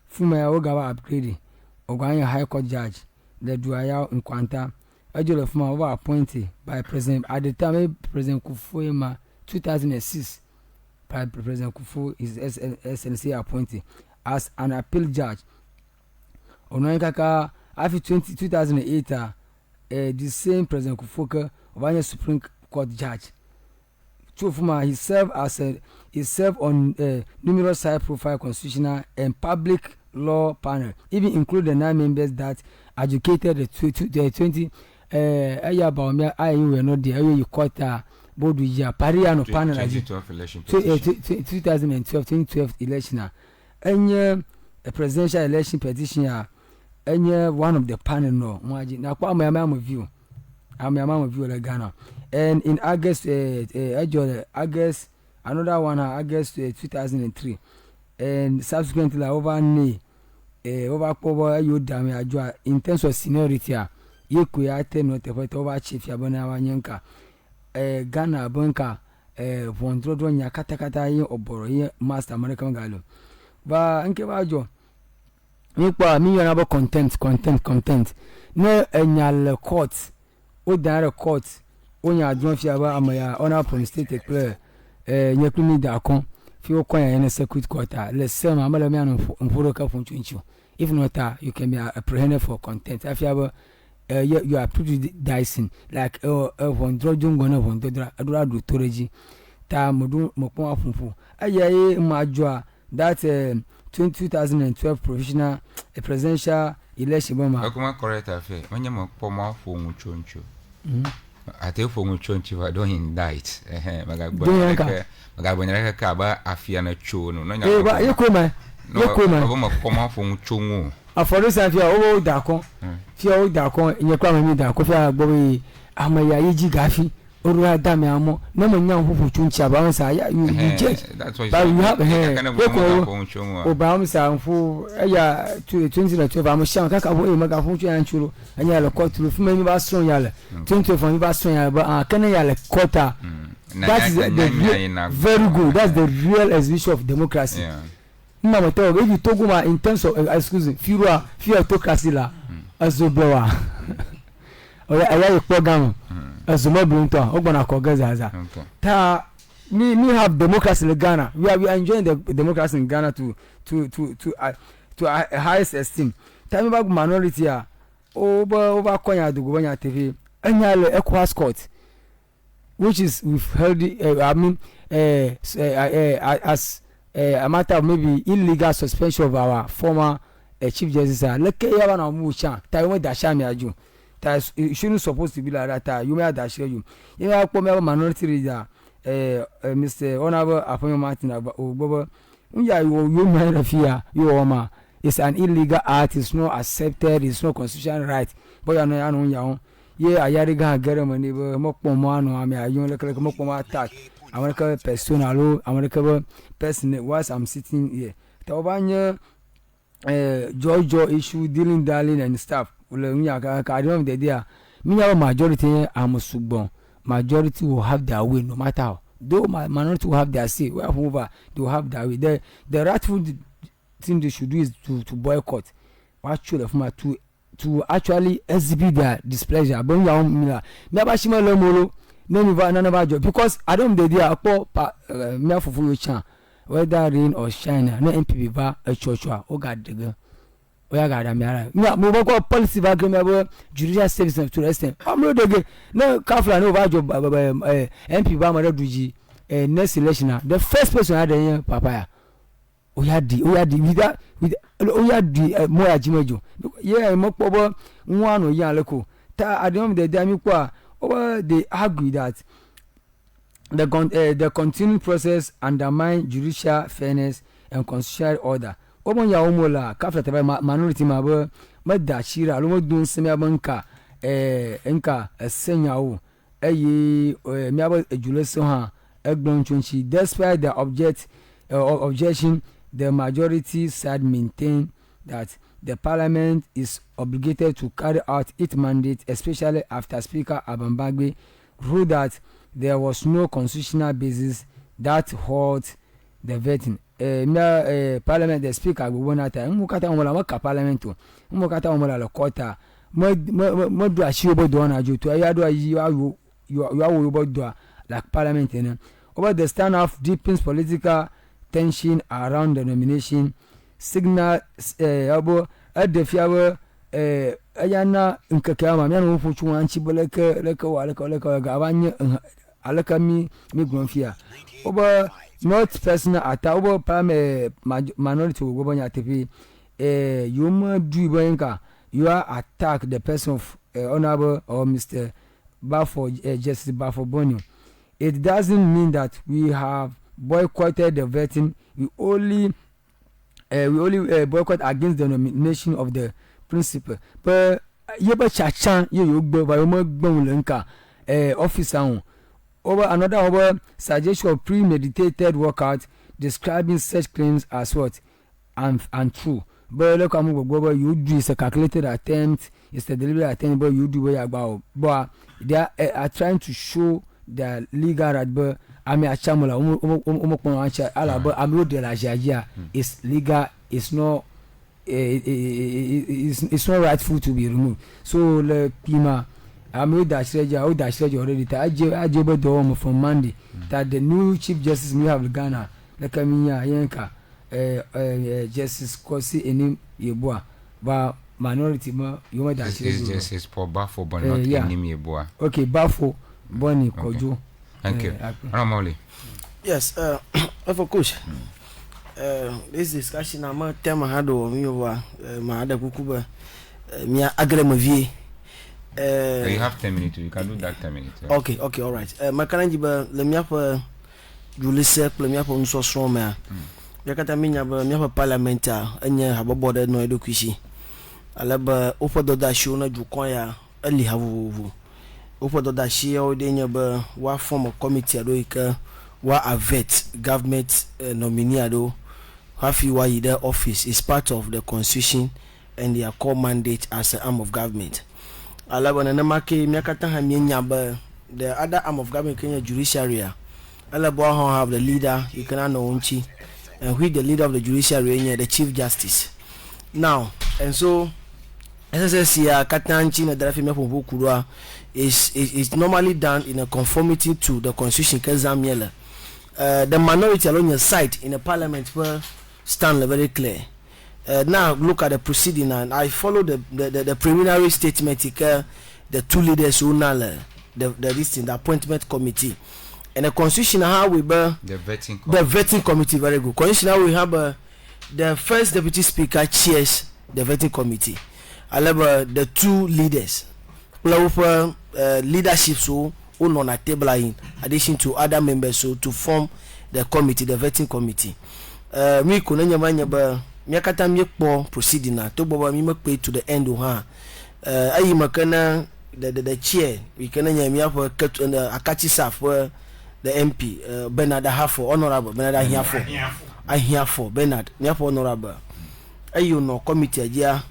fuma ya ogawa upgrade ogwanya high court judge the Duaya Nkwanta ajolo fuma over appointed by president at the time President Kufuor 2006 by President Kufuor is SNC appointed as an appeal judge ononkaka after 2008 the same President Kufuor obanya Supreme Court judge. Chufuma, he served on numerous high-profile constitutional and public law panel, even include the 9 members that educated the 20 Baumia IU were not there. You caught Boduja Pariano panel 2012 election. And a presidential election petition. And one of the panel no. Now, what my mom view? I'm a mom view like Ghana. And in August, August, another one, August 2003, and subsequently over you damn in terms of seniority, you create not over chief Yabona Wanyanka, Ghana Bunka, Vondrodonia Katakata or Boro, Master American Gallo. But Ankevajo, you me about content. No, any courts, or direct courts. Onya adron fi aba amaya honor police state clear nyekumi da kon fi o kon ya circuit court let's say ma amala me an mfuro ka fun chunchu if not you can be apprehended for contempt if you you are pretty dicing like von drojun gona von dodra adura do toreji ta modu mopon afunfu ayaye majoa that 2012 provisional presidential election boma akuma correct afi onye mo pomo afun chunchu ate fongu chonchi wa don indict magabonyere ka ba afia na chuo no nya yekoma obo mo koma fongu chongu aforo sa fia o da kon nyekwa mami da ko fia gbowe amaya yiji gafi oru adame amo na mo nya hufu chunchi aba sa ya you reject but you have o ba am sa mfu ya 2012 am sha kaka bo e maga fun chuan churu anya le court fu mami ba son ya le 2012 ba son ya ba kana ya le quarter that is very good. That's the real exhibition of democracy. Mama tell if you talk about in terms of excuse me fear autocracy la azobwa oya aya program azumo blunto ogbona ko gazaza ta me have democracy in Ghana. We are enjoying the democracy in Ghana to a highest esteem. Time about minority over konya do gonya TV anyale equal court which is we've held as a matter of maybe illegal suspension of our former chief justice. Like you want to move chan time da shame aju that it shouldn't supposed to be like that. You may that share you know minority leader Mr. Honorable Aflao Martin Ogbobo you may fear you oma it's an illegal act. It's not accepted. It's not constitutional right but you know ayariga gere money mokpo mo anu ame ayun like mokpo mo attack America personal America person whilst I'm sitting here ta obanye jojo issue dealing darling and stuff ule nya ka don't the there me majority am sugbon majority will have their way no matter how though minority will have their say whoever they will have their way the rightful thing they should do is to boycott actually from to actually exhibit their displeasure but ya mila never shima lomolo never job because I don't dey there akpo me afufu yo chan whether rain or shine no MPP ba a chochwa o ga dege o ya ga da me ara mo go policy ba grem abo judicial service to rest am no dege no kafla no ba job MPP ba ma duji next election the first person had the papaya oyadi with oyadi mo ajimejo yeah mo pobo nwa no yan leko ta adom de dami kwa they argue that the continued process undermine judicial fairness and constitutional order omo ya omola kafla tebe minority mabo mada shira lo modun semi abanka enka senyawo eyi mi abo ejuleso ha egbon chunchi despite the objection. The majority side maintained that the parliament is obligated to carry out its mandate, especially after Speaker Abambagbe ruled that there was no constitutional basis that halt the vetting parliament the speaker go wona time mo kata mo la mo ka parliament o mo kata mo la lo kota mo do ashi obo do na jo to ya do yi you obo do like parliament na over the standoff deepens political tension around the nomination signal abo adefiawo ayana nkaka ma me no fuchu anchi boleke leka ga abanye alaka mi gonfia oba not personal attack oba minority go bonya tepi you ma do boyenka you are attack the person of honorable or Mr. Bafo Justice Bafo Bonio. It doesn't mean that we have boycotted the vetting. We only boycott against the nomination of the principal. But yeba chachan you go by lenka officer over another suggestion of premeditated workout describing such claims as what untrue. But look at you do is a calculated attempt, it's a deliberate attempt, but you do way about. But they are trying to show the legal right. But I mean, a chamula, de la Jajia is legal, it's not rightful to be removed. So the Pima, I'm with that already. I job the from Monday that the new Chief Justice we have Ghana, like Kamiya Yenka. Justice Kosi Enim Yeboa, but minority you might actually Justice for Bafo, but not Enim Yeboa. Okay, Bafo, Bonnie, Kojo. Thank you. Ramoli. Yes, of course. This discussion I'm a tema hado mi over my other kukuba mi agremavi. You have 10 minutes. You can do that 10 minutes. Yeah. Okay, all right. My karanjiba le mi apa Julise le mi apa unso strong yakata minya ba mi parliamenta anya habobode no edukwisi alaba ofodo da show na jukon ya ali havuvu ofodo da shi o de nya ba wa form a committee ado ika wa avet government nominee ado hafi wa ida office is part of the constitution and their core mandate as an arm of government alaba na make mi yakata ha minya ba the other arm of government Kenya judiciary alaba have the leader you can know unchi and with the leader of the judiciary, the Chief Justice. Now, and so, SSC Katanchi na Darafime Pumukura is normally done in a conformity to the constitution. The minority alone your side in the parliament will stand very clear. Now look at the proceeding, and I follow the preliminary statement. The two leaders who now the appointment committee. And the constitution how we the vetting committee very good. Constitution we have the first deputy speaker chairs the vetting committee. I love the two leaders. Leadership so on a table in addition to other members so to form the committee, the vetting committee. Me kunanya manya ba miakata miekpo proceeding na to baba mi make to the end ha. Ayi makana the chair we kananya mi afa Ketu South the MP Bernard Ahafo honorable Bernard Ahafo Bernard Niafo honorable ayu no committee ajia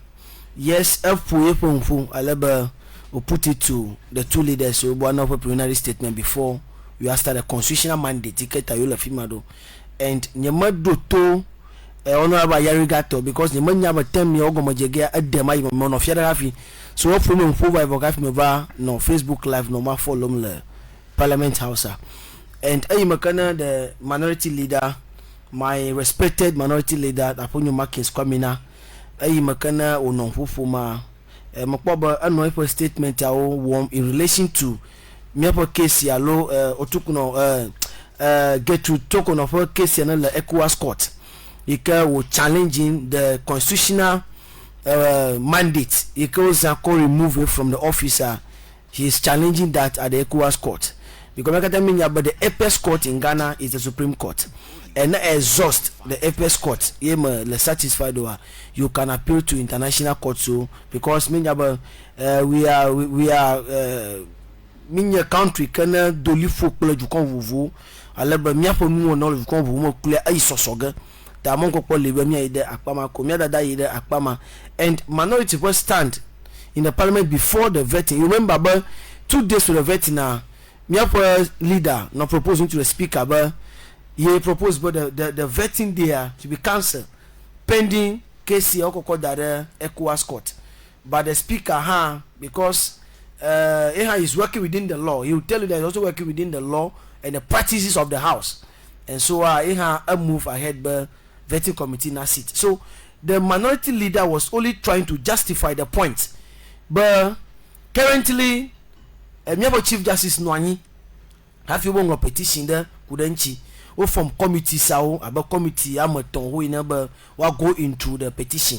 yes efu alaba we put it to the two leaders so one of preliminary statement before you start a constitutional mandate ticket ayola fimado and nyamado to honorable Yarigato because the manya ba tem me ogomojege adema yi mo no fiada hafi so we follow me no Facebook live no ma follow me Parliament House. And Makana, the minority leader, my respected minority leader, Aponyo Markins Kwamina, Makana Ononfufuma, Makwaba, annoying statement in relation to Miapo case, Yalo, Otukuno, get to token of her case and the ECOWAS court. Ika was challenging the constitutional mandate. Ika was removed from the officer. He is challenging that at the ECOWAS court. Because but the apex court in Ghana is the Supreme Court, and exhaust the apex court. Satisfied you can appeal to international court. So because we are minya country kana doli folklore du konvuvu aleba miapo mu no du konvuvu clear ai sosoga ta monko ko lebe mi ide akpama ko mi dada ide akpama and minority will stand in the parliament before the vetting. You remember about 2 days to the vetting now. Miapo leader not proposing to the speaker but he proposed but the vetting there to be cancelled pending case okoko that ECOWAS court. But the speaker because is working within the law, he will tell you that he's also working within the law and the practices of the house, and so a move ahead by vetting committee na seat. So the minority leader was only trying to justify the point, but currently Chief Justice Nwani have you won a petition there kudanchi or from committee about committee amaton who never will go into the petition.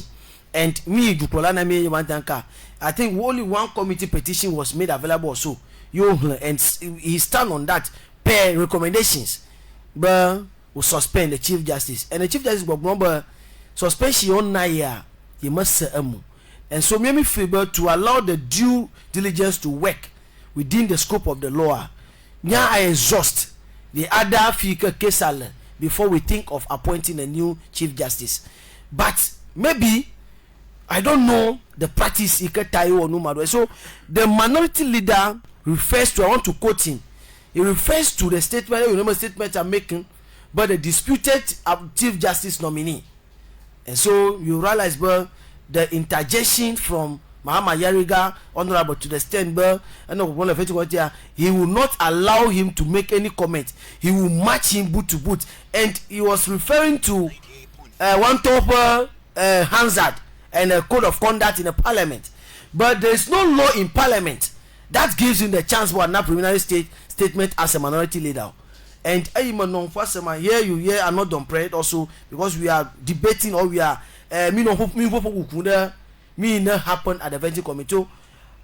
And me Dukolana me Wantanka, I think only one committee petition was made available also. And he stand on that per recommendations, but will suspend the Chief Justice. And the Chief Justice will remember suspension on 9 years. He must say and so me feel to allow the due diligence to work within the scope of the law. Now I exhaust the other figure case before we think of appointing a new Chief Justice. But maybe I don't know the practice. So the minority leader refers to, I want to quote him, he refers to the statement, you remember statement I'm making, but the disputed Chief Justice nominee. And so you realize the interjection from Mahama Yariga, honorable to the stand, he will not allow him to make any comment. He will match him boot to boot. And he was referring to one top Hansard and a code of conduct in the parliament. But there is no law in parliament that gives him the chance for a preliminary statement as a minority leader. And here you are not done prayed also because we are debating or we are me not happen at the vetting committee.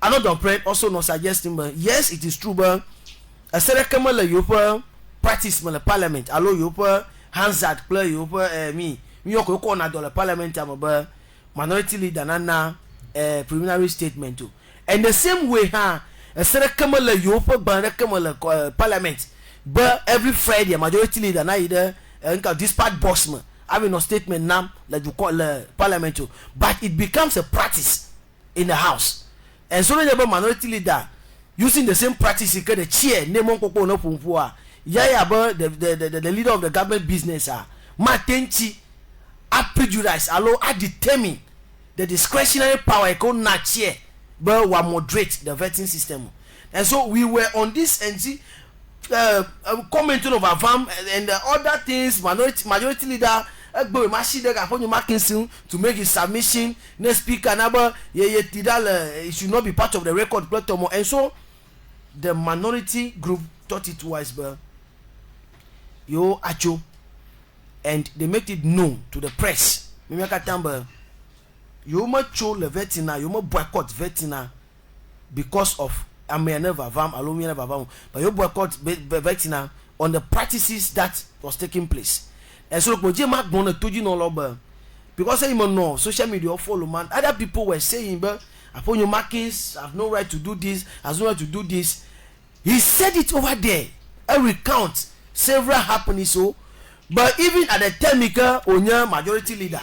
I'm not done prayed also not suggesting, but yes, it is true, but a certain practice in the parliament. Allow you Hansard play you me you corner the parliament minority leader na preliminary statement too. And the same way a certain parliament, but every Friday a majority leader na either dispatch bossman having a statement now like you call parliament too. But it becomes a practice in the house, and so the minority leader using the same practice he get a chair name on koko no pumpua about the leader of the government business matenchi a prejudice allow a determine the discretionary power can not chair but we moderate the vetting system. And so we were on this and commenting of Avam and the other things majority leader to make his submission next speaker it should not be part of the record platform. And so the minority group thought it was yo acho, and they make it known to the press. You must show the vetina, you must boycott vetina because of but you boycott vetina on the practices that was taking place. And so because no social media follow man, other people were saying but upon your markings have no right to do this, has no right to do this. He said it over there. I recount several happenings so, but even at the time on majority leader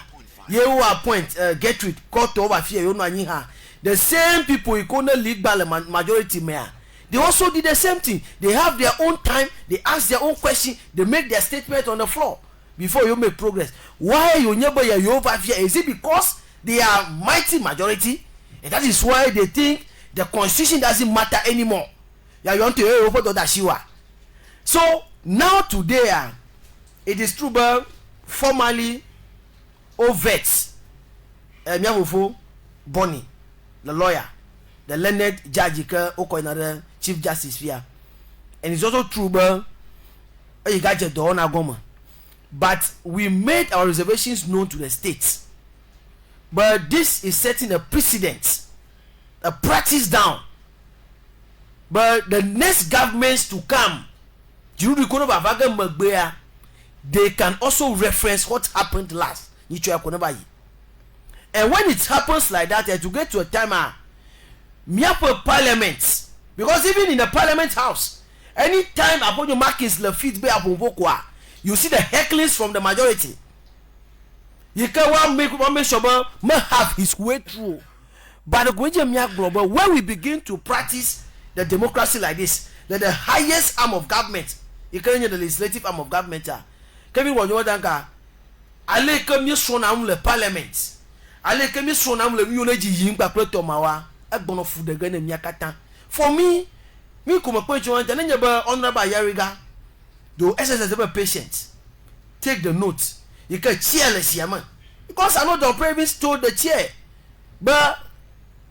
you appoint Gertrude court over fear you know the same people you couldn't lead by the majority mayor. They also did the same thing. They have their own time, they ask their own question, they make their statement on the floor before you make progress. Why you never you over fear? Is it because they are mighty majority and that is why they think the constitution doesn't matter anymore? You want to over that shiwa. So now today it is true but formally vets Bonnie, the lawyer, the learned judge, another Chief Justice here, and it's also true, but you got your door na goma. But we made our reservations known to the states. But this is setting a precedent, a practice down. But the next governments to come, they can also reference what happened last. And when it happens like that, to get to a time parliament, because even in the parliament house, anytime upon your markings the feet be you see the hecklings from the majority. You can't make sure may have his way through. But when we begin to practice the democracy like this, that the highest arm of government, you can the legislative arm of government, Kevin Wonyo danka ale ke mi so na le parliament ale ke mi so na le mi oneji yin gba pleto mawa egbono fu de gane mi akata for me kuma point you want nanya ba honorable Yariga do SSS be patient take the note you can cheerless yaman because I know the previous told the chair but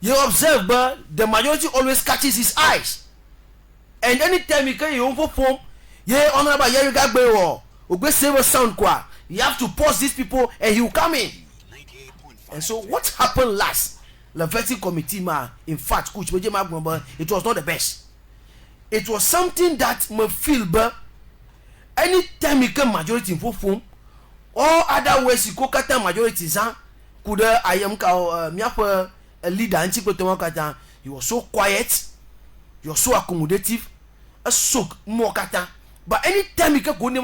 you observe but the majority always catches his eyes and anytime you can you perform yeah honorable Yariga gbe wo ogbe save sound kwa you have to pause these people and he will come in. And so what happened last the vetting committee ma in fact coach it was not the best. It was something that me feel but anytime you can majority in form or other ways you go kata majority could I am a leader and you were so quiet, you are so accommodative, a soak more kata. But anytime you can go near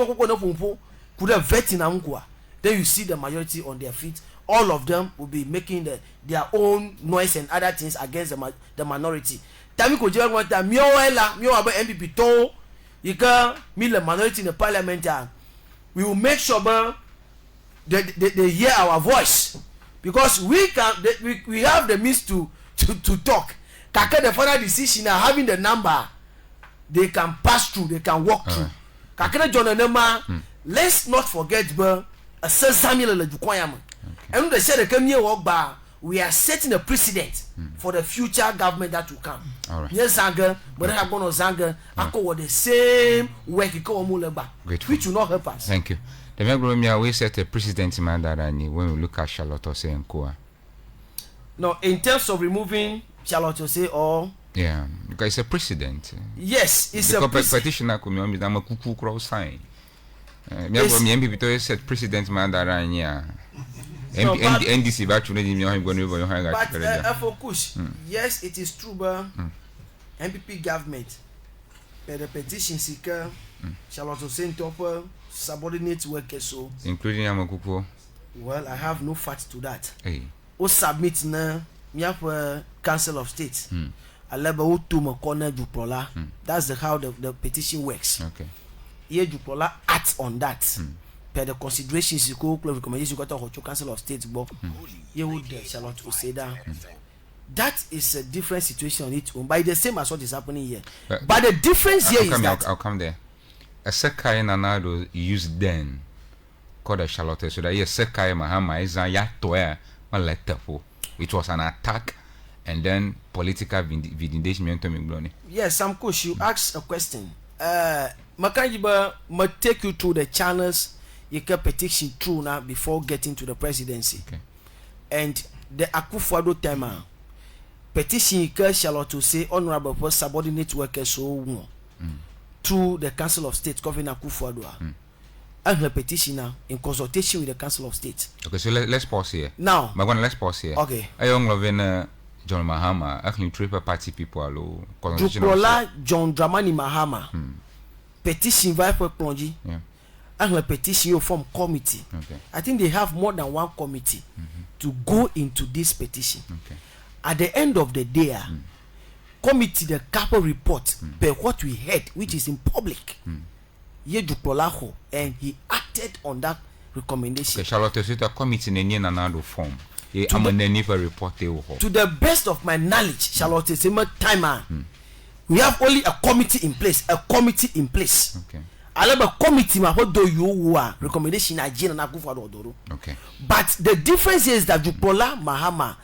could have vet in Amqua, then you see the majority on their feet. All of them will be making their own noise and other things against the minority. Tami ko jẹ́ wọn ta miọ́ aba MPP tó you can meet the minority in the parliament. We will make sure they hear our voice because we have the means to talk. Kaka the final decision are having the number they can pass through, they can walk through. Kaka John Nema. Let's not forget a Samuel Lejukwayama. And they said they come here work by we are setting a precedent for the future government that will come. All right. Yes, Zanga, but I have gone on Zanga. I call the same work which will not help us. Thank you. The Megromia we set a precedent man that when we look at Charlotte Ose and Koa. No, in terms of removing Charlotte Ose or yeah, because it's a precedent. Yes, it's a petitioner come on with a cuckoo cross sign. MPP to set precedent man that NDC actually but focus. Yes, it is true, but MPP government the petition seeker shall also send top subordinate workers so including Amakupo. Well, I have no facts to that. Hey. O submit na me have Council of State. I leba o to my corner Juprola. That's how the petition works. Okay. Here Juprola acts on that. Per the considerations you go recommendation you got to Council of State but you would Charlotte to say that. That is a different situation on its own. By the same as what is happening here. But the difference here is that I'll come there. A Sekai Nanado used then called a Charlotte so that yes Sekai Mahama is a yatoya letter. It was an attack and then political vindication. Yes, Sam Kush, you asked a question. Makanjiba must take you through the channels you can petition through now before getting to the presidency. Okay. And the Akufo-Addo time petition you shall to say honorable for subordinate workers so through the Council of State Governor Akufo-Addo. And the petitioner in consultation with the Council of State. Okay, so let's pause here. Now, let's pause here. Okay. A young Lovena John Mahama, actually triple party people alone. Juprola John Dramani Mahama. Petition vice plongi. Yeah. And the petition you form committee. Okay. I think they have more than one committee to go into this petition. Okay. At the end of the day, committee the couple report per what we heard, which is in public. Juprola and he acted on that recommendation. Okay, Charlotte is a committee in another form. To the best of my knowledge, Charlotte is a timer. We have only a committee in place. Okay. I have a committee what do you recommendation okay. But the difference is that Juprola Mahama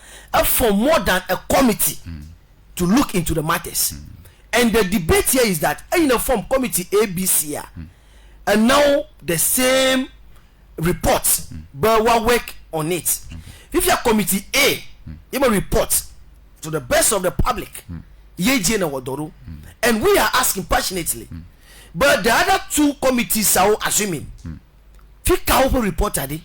for more than a committee to look into the matters. And the debate here is that in a form committee ABC and now the same reports but what work on it. If you are committee A, you will report to the best of the public. And we are asking passionately. But the other two committees are assuming. Report are they?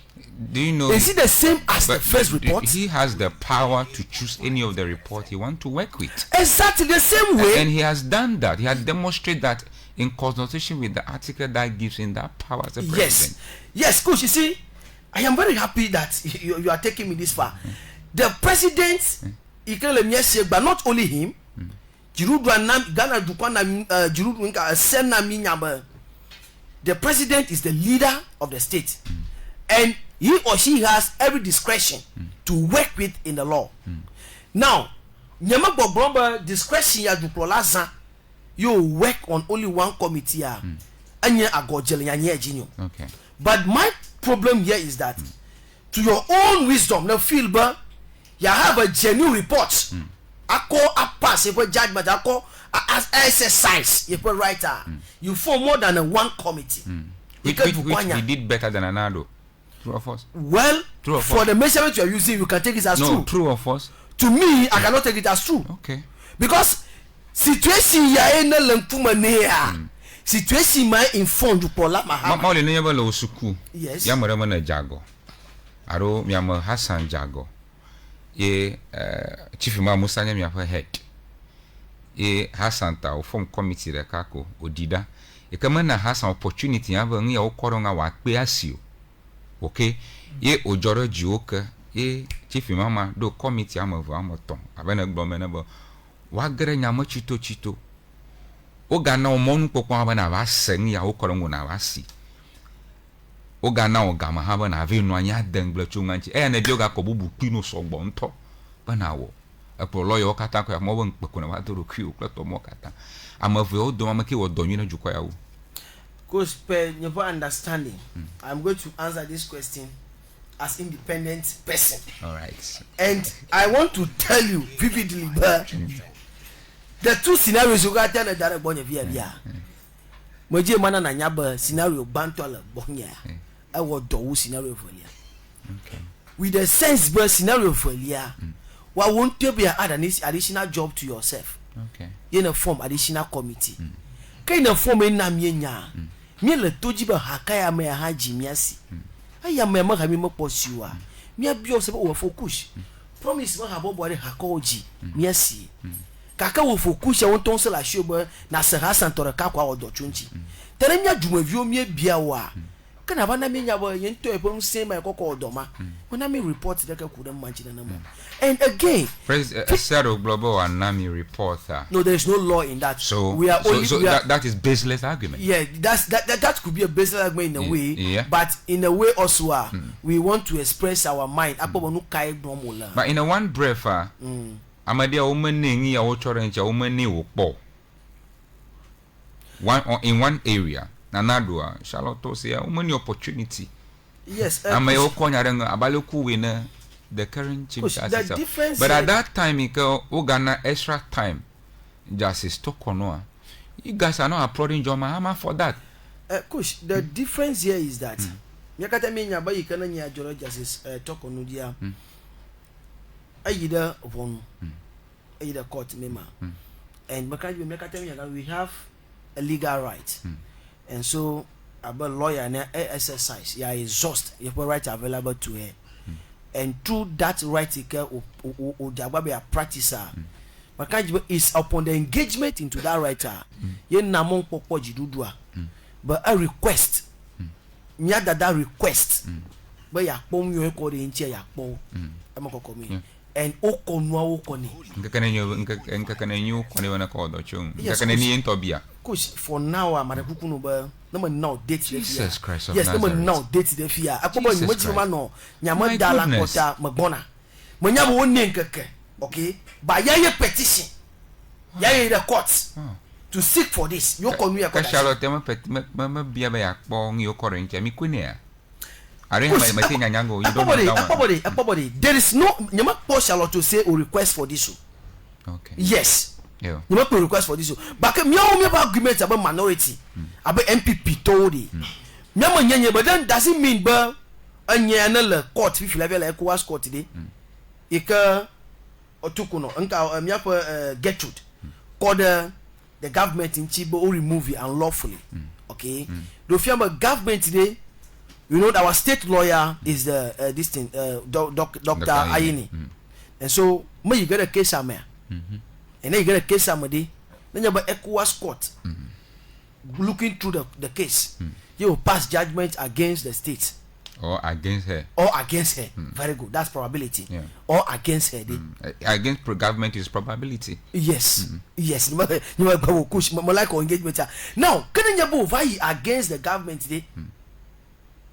Do you know? Is it the same as the first report? He has the power to choose any of the report he wants to work with. Exactly the same way. And he has done that. He has demonstrated that in consultation with the article that gives him that power as a president. Yes, coach. You see, I am very happy that you are taking me this far. The president, but not only him. the president is the leader of the state, and he or she has every discretion to work with in the law. Now, nyama bobromba discretion ya duplolaza, you work on only one committee, anya agojele ya jinyo. Okay. But my problem here is that, to your own wisdom, now feel ba, you have a genuine report. Ako a pass, a judgment, ako as exercise, you put writer. You form more than a one committee. Which we did better than Anado. True or false? Well, True or for false? the measurement you are using, you can take it as No, true. true or false? To me, I cannot take it as true. Okay. Because situation ya ene lempuma nea. Situation ma informed for la mahama. Maule ne yaba lo suku. Yes. Ya mara mana jago. Aro mi ama Hassan jago. Ye chief ma Musa nya mi afa head. Ye Hassan ta o form committee re kako odida. E kama na Hassan opportunity ya ba ngi ya okoro nga wa pe asio. Okay. Ye ojoro jioka. Ye chief mama do committee amavu amoton. Abena gbome na bo. Wa gere nyama chito. Oga na omonu pokwa abana ba sengi ya okoro ngona ba si. Oga na oga ma ha ba na ve no anya dengle chunganchi. Na bi oga ko bubu pino so gbo nto. Bana wo. Epo lawyer okata ko ya mo bon pekuna wa to ku kleto mo kata. Amavu o do mama ke wo do nyina jukwa ya wo. Because per your understanding, I'm going to answer this question as independent person. All right. And I want to tell you vividly, the two scenarios you got there that bonya via. Moje mana na nyaba scenario bantola bonya. I want do scenario for ya. Okay. With the sense but scenario for ya. Why won't you be add an additional job to yourself? Okay. In a form additional committee. Kind of form in namia. Me le tojiba hakaya me haji miasi. Aya me ma kami mo posiwa. Me abio se o focus. Promise ma habo bore hakoji miasi. Kaka wo focus ya wonton se la shoba na se Hassan tore ka kwa odo chunchi. Terenya dwumavio me bia wa. Kana bana me nya bo yento e pon se ma kokko odoma. When me report de ka kuda manchina na mo. And again, Zero global and Nami reporter. no, there is no law in that. So we are only that is baseless argument. Yeah, that could be a baseless argument in a way, yeah. but in a way also we want to express our mind. But in a one breath, Amadia woman ningi ya ochorencha woman ni wokbo. In one area, Nanadua, Charlotte say woman opportunity. Yes, Amayo konyarenga abaloku winner. The current chief justice. But at that time, you Uganda extra time. Justice Tokonoa. You guys are not applauding John Mahama for that. Kush, the difference here is that Yakata Minya by Kananya Jolo Justice Tokonudia. Either one, either court member. And Makati we have a legal right. And so, about lawyer and exercise, yeah, exhaust, you have a right available to her. And through that right or practice is upon the engagement into that writer but a request that request but ya pom you call the inche ya pom and for now I'm now date Jesus Christ of yes Nazareth. now date the fear no nyama dala kota magona manyabo wonni nkeke okay by ya petition ya the courts to seek for this you come here ka Charlotte ma bia ba ya kpo ngi okorenche mi kwene are ma tenya nyango you don't know there is no nyama po Charlotte to say or request for this. Okay. Yes. Yeah. You make a request for this. But me argument about minority, about MPP told it. But then doesn't mean but a court if you level like was court today. Ika otukuno unka Gertrude called the government in Chibo or remove it unlawfully. Okay. The firm government today, you know our state lawyer is the this thing Dr. Ayini. And so may you get a case am and then you get a case somebody, then you have an ECOWAS court looking through the case. You will pass judgment against the state. Or against her. Very good. That's probability. Yeah. Or against her. Against government is probability. Yes. Yes. You like engagement. Now, can you why against the government today?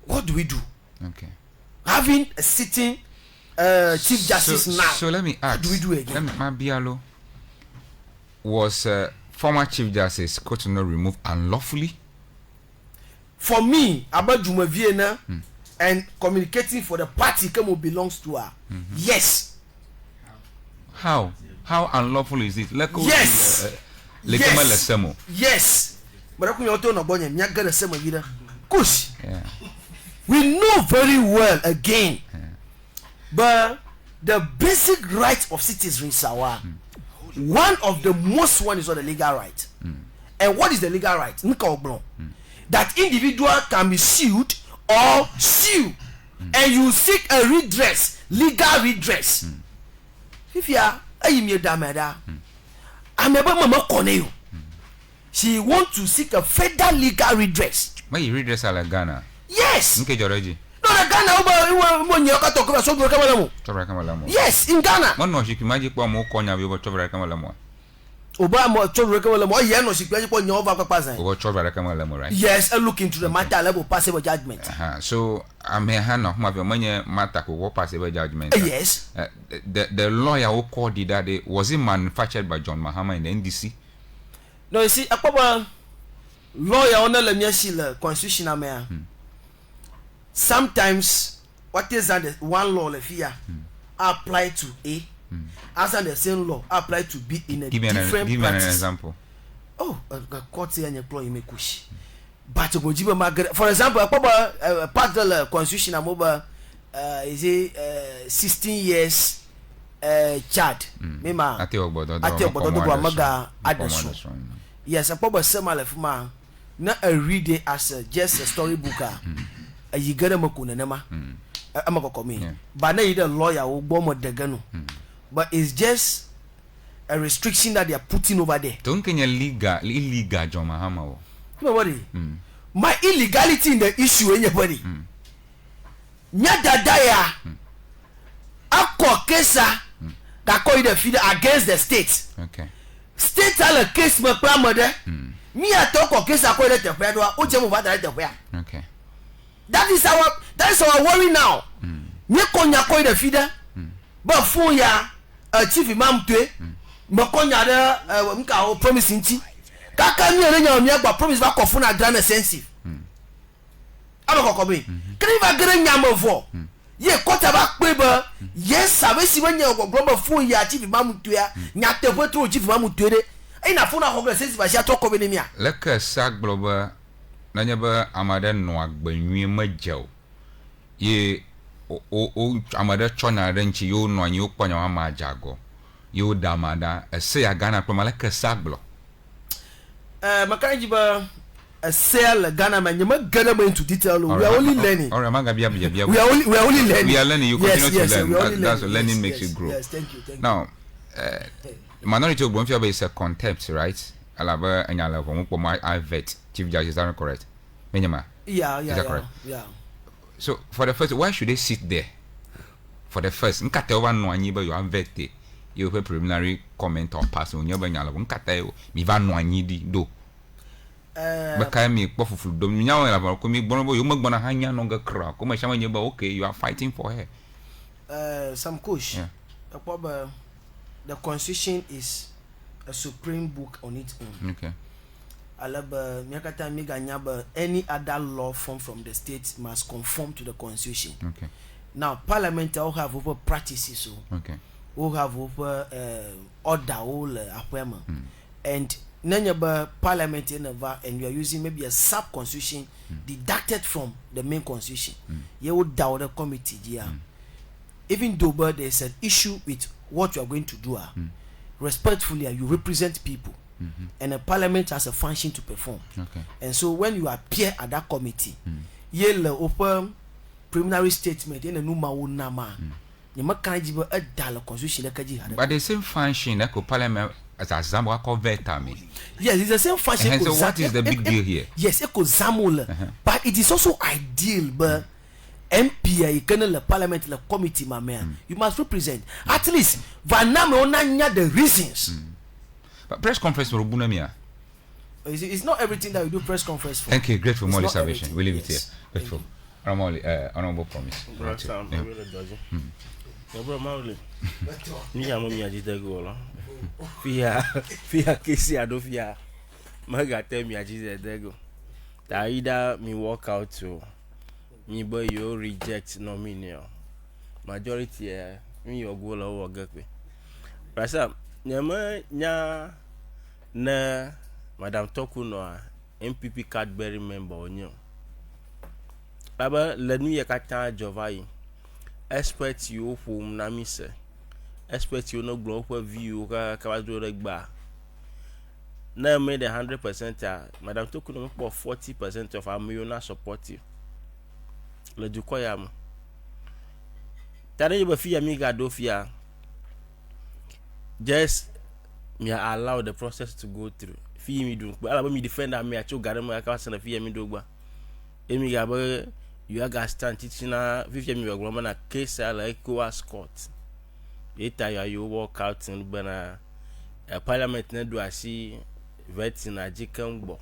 What do we do? Okay. Having a sitting chief justice now. So let me ask. What do we do again? Mabialo was former chief justice Kotono removed unlawfully? For me, about Juma Vienna and communicating for the party who belongs to her. Yes. How unlawful is it? Yes. Yes. But I couldn't tell nobody. Me get the same vida. Kush. Yeah. We know very well again. But the basic rights of citizens are one of the most one is the legal right. And what is the legal right? That individual can be sued or sue, and you seek a redress, legal redress. If you are she want to seek a federal legal redress. Why you redress a Ghana? Yes. Okay, Georgie. No, Ghana. Yes, in Ghana. One no, she can magic one more corner over Chovra Kamalamo. Obama right? Yes, and look into the matter level passive judgment. So I may hand off my money matter who passive judgment. Yes. The lawyer who called it that day, was it manufactured by John Mahama in the NDC? No, you see, a proper lawyer on the constitutional mayor. Sometimes what is that one law here apply to A. As the same law apply to B in a different practice. Give me an example. Oh, court say and employ me kush. But for example, part of the constitution is a 16 years child. Yes, a proper similar for not a read it as just a storybook. You get a makunanema. But now the lawyer will bomb the gun. But it's just a restriction that they are putting over there. Don't can you illegal John Mahama? Nobody. My illegality in the issue, anybody. Nyadadaya. Ako kesa. Kako the feeder against the state. Okay. State has a case my grandmother. Me I talk of case ako the pedwa. Okay. That is our worry now. Nyekonya ko the feeder. But for ya chief imam tue makonya da mka promise nti kaka mi enya mi agba promise ba kofu na grand sensitive abakokobe can you get nyam for ye kota ba pe ba yes sabe si wanya ogbo for ya chief imam tue ya nyate potro chief imam tue de ina funa hogre sensitive ba sha to ko be ni a leka sak globa na nyaba amade no agbanwie magjaw ye o amada chona renchi yo no anyi okpanya wa majago yo damada ese ya Ghana kwa malaka saglo makanjiba sell Ghana man you Ghana into detail we are only learning all right manga bia we are only learning we are learning you continue to learn that's learning makes you grow. Yes, thank you now minority of Bonfia is a contempt, right? Alaba anyala ko mo I vet chief judge, is that correct? Menyama yeah. So for the first, why should they sit there? For the first, nkata over no anyi ba you avete. You have preliminary comment or pass on your banyala. Nkata mi va no anyi di do. Baka mi pofufu do mi nyawo la ko mi bono you magbona hanya no ga kra. Ko ma shama nyeba okay, you are fighting for her. Some kush. Yeah. The constitution is a supreme book on its own. Okay. Alaba miakata miganyaba any other law form from the state must conform to the constitution. Okay. Now parliament will have over practices so okay. Will have over order all appointment and nanyaba parliament in and you are using maybe a sub constitution deducted from the main constitution. You would doubt the committee even though but there's an issue with what you are going to do respectfully you represent people. And a parliament has a function to perform. Okay. And so when you appear at that committee, you'll open preliminary statement in a numa nama. You might kind of a dollar constitution. But the same function that could parliament as a Zamwa converter me. Yes, it's the same function. And so what is the big deal here? Yes, it could Zamula. But it is also ideal, but MP you can le parliament le committee ma man you must represent at least vaname onanya the reasons but press conference for Bunamia. It's not everything that we do press conference for. Thank you, grateful It's Molly not salvation. We leave it yes. here. Grateful. Honorable promise. Right. Bro, Mauli. Ni amo mi ajide go lo. Fia kesi ado fia. Maga tell me ajide dego. That either me walk out to me boy you reject nominee. Majority me your go lo wo gakwe. Rasa nyama nya na Madam Toku no MPP card bearing member onyo. Aba lenu ye kata jovai. Expert you home na mi se. Expert you no global view ka do regba. Now made 100% Madam Toku no for 40% of our millionaire support you. Le du koyam. Tane you be fia mi ga do fia. Just me allow the process to go through. Fee me do, but allow me defend me. I choke garden. I can't send a fee me do. But emi gabe you are stand teaching na 50 me go na case like Ketu court. Later you walk out and bana parliament na do asi vet na jikan gbo.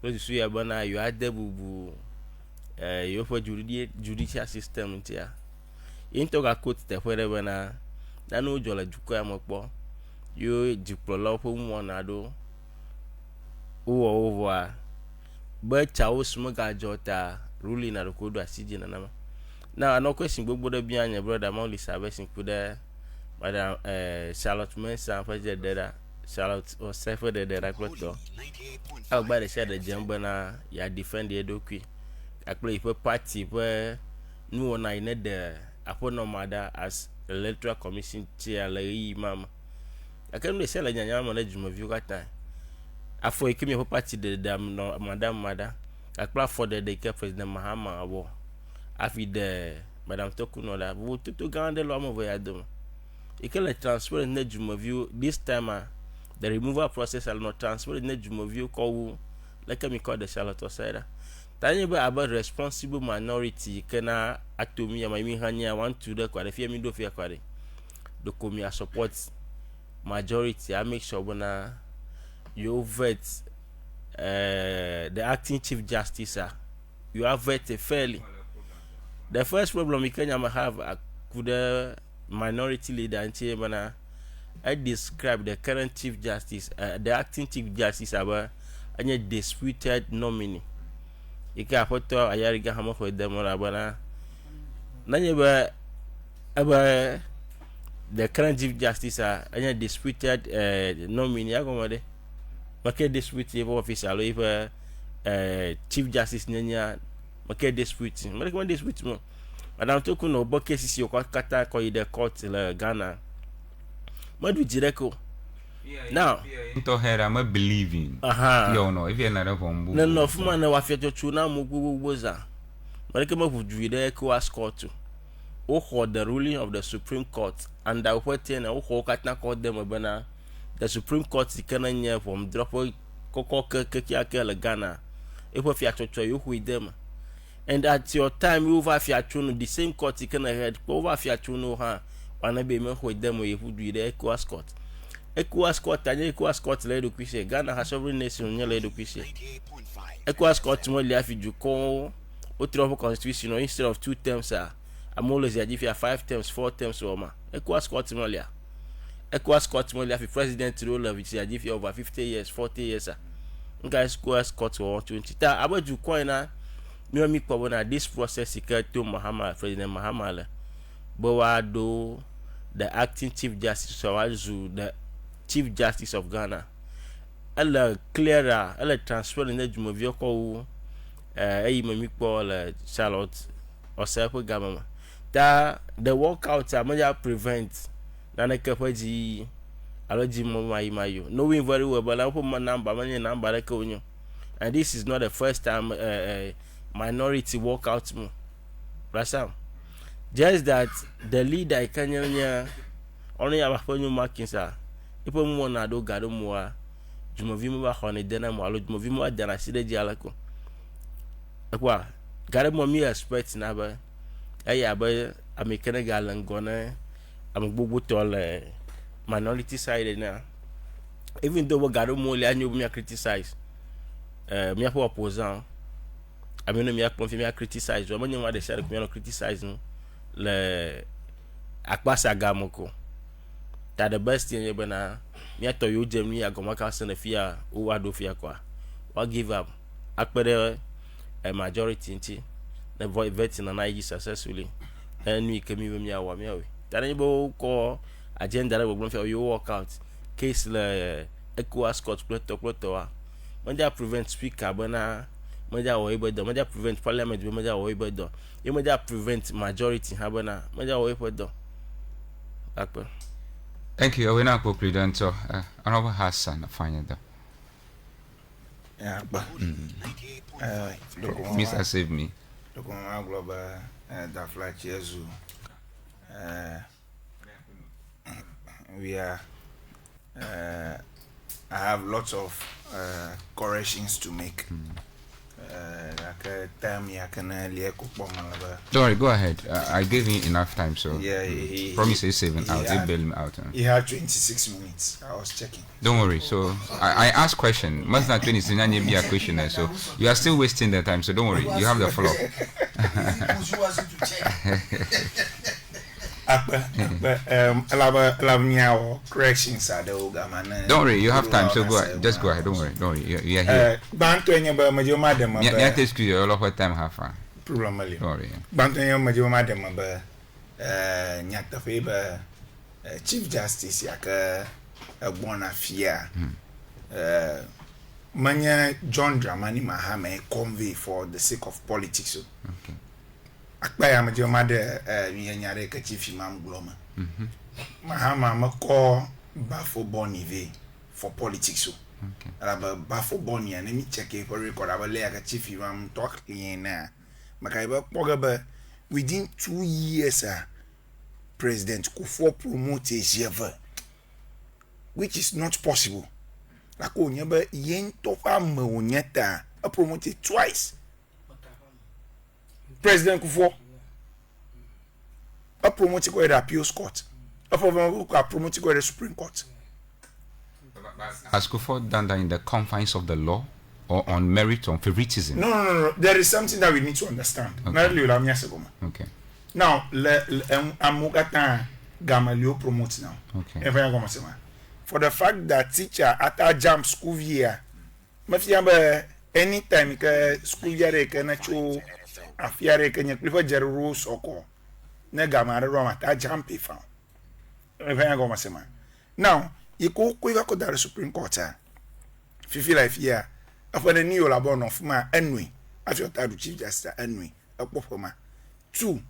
So you see bana you are debubu you for judicial system ntia. Into ga court te wherever na no jola juko amokpo. You diploma for one ado over but chawo smoga jota ruling na rekodo asiji na nama now no question gbogbo de bia anya brother Mauli service kuda madam Charlotte Mensa for the data Charlotte or Safer the data kwato out by the share the jamba na ya defend the dokwi akple ipo party where no one I need the apono mother as electoral commission chair like mama I can't say la nyanya mo na juma view kata afo ekemi ho party de no madam mother akpla for the president Mahama awo afi de Madam Toku no da wo to gande lo am voya dum ikele transfer na juma view this time the removal process will not transfer na juma view ko like me call the Charlotte Osada tanye ba about responsible minority kana atomi ya mi hanya want to the kwade fie mi do fie kwade do komi support majority. I make sure when you vet the acting chief justice you have vetted fairly. The first problem we can have could minority leader and when I describe the current chief justice the acting chief justice about any disputed nominee. You can put a yariga hammer for them or abana nanya ba the current chief justice any disputed nominee agomade make dispute official if chief justice nyanya make dispute make one dispute mo Madam Toku no bo cases you kata ko the court in Ghana madu jireko now into her am believing you know if you na from no fuma na wa fiato chu na mo guguboza make ma vudu the Ketu court o hold the ruling of the Supreme Court and the what na o hold katna court them bana the Supreme Court can nya from drop koko keke Ghana if we fiato you with them and at your time you over fiato the same court can head over fiato no ha wana be me with them we vudu the Ketu court Ketu court and Ketu court le do kwise Ghana has sovereign nation nya le do kwise Ketu court mo le afiju ko o drop constitution instead of 2 terms I'm always if you have 5 terms 4 terms or ma Ketu court mo le Ketu court mo le afi president role of it if you over 50 years 40 years guys Ketu court for 20 ta abaju coin na me kwa na this process to Mahama President Mahama but wa do the acting chief justice so the chief justice of Ghana ela clearer ela transfer in the jumovio ko me kwa Charlotte or Sapo Gamma that the walkout may prevent nana kapaji allergy mayo knowing very well but I put my number like and this is not the first time minority walkout mo Rasam just that the leader Kenya only have a markings ipo mo na do gado mo jumovi mo ba khone dena mo alo jumovi mo adana side ji alako akwa gare mo mi expect na ba ya ba american galan gona am gbogbo to le minority side na even though we gare mo le anyo me criticize me for opposant I mean me akpon fi me criticize o mo nyuma de share ko me criticize no le akpasa gamoko that the best thing you na me to you Germany agomaka send fia o wado fia kwa wa give up akpere a majority nti na vote na IG successfully and we kemi we me awa me awe that you ko agenda we go for you work out case le ECOWAS court ploto manja prevent speaker bana manja wo ibedo manja prevent parliament be manja wo ibedo you manja prevent majority ha bana manja wo ibedo akpa. Thank you. We now president so Honorable Hassan Afanyada. Yeah, but Mr. Save me. Look on our global that flat Jesu. We are I have lots of corrections to make. Don't worry, go ahead. I gave him enough time, so yeah, promise he's saving out. He bailed me out. He had 26 minutes. I was checking. Don't worry. So I asked question. Must not 26 and be a questioner. So you are still wasting the time. So don't worry. You have the floor. Corrections are the don't worry, you have time, so go ahead. Just go ahead. Don't worry. You are here. Bantuanya ba majo madam ba. Ya test you all of time have fun. Problem ali. Don't worry. Bantuanya majo madam ba nyata fe ba Chief Justice yaka agbona fia. Manya John Dramani Mahama convey for the sake of politics. Okay. Akpaya majo made nyanyare ka Chief Imam Gloma. Mahama mako bafo bonive for politics. Okay. Alaba bafo boni and me check it for record aba lay ka Chief Imam talk in na. Makaiba pogaba within 2 years President Kufuor promote Jeva, which is not possible. Like onyeba yen tofa monyeta a promoted twice. President Kufuor a promoted by the appeals court. A promoted by the Supreme Court. Has Kufuor done that in the confines of the law or on merit or favoritism? No. There is something that we need to understand. Okay. Now, Amugata Gamalio promotes now. Okay. For the fact that teacher at a jump school year, anytime school year can show a fear can you prefer Jeru or call Negamara Roma at jump if found. Now, you go quiver the Supreme Court. Fifi life here. After the new labor of my enemy, after your title Chief Justice enemy, a performer. 2.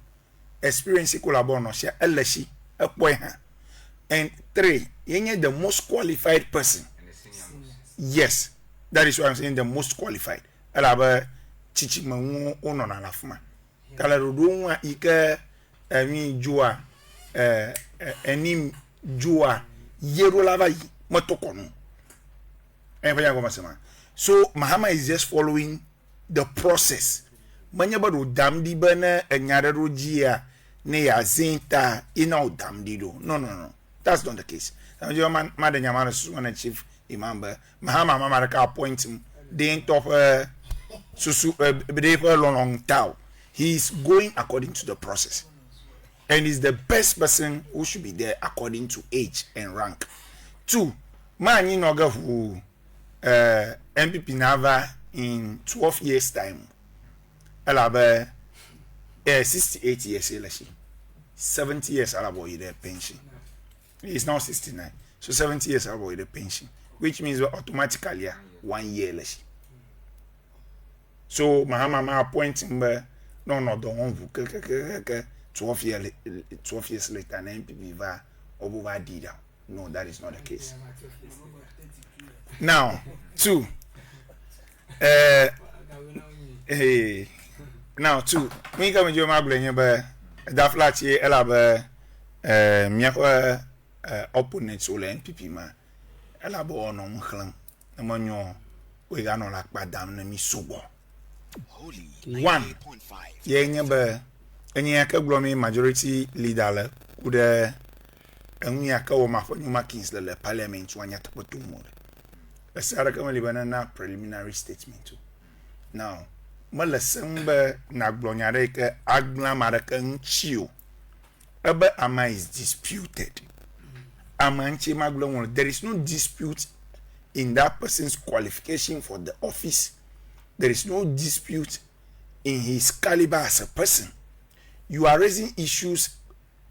Experience collaboration share LSC a boy. And 3, you the most qualified person. Yes, that is why I'm saying the most qualified. Alaba chichimangu ono na lafuma. Kala rudunwa ika jua enim jua yero lava motokonu. So Mahama is just following the process. Manyabado damdi bana enyare rojia ne ya zinta ina damdi do. No. That's not the case. Madam Yamana Suman Chief Imam Mahama Mamaraka appoint him the end of long tau. He is going according to the process. And is the best person who should be there according to age and rank. 2, man noga who MPP Nava in 12 years time. Alaba 68 years election. 70 years alabo their pension. He's now 69. So 70 years alabo the pension. Which means automatically 1 year election. So Mahama appointing no the one 12 years later and MPP va over did. No, that is not the case. Now, 2. Now 2. Me come jo maglen ba da flat here elaba miakwa opponents ole MPP ma elaba ono mkhlan na manyo we ga no la pa dam na mi subo One, yenye ka glomi majority leader le kude enya ka wo mafonyuma kings le parliament wanya tapotu mo. Esara ka mali na preliminary statement too. Now, mala sembe na glonyare ke agla maraka nchio. Ebe ama is disputed. Amanchi maglon, there is no dispute in that person's qualification for the office. There is no dispute in his caliber as a person. You are raising issues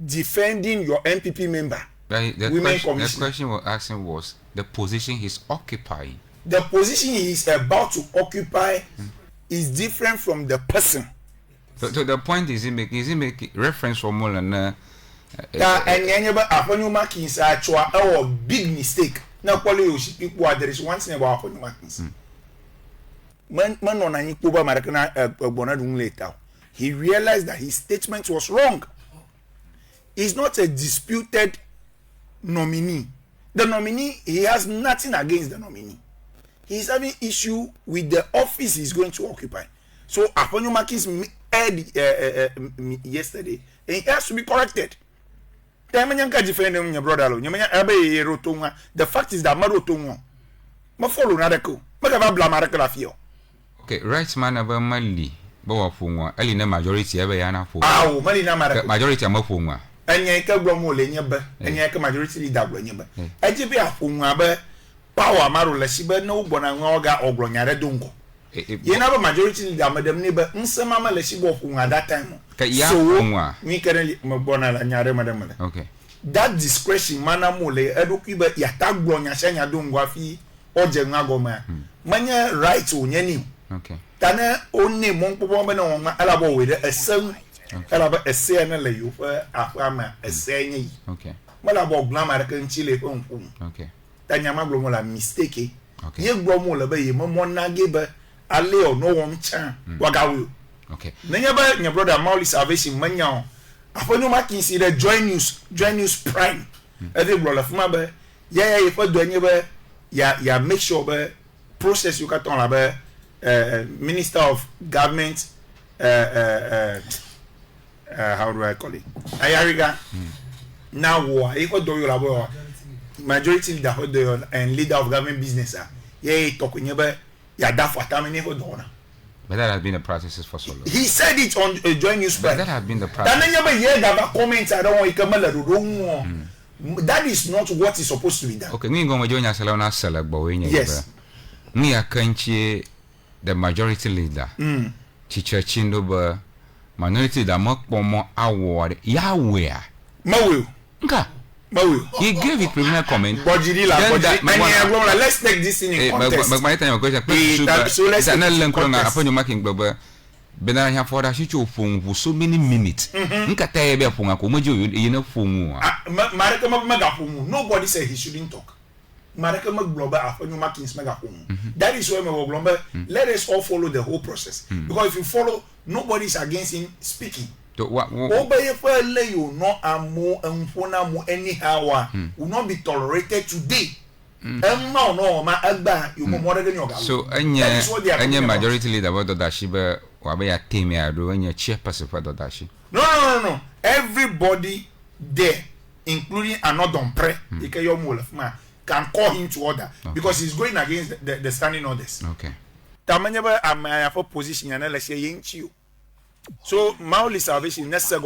defending your MPP member. The question we're asking was the position he's occupying. The position he is about to occupy is different from the person. So the point is he making reference for more than a big mistake. Now, there is one thing about Markins. He realized that his statement was wrong. He's not a disputed nominee. The nominee, he has nothing against the nominee. He's having issue with the office he's going to occupy. So, Aponyo Markins heard yesterday, and he has to be corrected. The fact is that okay, right man about Mali, Boa Eli majority ever yana for majority am for and Yanka Bromo Lenyaba, and Yanka majority leader. I did be a Funga power Maru Lesiba, no Bonangoga or Glonyare Dungo. You never majority leader, Madam Neighbor, Mama Lesibo Funga that time. So, we can Mabona and Yare Madam. Okay. That discretion, Manamole, Edukiba, Yatak Bronya Shanya Dungwafi, or Jengagoma. Manya rights on any. Okay. Tana only Monk woman on my elbow with a son, Alaba a saying you for a saying. Okay. Malabo Blamarican Chile. Okay. Tanya Maglomola mistake. Okay. Ye Bromola bay, Momona Giba, a leo no one chan, Wagawu. Okay. Never your brother Mauli Salvation Manyan. Upon you marking see the join news prime. Every brother from my yeah, if I do any ya make sure process you got on Minister of Government how do I call it? Ayariga. Now if I do your majority leader and leader of government business yeah talking about ya da for tamini ho dona. But that has been the practices for so long. He said it on joint news. But that has been the practice. That is not what is supposed to be done. Okay, we go join us alone select boy. Yes. Me a country the majority leader. Teacher Chindoba minority leader more award Yahweh. Mawu. Nka. Mawu. He gave a preliminary comment. Let's take this in context. But my time question. So let's upon your marking Baba. Bena here for that you phone for so many minutes. Nka tell you phone ko mojo you know phone. Maraka magaphone. Nobody said he shouldn't talk. Maraka magloba upon your markings megaphone. That is why my let us all follow the whole process. Because if you follow, nobody is against him speaking. Obey for lay you no amo and phone anyhow will not be tolerated today. No, my Agba, you more than your so any majority leader about that shiba wabaya team ya do when your chairperson for that she. No. Everybody there, including another pre, can call him to order because he's going against the standing orders. Okay. Tamanyaba am for position and let's say you. So Mauli Salvation necessary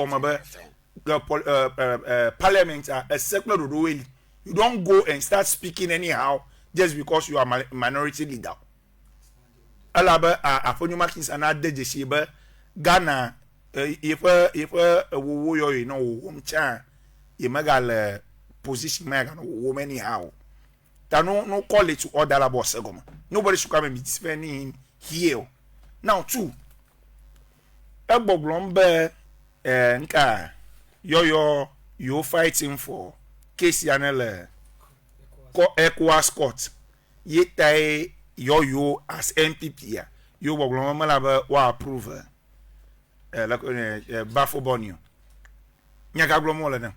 parliament a secular rule. You don't go and start speaking anyhow just because you are minority leader. Alaba afonyo markings and ade jesiba Ghana if wo you know wom cha e magal position magal wo anyhow. That no call it to order about segoma. Nobody should come and be defending him here. Now two. Eboglombe nka you're fighting for case yanele ECOWAS court yetai yo as MPP ya yo boglombe malaba wa approve bafo bonio nyaka glombe wala na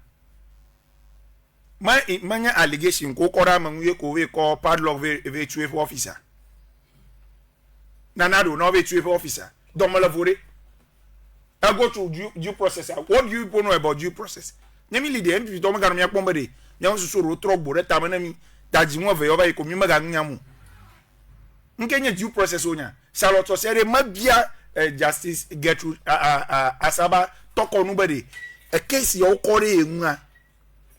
manya allegation ko kora manwe ko we ko padlock ve chief officer nanado no be chief officer domola vore I go through due process. What do you know about due process? Namely, the end, don't get me a pomade. Young so rotrog, but tamanami, that's more of a over a commumaganyamu. Nkenya due process onya. Saloto said, Mabia Justice Gertrude Asaba talk on nobody. A case your kore nga.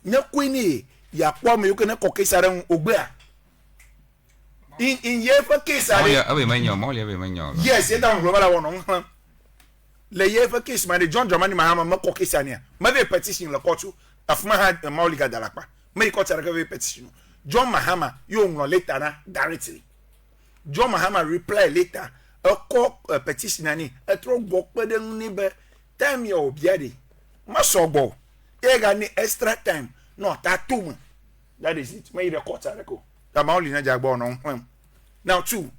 Nyakwini, ya kwame you can cook case around Obea. In year for case, yes, you don't global one. Le yefa case man John Dramani Mahama mako case ania ma ve petition le court afuma ha mauliga dalakpa me court ara ve petition John Mahama you no later na directly John Mahama reply later a call petition ani e tro gbok pe de ni be time your obiade ma sogbo e ga ni extra time no that 2 months that is it me the court ara ko da mauli na jagbo no now 2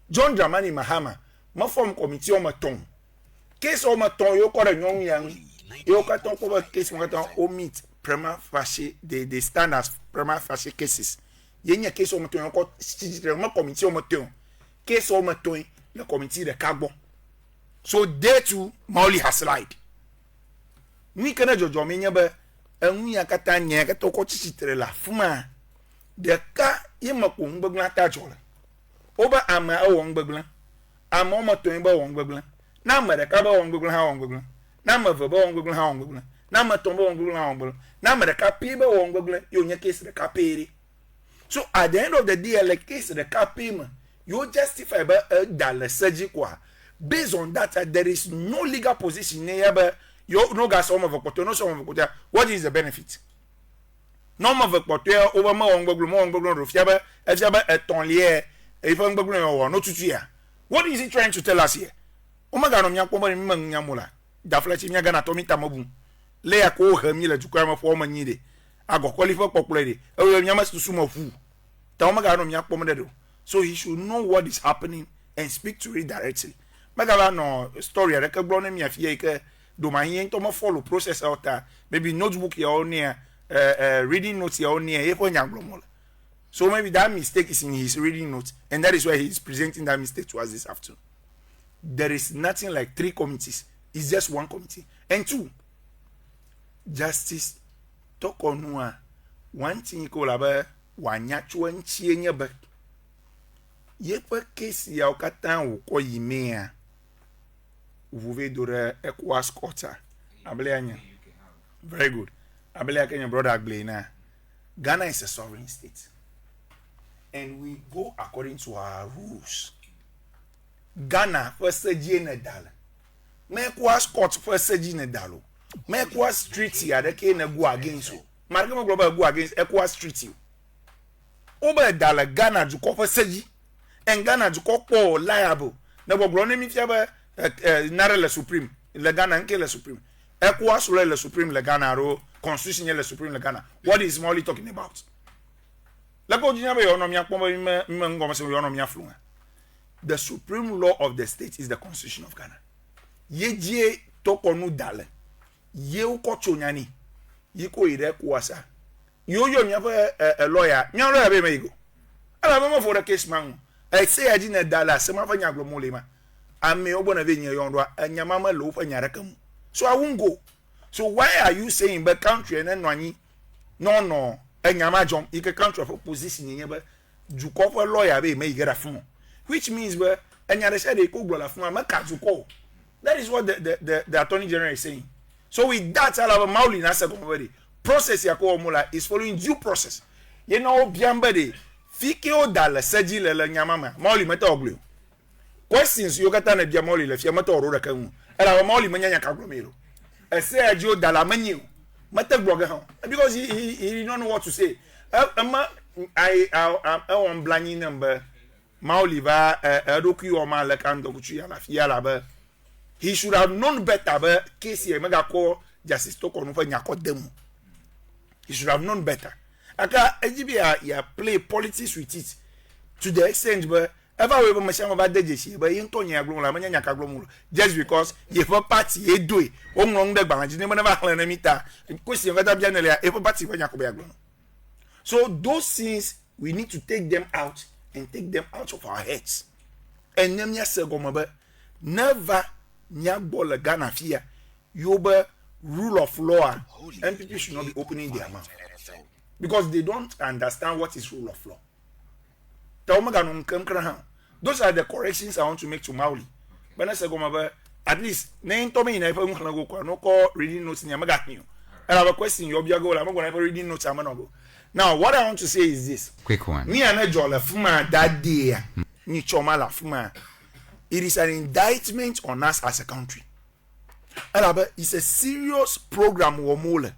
John Dramani Mahama ma form committee o ma ton case o maton yo ko renyon yang yo ka ton ko case mo ka omit prima facie the standards prima facie cases yenya case o maton yo ko stititre mo committee o maton case o maton le committee de carbon so they too mauli has lied ni kana jojo menya ba enu ya kata nya ka to ko stititre la fuma de ka yema ko ngbeglan ta jola oba ama o ngbeglan ama o maton ba o ngbeglan na America ba won gbeglan ha won gbeglan na Mava ba won gbeglan ha won gbeglan na Maton ba won gbeglan ha won gbeglan na America pi ba won gbeglan yo nya case de kapere so at the end of the day like case de kapema you justify ba dal surgical based on that there is no legal position here ba you no gas some of a no some of what is the benefit no of a porteur over ma won gbeglan rofia ba eton lier e fa gbeglan yo no tutua what is he trying to tell us here Omaga no nyakpo mani manyamula da flechi nyaga na tomita mabu le ya ko hami la tukwa ma fo manyide ago qualify popularity e nyama susuma fu ta omaga no nyakpo mdedo so he should know what is happening and speak to it directly maga no story rek gbo na mi afie ke do ma yin to mo follow process out maybe notebook ya on here reading notes ya on here e ko nyagbo mo so maybe that mistake is in his reading notes and that is why he is presenting that mistake to us this afternoon. There is nothing like 3 committees. It's just 1 committee. And 2, justice tokonua one thing called about wanyachwa nchienye ba. Yepa case ya okata uko yimea. Uvuve dore ECOWAS quarter. Abele anya. Very good. Abele Kenya brother Agle na. Ghana is a sovereign state. And we go according to our rules. Ghana first na dala. Mekwa court first na dalo. Mekwa street ya de ke na go against you. Margama global go against Ekwa street you. Oba dala Ghana ju ko first and Ghana ju ko po liable. Na go gro na mi fia ba nare le supreme. Le Ghana nke le supreme. Ekwa so le supreme le Ghana ro constitution le supreme le Ghana. What is Molly talking about? La go jinya be ono mi akpo mi ngoma se ono mi aflunga. The supreme law of the state is the constitution of Ghana. Yeje tokonu dale. Ye ukocho nyani. Yiko ire kuwasa. Yo mi a lawyer. Mi lawyer be me go. Ala mama for the case man. I say I didn't dala se ma fa nyaglo molema. Ame obo na ve nye yondwa anyamama lo fa nyaraka mu. So I won't go. So why are you saying but country and nwani no anyama jom ike country for position nyeba juko for lawyer be me get afun. Which means where anyare said they could go la. That is what the Attorney General is saying. So with that, all of Mauli na already process ya ko mula is following due process. You know, biambade fikio dala seji le nyamama Mauli meta oglu. Questions you got na bia Mauli le fia meta orora kan. Ala Mauli manya kaglomero. I say ajo dala manyu. Meta bloga ho. Because he don't know what to say. I want blani number Mauli va edoku o ma le kan dokuchu ya la fia la ba. He should have known better but case here mega call justice to ko no fa nyako demu. He should have known better. Aka ejibia ya play politics with it to the extent but ever we be machine about dejeshi but yin to nya aglo la manya nyaka aglo just because ye for party e do e o ngon de gbanji ne never hlan na mita question ga da bia na le e for party fa nyako be aglo. So those things we need to take them out and take them out of our heads. enyem ya se gome be never nyagbo le Ghana fia yobe rule of law and people should not be opening their mouth because they don't understand what is rule of law. Those are the corrections I want to make to Mauli. But I say go at least name to me in no call reading notes in Yamagatio. I have a question you go I'm going to reading notes now what I want to say is this quick one. Me and a jola fuma that day ni chomala fuma. It is an indictment on us as a country. It's a serious program womole.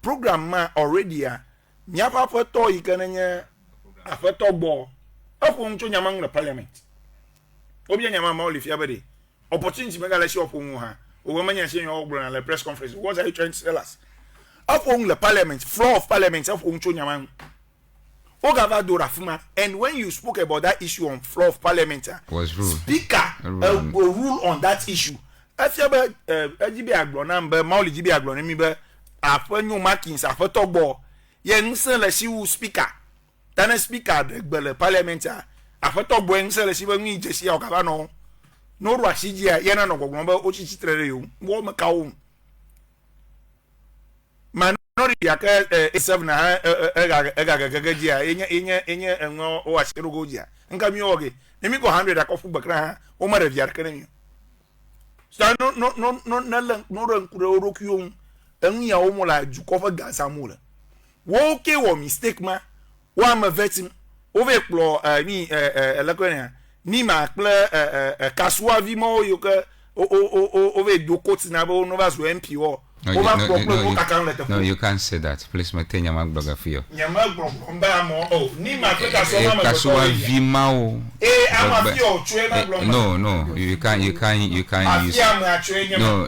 Program ma already nyapa foto ikananya afoto bo. Apo ncho nyamang na parliament. Obi nyama ma oli fiabede. Opportunity mega la shi opo mu ha. O manya shi yo ogbo na la press conference. What are you trying to tell us? Apo the parliament, floor of parliament apo ncho nyamang. Ogava do rafuma, and when you spoke about that issue on floor of parliament, was rule. Speaker will rule on that issue. Afiaba GB aglona mbe mauli GB aglona mi be afenyu markings afotogbo ye nse le si u speaker tane speaker de le parliament afotogbo nse le si be ngi jesi okaba no no ru asiji ye na no gogbo be ochichi trere yo wo me ka wo manori ya ka e7 na egagaji enye enwo o ashiru gojia nka mi oge emi ko 100 akofu bakra ha o mare viar kene so no rankure orokion enya o mola jukofa gasa mula wo ke wo mistake ma wa ma vetin over explo ni elekwana ni ma ple kaswa vi mo yo ke over dokoti na bo no vaso MP o No, you can't say that. Please maintain your mag blogger for you. No, you can't use.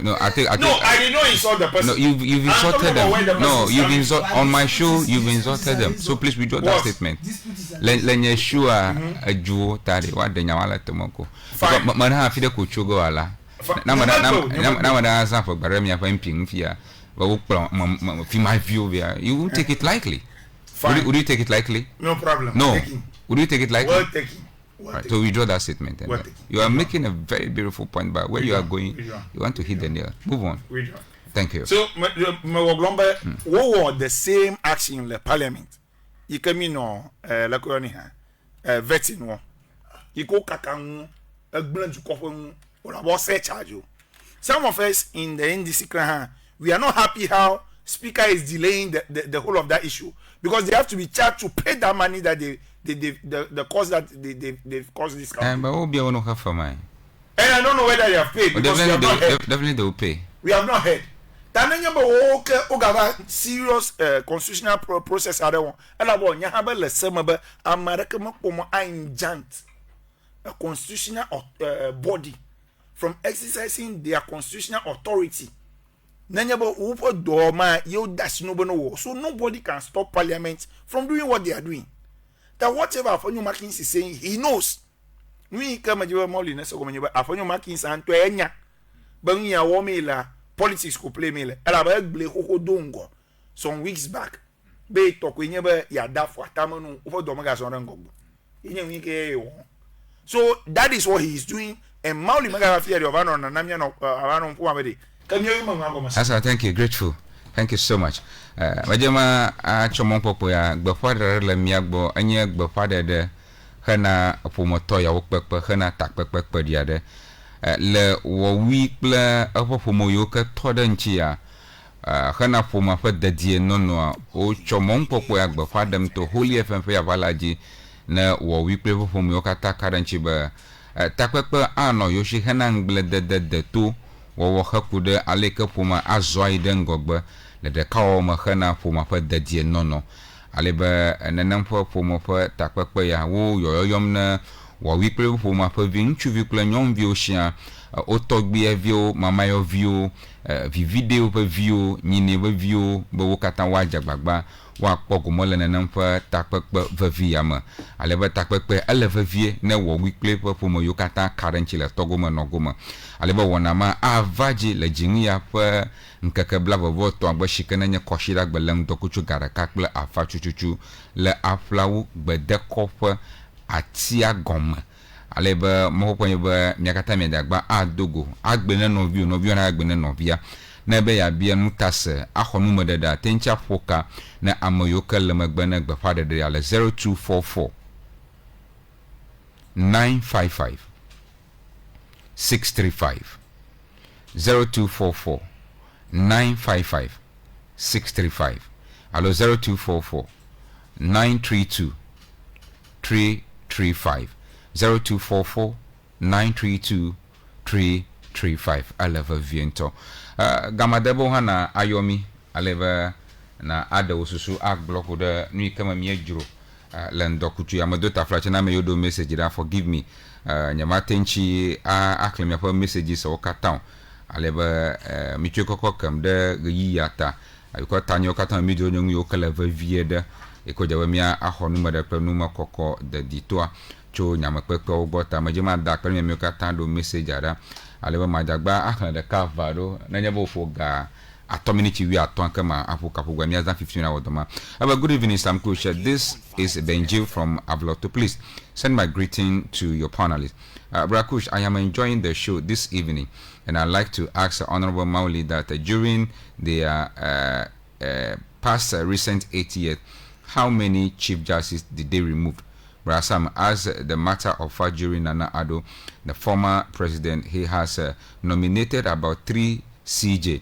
No, I didn't know you saw the person. No, you've insulted them. No, you've insulted on my show. You've insulted them. So please withdraw that statement. Lenye shua a Jew tari what the nyawala tomoko. Mana fide kuchugo ala. Now for Baremia Ping Fia, my view, you won't take it lightly. Would you take it lightly? No problem. No. Would you take it lightly? Well taken. Right, so withdraw that statement. You are making a very beautiful point, but where you are going, you want to hit the nail. Move on. Thank you. So, what the same action in the parliament? You come in on la colony, vetting one. You go kakang, a blend to coffin. Some of us in the NDC we are not happy how Speaker is delaying the whole of that issue because they have to be charged to pay that money that the cost that they've caused this country. But we'll be able to have for mine. And I don't know whether they have paid because definitely they will pay. We have not heard. That serious constitutional process are there. And about nyahaba le semaba America mo injant a constitutional body from exercising their constitutional authority. Nanyabo upo doma yo dash no bono so nobody can stop parliament from doing what they are doing. That whatever Afonyo Markins is saying, he knows. We come at your molly neso go Afonyo Markins and to enya. Bangi ya womela politics ko play mele. Ela ba gle ho dongo some weeks back. Be talk we nyeba ya dafo atamanu upo doma ga so rangogo. Inye wi ke so that is what he is doing. And Mauli Magara Fieri of Anon and Namian of Anon Puamedi. Can you remember? Thank you, grateful. Thank you so much. Majama Chomonpoya, Bafada Lemiagbo, Anyag Bafada de Hana Pumotoya, Wokpek, Hana Takpek per diade. Le Wawikla Apomoyoka Todanchia, Hana Puma for the dear nono, O Chomonpoya, Bafadam to Holy FMP Avalaji, na Wawikla Pumoyoka Takaranchiba. Takpekpe ano yoshi henang blede de tu wo hakude aleke puma azoi dengogbe le de kawo ma hena puma pe de die nono alebe nenam po puma pe takpekpe ya wo yoyom na wo wikle puma pe vinchu wikle nyom vioshia otogbi evio mamayo vio vi video pe vio nyine pe vio bo kata waja gbagba wa kpoko mo le nenam pe takpekpe veviama alebe takpekpe elevevie ne wo wikle pe pomo yokata karenchi le togoma nogoma alebe wonama avaji le jingia pe nkeke blabo to agba shikene nye koshira gbeleng dokuchu gara kakple afa chuchuchu le Aflao gbedeko pe atia gom aleba mo ko yeba miakata me dagba adogo agbene no view na agbene no via na be ya bia no tase ahonu modeda tencha foka na amoyoka lemagbana gba fada de ala 0244 955 635 0244 955 635 alo 0244 932 335 0244 932 335 aleva viento gamadebo hana ayomi aleva na ada osusu agblock de nui kama mi ajuro lendo kutu ya madota flacha na me yodo message da forgive me nyama tenchi aklem ya messages o katan aleva mi chekoko kam de yiyata ayiko tanyo katan mi do nyu yo kala va vieda e ko jawa mi ahonu mada penu makoko de ditwa cho nyama pepe obota majima da penu mi katan do message ada aleva madagba akla de kavado na nyabo foga atominity we aton kama apuka pugwa mi azan 15 hours doma. Have a good evening, Sam Kusha. This is Benjil from Aflao. Please send my greeting to your panelists. Brakush, I am enjoying the show this evening, and I'd like to ask the Honorable Mauli that during the past recent 8 years, how many chief justices did they remove? Brasam, as the matter of fact, during Nana Addo, the former president, he has nominated about 3 CJ.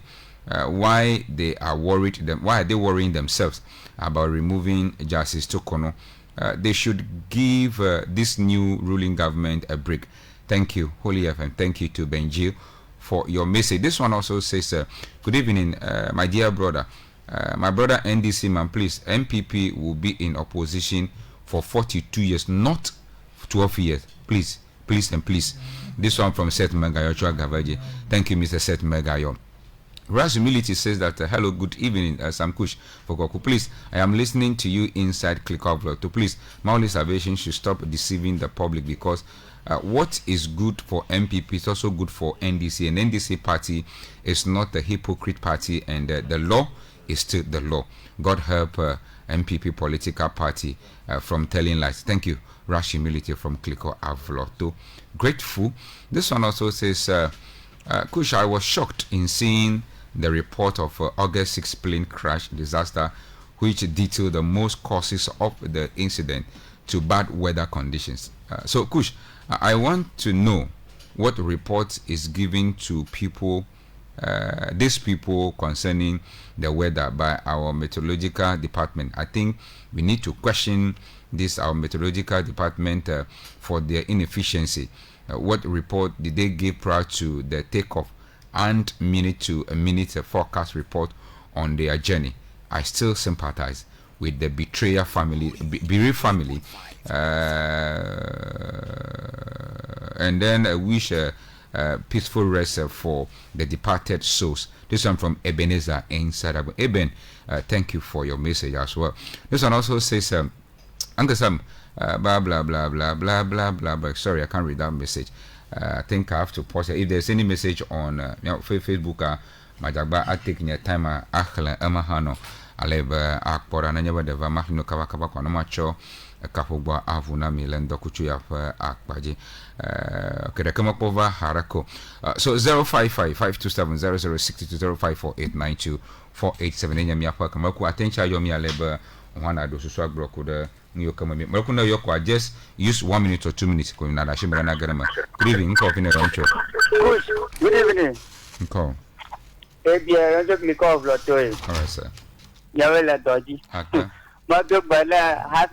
Why they are worried? Why are they worrying themselves about removing Justice Tokono? They should give this new ruling government a break. Thank you, Holy FM. Thank you to Benjil for your message. This one also says, good evening, my dear brother. My brother NDC man, please, MPP will be in opposition for 42 years, not 12 years. Please, please, and please. This one from Seth Megayo Chua. Thank you, Mr. Seth Megayo. Ras Humility says that hello, good evening, Sam Kush for Goku. Please, I am listening to you inside ClickUp. To please, Mauli Salvation should stop deceiving the public, because what is good for MPP is also good for NDC, and NDC party is not a hypocrite party, and the law is still the law. God help MPP political party from telling lies. Thank you, Ras Humility from ClickUp. Grateful. This one also says, Kush, I was shocked in seeing the report of August 6 plane crash disaster, which detailed the most causes of the incident to bad weather conditions. So, Kush, I want to know what report is given to people, these people, concerning the weather by our meteorological department. I think we need to question this, our meteorological department, for their inefficiency. What report did they give prior to the takeoff, and minute to a minute forecast report on their journey? I still sympathize with the bereaved family, and then I wish a peaceful rest for the departed souls. This one from Ebenezer inside. Eben, thank you for your message as well. This one also says, Uncle Sam, blah blah blah blah blah blah blah blah. Sorry, I can't read that message. I think I have to pause it. If there's any message on Facebook, Majagba, I take your time. Akhle Emahano, Aleba Akpora Nanyaba Deva Mahino Kawakaba Konomacho, Kapogba Avuna Milan Dokuchuya Akbaji. Okay, the come up over Harako. So 055-527-0062 054-892-487 Yamiapa Kamaku. Attention Yomi Aleba one I do so block with the just use 1 minute or 2 minutes. Good evening, coffee in a rancho. Good evening. Call. I just click off lot to it. All right, sir. Yawela Dodgy. But Bala has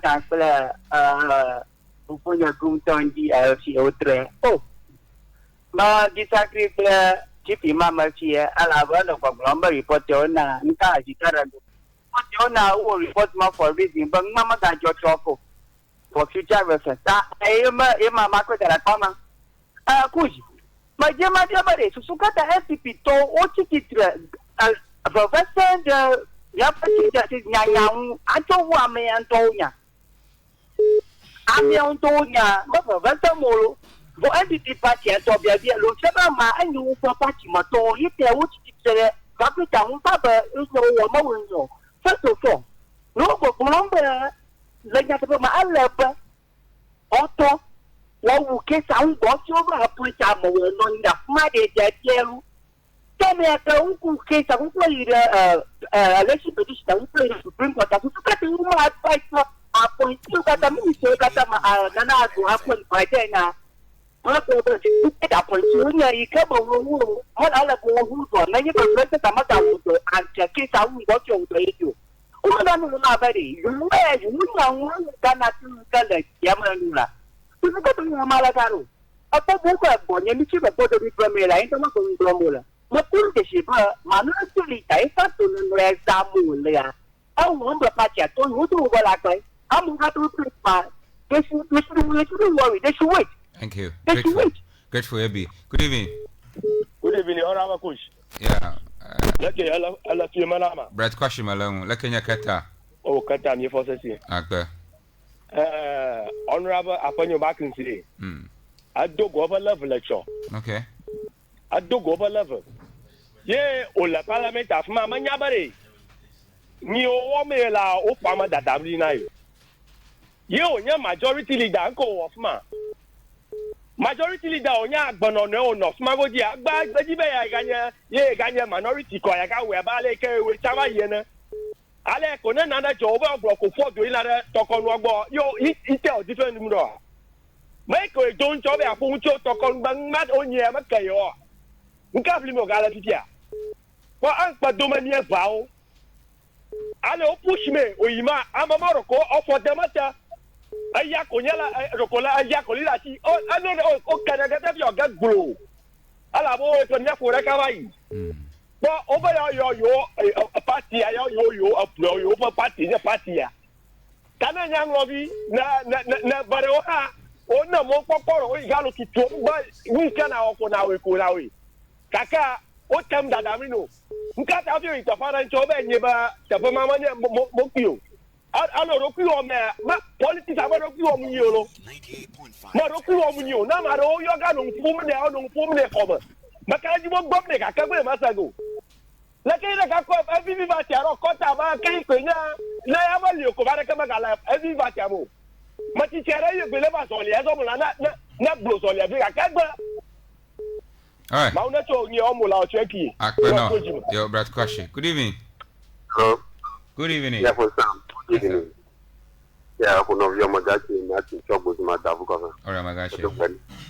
open your room 20 LCO3. Oh, ma disagree chippy mamma here. I'll have a lumber report on Nkaji Karado. But you now will report more for reading, but Mamma got your trouble for future reference. I am a market that I come. Kuj, my dear Madame, Susukata SCP told Ochikitra, Professor Yapati, that is Nyang, Antowame Antonia. Ami Antonia, but Professor Molo, for entity party and Tobia, Lucema, and you for party Mato, if they would Capitan Papa is no more. First of all, no go number like that my leper auto wo ke sa un go so ba appointa mo no nda ma de jelu teme aka un ku ke sa un ko ira election petition un ko ira supreme court ku ka te un ma advice appointa ka ta minister ka ta ma na go appoint na ma ko ba ti ta appointa nya ika bo wo mo ala go hu do na ye ko se ta ma ta wo do an ke sa un go so do ejo o na no na ba de yu na un ka na tu ka le ya ma nula tu ko tu ma la karo apa bu ko bo nya mi chi ba bo do mi promela ento ma ko mi promola ma pur de shi ba ma no tu li tai fa tu no le sa mu le ya au mo ba pa cha to no tu go la kai am ga tu pa they should worry. They should wait. Thank you. They should wait. Grateful, Abby. Good evening. Good evening, Honorable Coach. Yeah. Lucky, I love you, Manama. Brad Kwashim alone. Lucky, Kata. Oh, Kata, me for say. Actor. Honorable, upon your back and say, I do go over level lecture. Okay. I do go over level. Yeah, all the parliament of Mamma Yabari. Ni o me la o fama da damli na yo. Yo nya majority leader nko of ma. Majority leader onya agbono no no smagoji agba gbeji be ya ganye minority ko ya ka we ba le ke we chama ye na. Ale ko na na jo ba gbo ko fo do ila re tokonu ogbo yo ite o different mu do. Make ko don jo be afun cho tokonu bang mat onye ma ke yo. Nka fili mo ga la titia. Ko an pa do ma ni e ba o. Ale o push me oyima amamaro ko ofo demata aya ko nyala rokola aya ko lila ti o ano o kana gata bi oga glo ala bo to nya fo reka bai bo o ba yo party ayo yo uplo yo party ya party ya kana nya ngobi na bare o ha o na mo poporo o igalo ki to ba wi kana o ko na we kaka o tem dada mi no nka ta fi ita fara ncho be nye ba ta fa mama nye mo pio ano ro pio me ma politics aba ro pio mu yolo ma ro pio mu yo na ma ro yo ga no fu mu ne ko ba ma ka ji mo gbom ne ka ka gbe ma sago la ke na ka ko evi va ti aro ko ta ba ke ko nya na ya ba li ko ba re ka ma ga la evi va ti amo ma ti chere yo gbe le ba so le so mu na blo so le bi ka gbe. All right. Yo, Brad Kwashi. Good evening. Hello. Good evening. Yeah, for Sam. Good evening. Yeah, I know your magazine. I think job was my davu cover. All right, Magashi.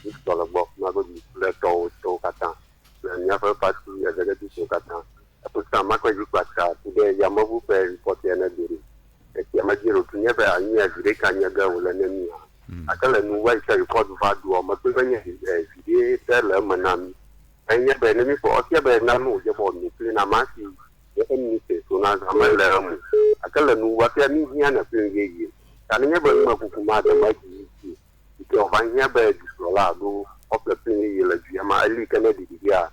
It's all about my good let go to Kata. And never pass to as a little to Kata. I put some macro today. Yamabu pay report the energy. Yamajiro to never a near Greek and your girl and then. I tell them why I report Vadu or Mapunia is tell them and and yet, enemy for us, but none of your body, clean a massive enemy to not a man. I tell them what they need here and a few years. And never know who matter might be. If you find your bed, Rolado, of the penny, like Yama, I Kennedy, yeah,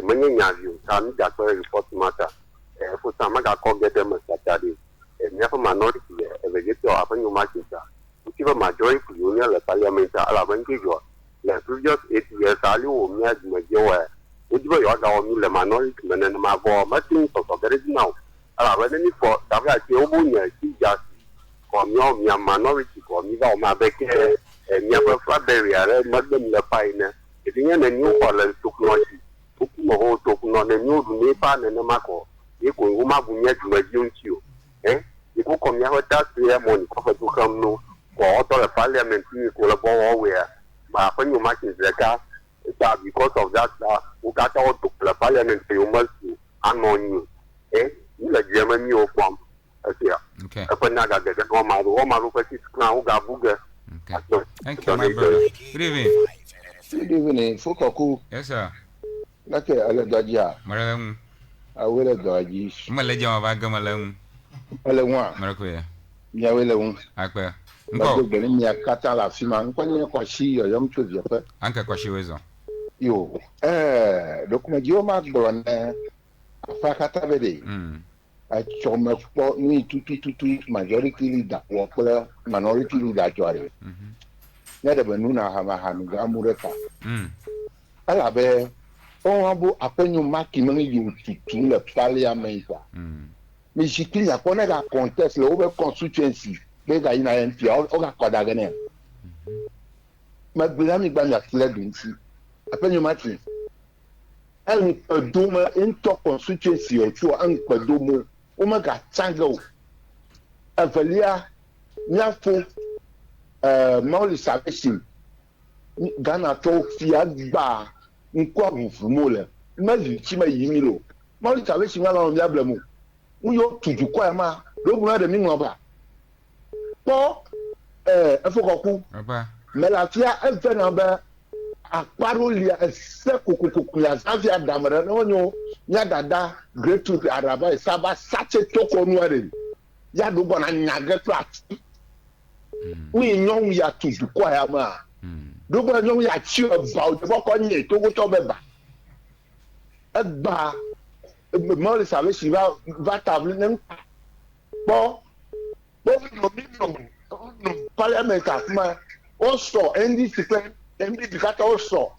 many of you can that very report matter. For some, I can't get them a Saturday. And never minority, ever get to happen your market. Whichever majority union, the parliament, Alabankijo. The previous 8 years, Ali will meet Majoa. Which way you are on the minority men and my boy, Martin, so there is now. I have any for Davia Obunia, just for me, minority, for me, my back and never flat barrier, Muslim the pine. If you have a new color took noisy, took no whole token on the new Nepal and the Mako, you could Umabunia to resume you. Eh? You could come here, that's the money cover to come no for all the parliament, you could have all where. But when you match in the car, because of that, we got out to the parliament, you must do unknown. Eh? You like Germany or from. Okay. Upon that, I get one my look at it now, got booger. Thank you, my brother. Good evening. Good evening, Fukaku. Yes, sir. Like a Dodja. Madam, I will a dodge. Malaja of Agamalam. Elewan. Maracuya. Yawilum. Aqua. Mia Catala Siman, when you can see your young children. Anka Kwashiwezo. You, look, my Joe Fakatavede. I saw much for me to majority leader, or minority leader. Never Nuna Hamahan Gamureka. Alabe, oh, upon you marking you to the parliament. Michikli, upon a contest over constituency. Bega ina NP oga kodagene magbelami gbanya kile dunti apenyo mati en doma into constituency ocho an kwadomo o maga tango avalia nyafo mauli salvation Ghana to fia gba nkwa bufumo le mazi chima yimilo mauli salvation ngala on diable mu uyo tuju kwa ma do na de mi ngba po efokoku melatia efe na ba akparolia ese kokokokulia savia damara na onyo nya dada great to araba saba sache toko nuare ya do bona nyage plat we nyon ya tuju kwa ya ma do bona nyon ya chi about the ko nye to go to beba egba mo le sabe si va table nem bo no parliament afuma also NDC kata also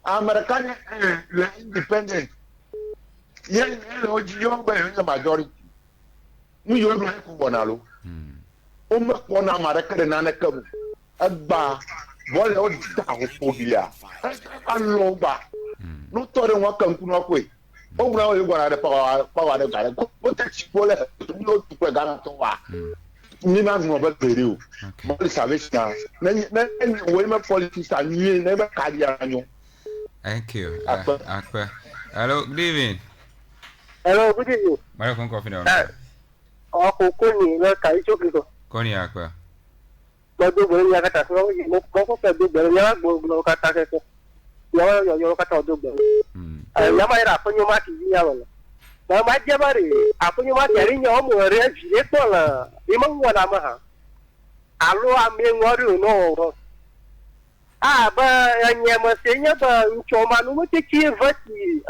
American independent yen oji yo gba yen majority mu yo no ku bonalo o ma ko na America na na kabu agba bole o da ho pobia allo ba no tore wa kan ku no kwe o bra o yo gba na power de gare ko taxi bole no tu pe gana to wa ni na mo ba tere o mo le sabe sia na we ma politics ani na ba kadia anyo. Thank you. Akpa. Hello, good evening. Hello, good evening. Mara kon coffee now. Koni na kai chokiko. Koni akpa. Bodo bo ya kata so mo ko pe do be ya go kata ke ko. Yo kata do be. Ya ma era ponyo ma ti ya wala. Ba ma je bare aponyo ma ti ri nyo mo re ji to la. Bi mo wala ma ha. Alo ame ngori no. Ba nyama senya ba nchoma no mo te ki vati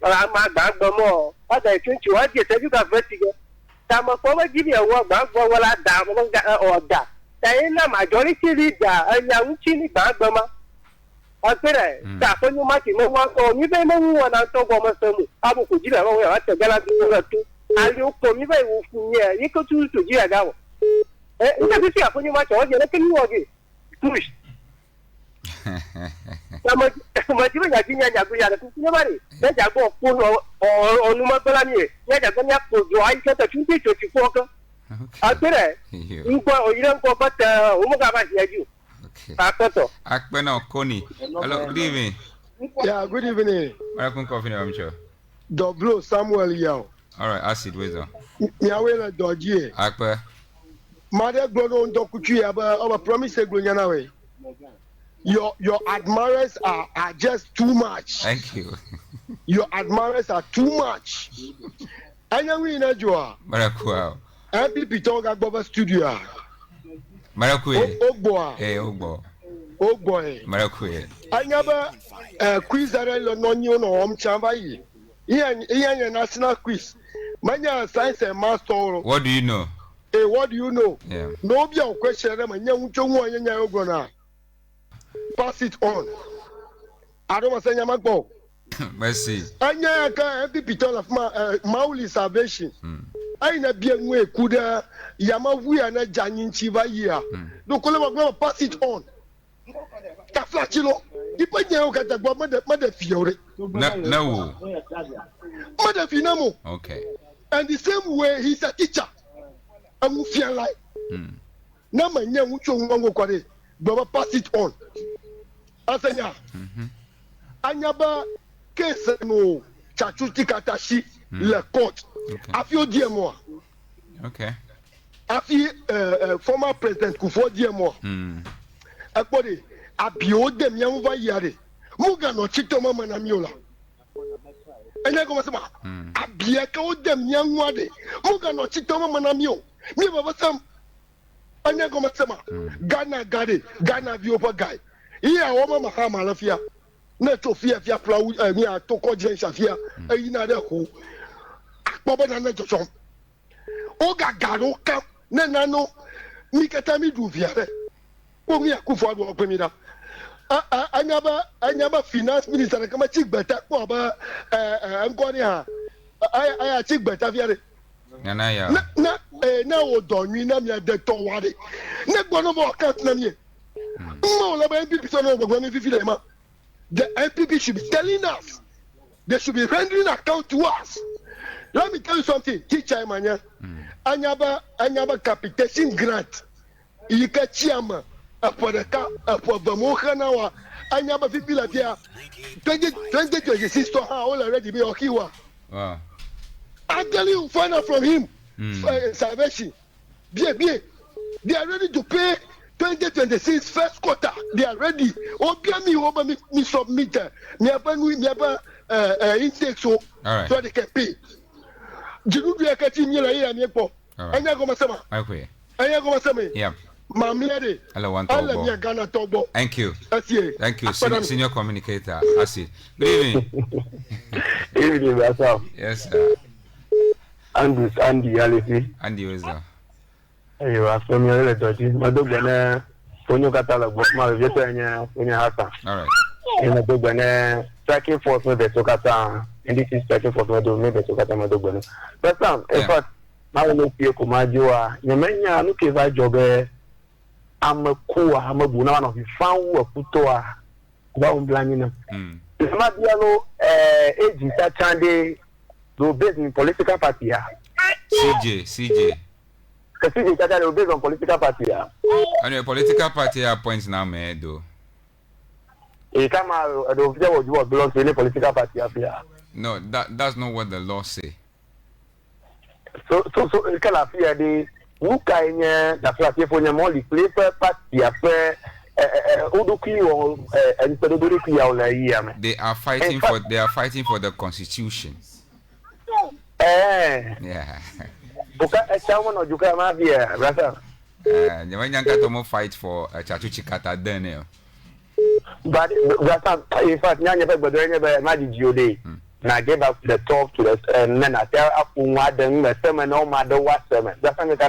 ma gbagbo mo. Ada 21 je te bi ba vati ge. Ta mo ko ma give you wa gbagbo wala da mo ga order. Ta ina majority leader anya nchi ni gbagbo ma. Apere ta ponyo ma ti mo wa ko mi be mo wa na to go mo semu. Abu ko ji ba wa wa te gala bi ko tu. Ali o ko mi be wo fu ye yi ko tu ji ya ga wo. Nta bi ti aponyo ma cho je le kini wo ge. Push. Ma ti ba ji nya ku ya ku ni mari. Be ja go ku no onu ma bela ni. Nya ja go nya ko jo ai ka ta chu ti cho ti ko ka. Apere. Nko o ire nko ba ta o mo ga ba ya ju. Akpe na Koni. Hello, good evening. Yeah, good evening. Welcome coffee now, I'm sure. Doblo Samuel Yao. All right, acid weather. Yahweh Dodgy. Akpe. Mother Glodo Dokuchi about promise Glonyana way. Your admirers are just too much. Thank you. Your admirers are too much. And then we know you are. Marakua. MPP Tonga Baba Studio. Marakue. Ogbo. Ogbo. Ogbo. Marakue. I never quiz arelo no nyo no chamba yi. Iya national quiz. Manya science and master. What do you know? What do you know? Yeah. No be a question manya uncho nwa nya ogbo na. Pass it on. I don't want to say nyamagbo. Merci. Anya ka MPP tola mauli salvation. Aina bien we kuda yamavuya na janyinchi ba yia. Donc on va pass it on. Ta flachilo. Ipa nyeo kata gwa made fiore. No. Made finamo. Okay. And the same way he's a teacher. Amu fia like. Na manya mucho ngongo kware. Baba pass it on. Asanya. Anyaba case no chachuti katashi le court. Afio die moi. Okay. Afi former president Kufo die moi. Akbode abio dem yan va yare. Muga no chito mama na miola. Enya ko masema. Abia ka o dem yan wade. Muga no chito mama na mio. Mi baba sam. Enya ko masema. Ghana vi opa guy. Iya o mama kama lafia. Na to fia plau mi a to ko jen shafia. Eyi na de ko. Baba na jojo o gagaro ka na nano mi kata mi du viare o mi akufo adu opemi da anyaba finance minister kama chigbeta ko ba ngoni ha aya chigbeta viare na ya na o donwi na mi de to ware na gbono mo account na mi The NPP should be telling us. They should be rendering account to us. Let me tell you something, teacher Emmanuel. Anyaba capitation grant. Ika chiama for the for Bamohanawa. Anyaba people here 2026 to all already be Okiwa. Wow. I'm telling you, find out from him. Salvation. They are ready to pay 2026 first quarter. They are ready. Me submit. Me intake so they can pay. Jirudu ya kati nyela ya myepo. Anya goma sama. Okay. Anya goma sama. Yeah. Mamlede. Hello, one tobo. Thank you. Thank you, senior communicator. Asi. Good evening. Evening, myself. Yes, sir. Andy, Alice. Andy, who is that? You are from your relative. Madonna, Ponyo Catala, Bokma, Vietnam, Hasa. All right. In the Dogana, tracking force with the Tokata, and this is tracking force with the Tokata Madogana. But in fact, now look here, Kumajua, Yamania, look if I jog. I'm a Kua, I'm a Buna of the found a Putoa, Bound Blanina. It's not yellow, agent that Chande, do based in political party. CJ. Because that will based on political party. And your political party appoints now, man, do. He come out of the what belongs to any political party up here. No, that's not what the law say. So it can appear the Ukanya, the flat for your molly, paper party affair, Uduki or and Pedoduki. They are fighting for the constitution. Yeah. Buka someone or Jukama here, rather. You fight for a Chatuchi Kata Daniel. But in fact, never imagine you day. And I gave up the talk to the and then I tell up the sermon, no matter what sermon. That's what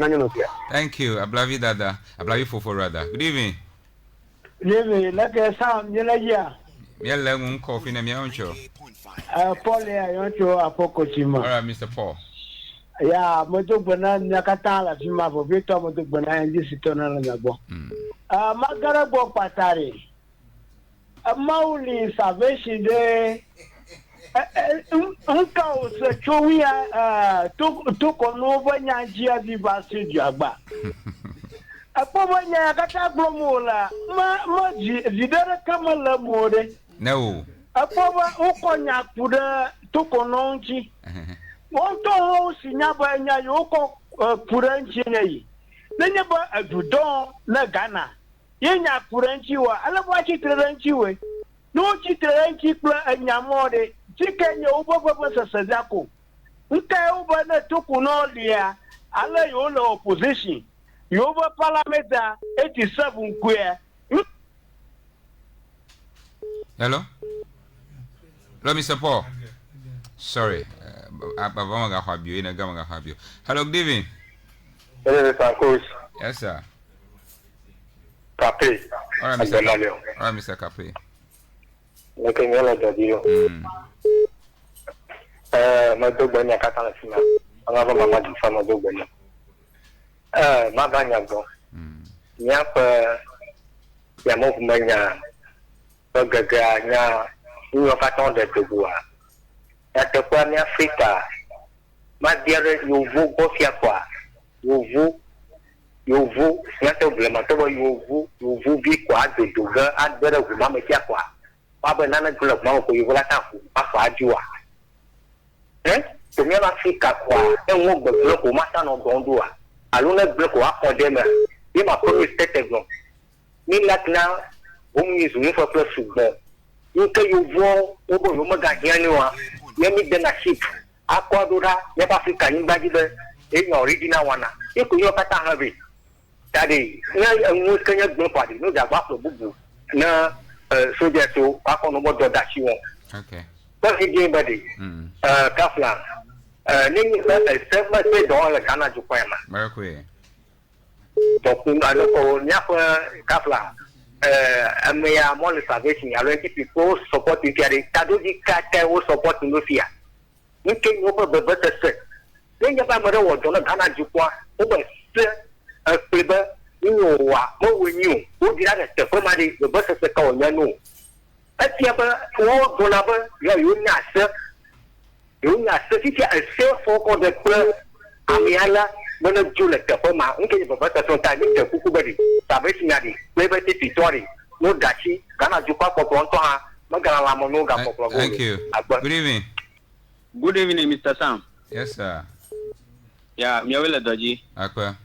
thank you. I love you, Dada. I love you for rather. Good evening. Good evening. Like a sound, yeah. Yeah, coffee in my own show. Paul, I want to Apokochima. All right, Mr. Paul. Yeah, Moto Banan Nakatala, Fima, Vito, Moto Banan, and this is Tonanabo. Magarabo Patari. A Mauli Salvation Day. Uncle Chowia took on over Nigeria di Basi Jaba. A Pomania Gata Bromola, Zidara Kamala Mode. No. A Poma Okonya Puda took on Onchi. One to Sinaba and Yoko Puranchi. Then you bought a Dudon, Nagana. Yenya Puranchiwa, I love what you Puranchiwe. No Chiteranchi and Yamode. Chicken your over Sadako. Uka over the Tukunolia, Allah your opposition. You over Parliament 87 queer. Hello? Hello, Mr. Paul. Sorry. Hello, good evening. Yes, sir. Cape. All right, Mr. Cape. Looking at you. My dog when I cut on a female. I have a mamma from a dog when Mabanyago. Yap, Yamov Mania, Burger, you have cut on the Tugua. At the Pan Africa, my dear, you vote both Yakwa. You vote, not a blemato, you vote be quad to do her and better with Mamma Yakwa. Banana Club now for you will attack Afajua. Eh? To me, Africa, and walk the local matter of Gondua. I don't let block up for them. You must probably take a go. Me like now, whom is new for plus football. You can you go over Romaga Janua, let me then a ship. Aquadura, Yap Africa, in Bagida, in original one. You could your pata have it. Daddy, now you can you go party, no, that was bubu. Now, so just to I don't know what that she wants. Okay. But again, buddy, Kafla, Ning, I say, don't Ghana to Pama. Mercury. Talking, I don't know, Yapa, Kafla, and may I more salvation. I let people support you carry Tadoji Kata will support Lucia. You came over the better set. Then your mother was on a Ghana Jupua, over a paper, you wa mo we you wo di that the for money the bus se ka onya no atia ba wo bona ba yo nya se ti a se for ko de ko amiala bona jule te for ma nke ba ba ta so ta ni te kuku ba di sabe sinyadi we ba ti pitori no dachi kana ju pa ko to ha magana la mo no ga ko go. Thank you. Good evening. Good evening, Mr. Sam. Yes, sir. Yeah, mi awele doji. Akwa.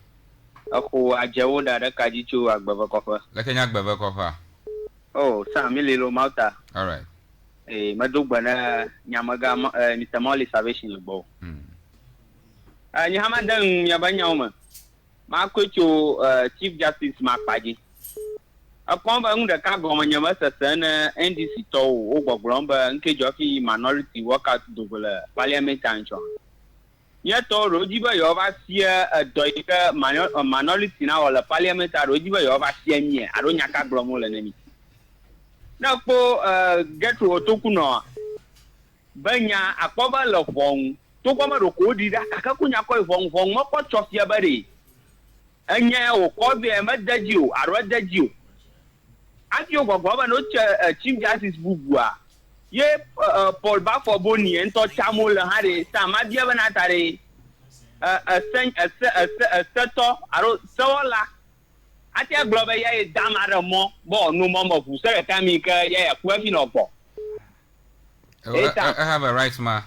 Ako ajewo da kaji chu agbava kofa. Leke nya agbava kofa. Oh, Sam, mi lelo mauta. All right. Madugba na nyamaga Mr. Molly Salvation Igbo. Nyama dan nyabanya uma. Ma kwecho Chief Justice Makpaji. Akomba ngunda ka goma nyama sasa na NDC to ogbogromba nke jofi minority workout double parliament ancho. Ya to rojiba yo ba sia doika minority na wala parliament rojiba yo ba sia mi aro nyaka gromo le nemi. Na po getro otoku no banya akoba lo fon to kwa ma roko di da kaka kunya ko fon mo ko chofia bare. Anya o ko be ma dajiu aro dajiu. Ati o gbogbo no Chief Justice Bugua ye Paul Bafo Boni ento chamo le hare sama dia bana tare seto aro sola ati aglobe ye damara mo bo no mo fu sere kami ka ye kwafi no po I have a right ma.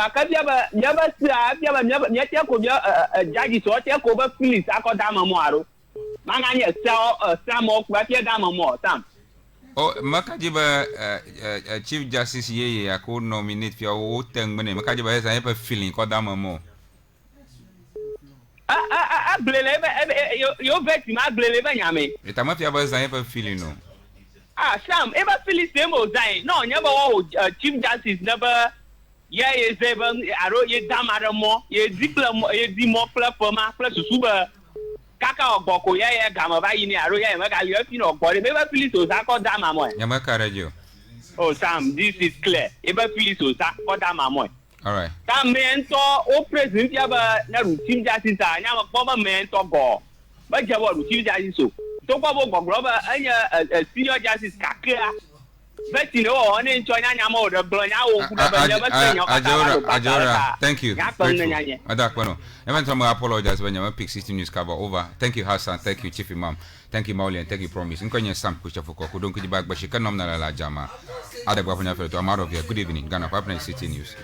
Ka dia ba nyate ko judge so te ko ba police akoda ma mo aro Manganya Samo Quatia Dama Sam. Oh, Makajiba Chief Justice Ye, I could nominate for your tongue when Makajiba has a feeling called Dama Mo. I believe your victim, I believe Yami. It am not I have a feeling. No. Sam, ever feel same old dying. No, never Chief Justice never. Yeah, is even I wrote ye Damaramo, ye diploma, ye democla for my plus super. Kaka Boko ya gama ba yini aro ya mega you feel no body ebe feel so sa ko da mamo ya maka radio. Oh Sam, this is clear ebe feel so sa ko da mamo. All right. Sam mento o president ya ba na routine justice anya ma ko ba mento go ba je bo routine justice so to ko bo go ba anya senior justice kakra but you know on enjoy anya ma o de blo nya o ku da ba nya ba senior Ajora, thank you. Adakwono. Even some apologize when you pick system news cover over. Thank you Hassan, thank you Chief Imam, thank you Mauli, and thank you Promise. Nkonya Sam Kusha Fuko, who don't back but she can nominal la jama. Adakwono to amount of here. Good evening, Ghana Papua City News.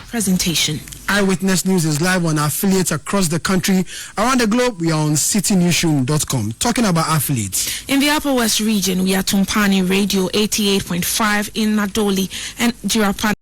Presentation. Eyewitness News is live on affiliates across the country. Around the globe, we are on citynewsroom.com talking about affiliates. In the Upper West region, we are Tumpani Radio 88.5 in Nadoli and Jirapani.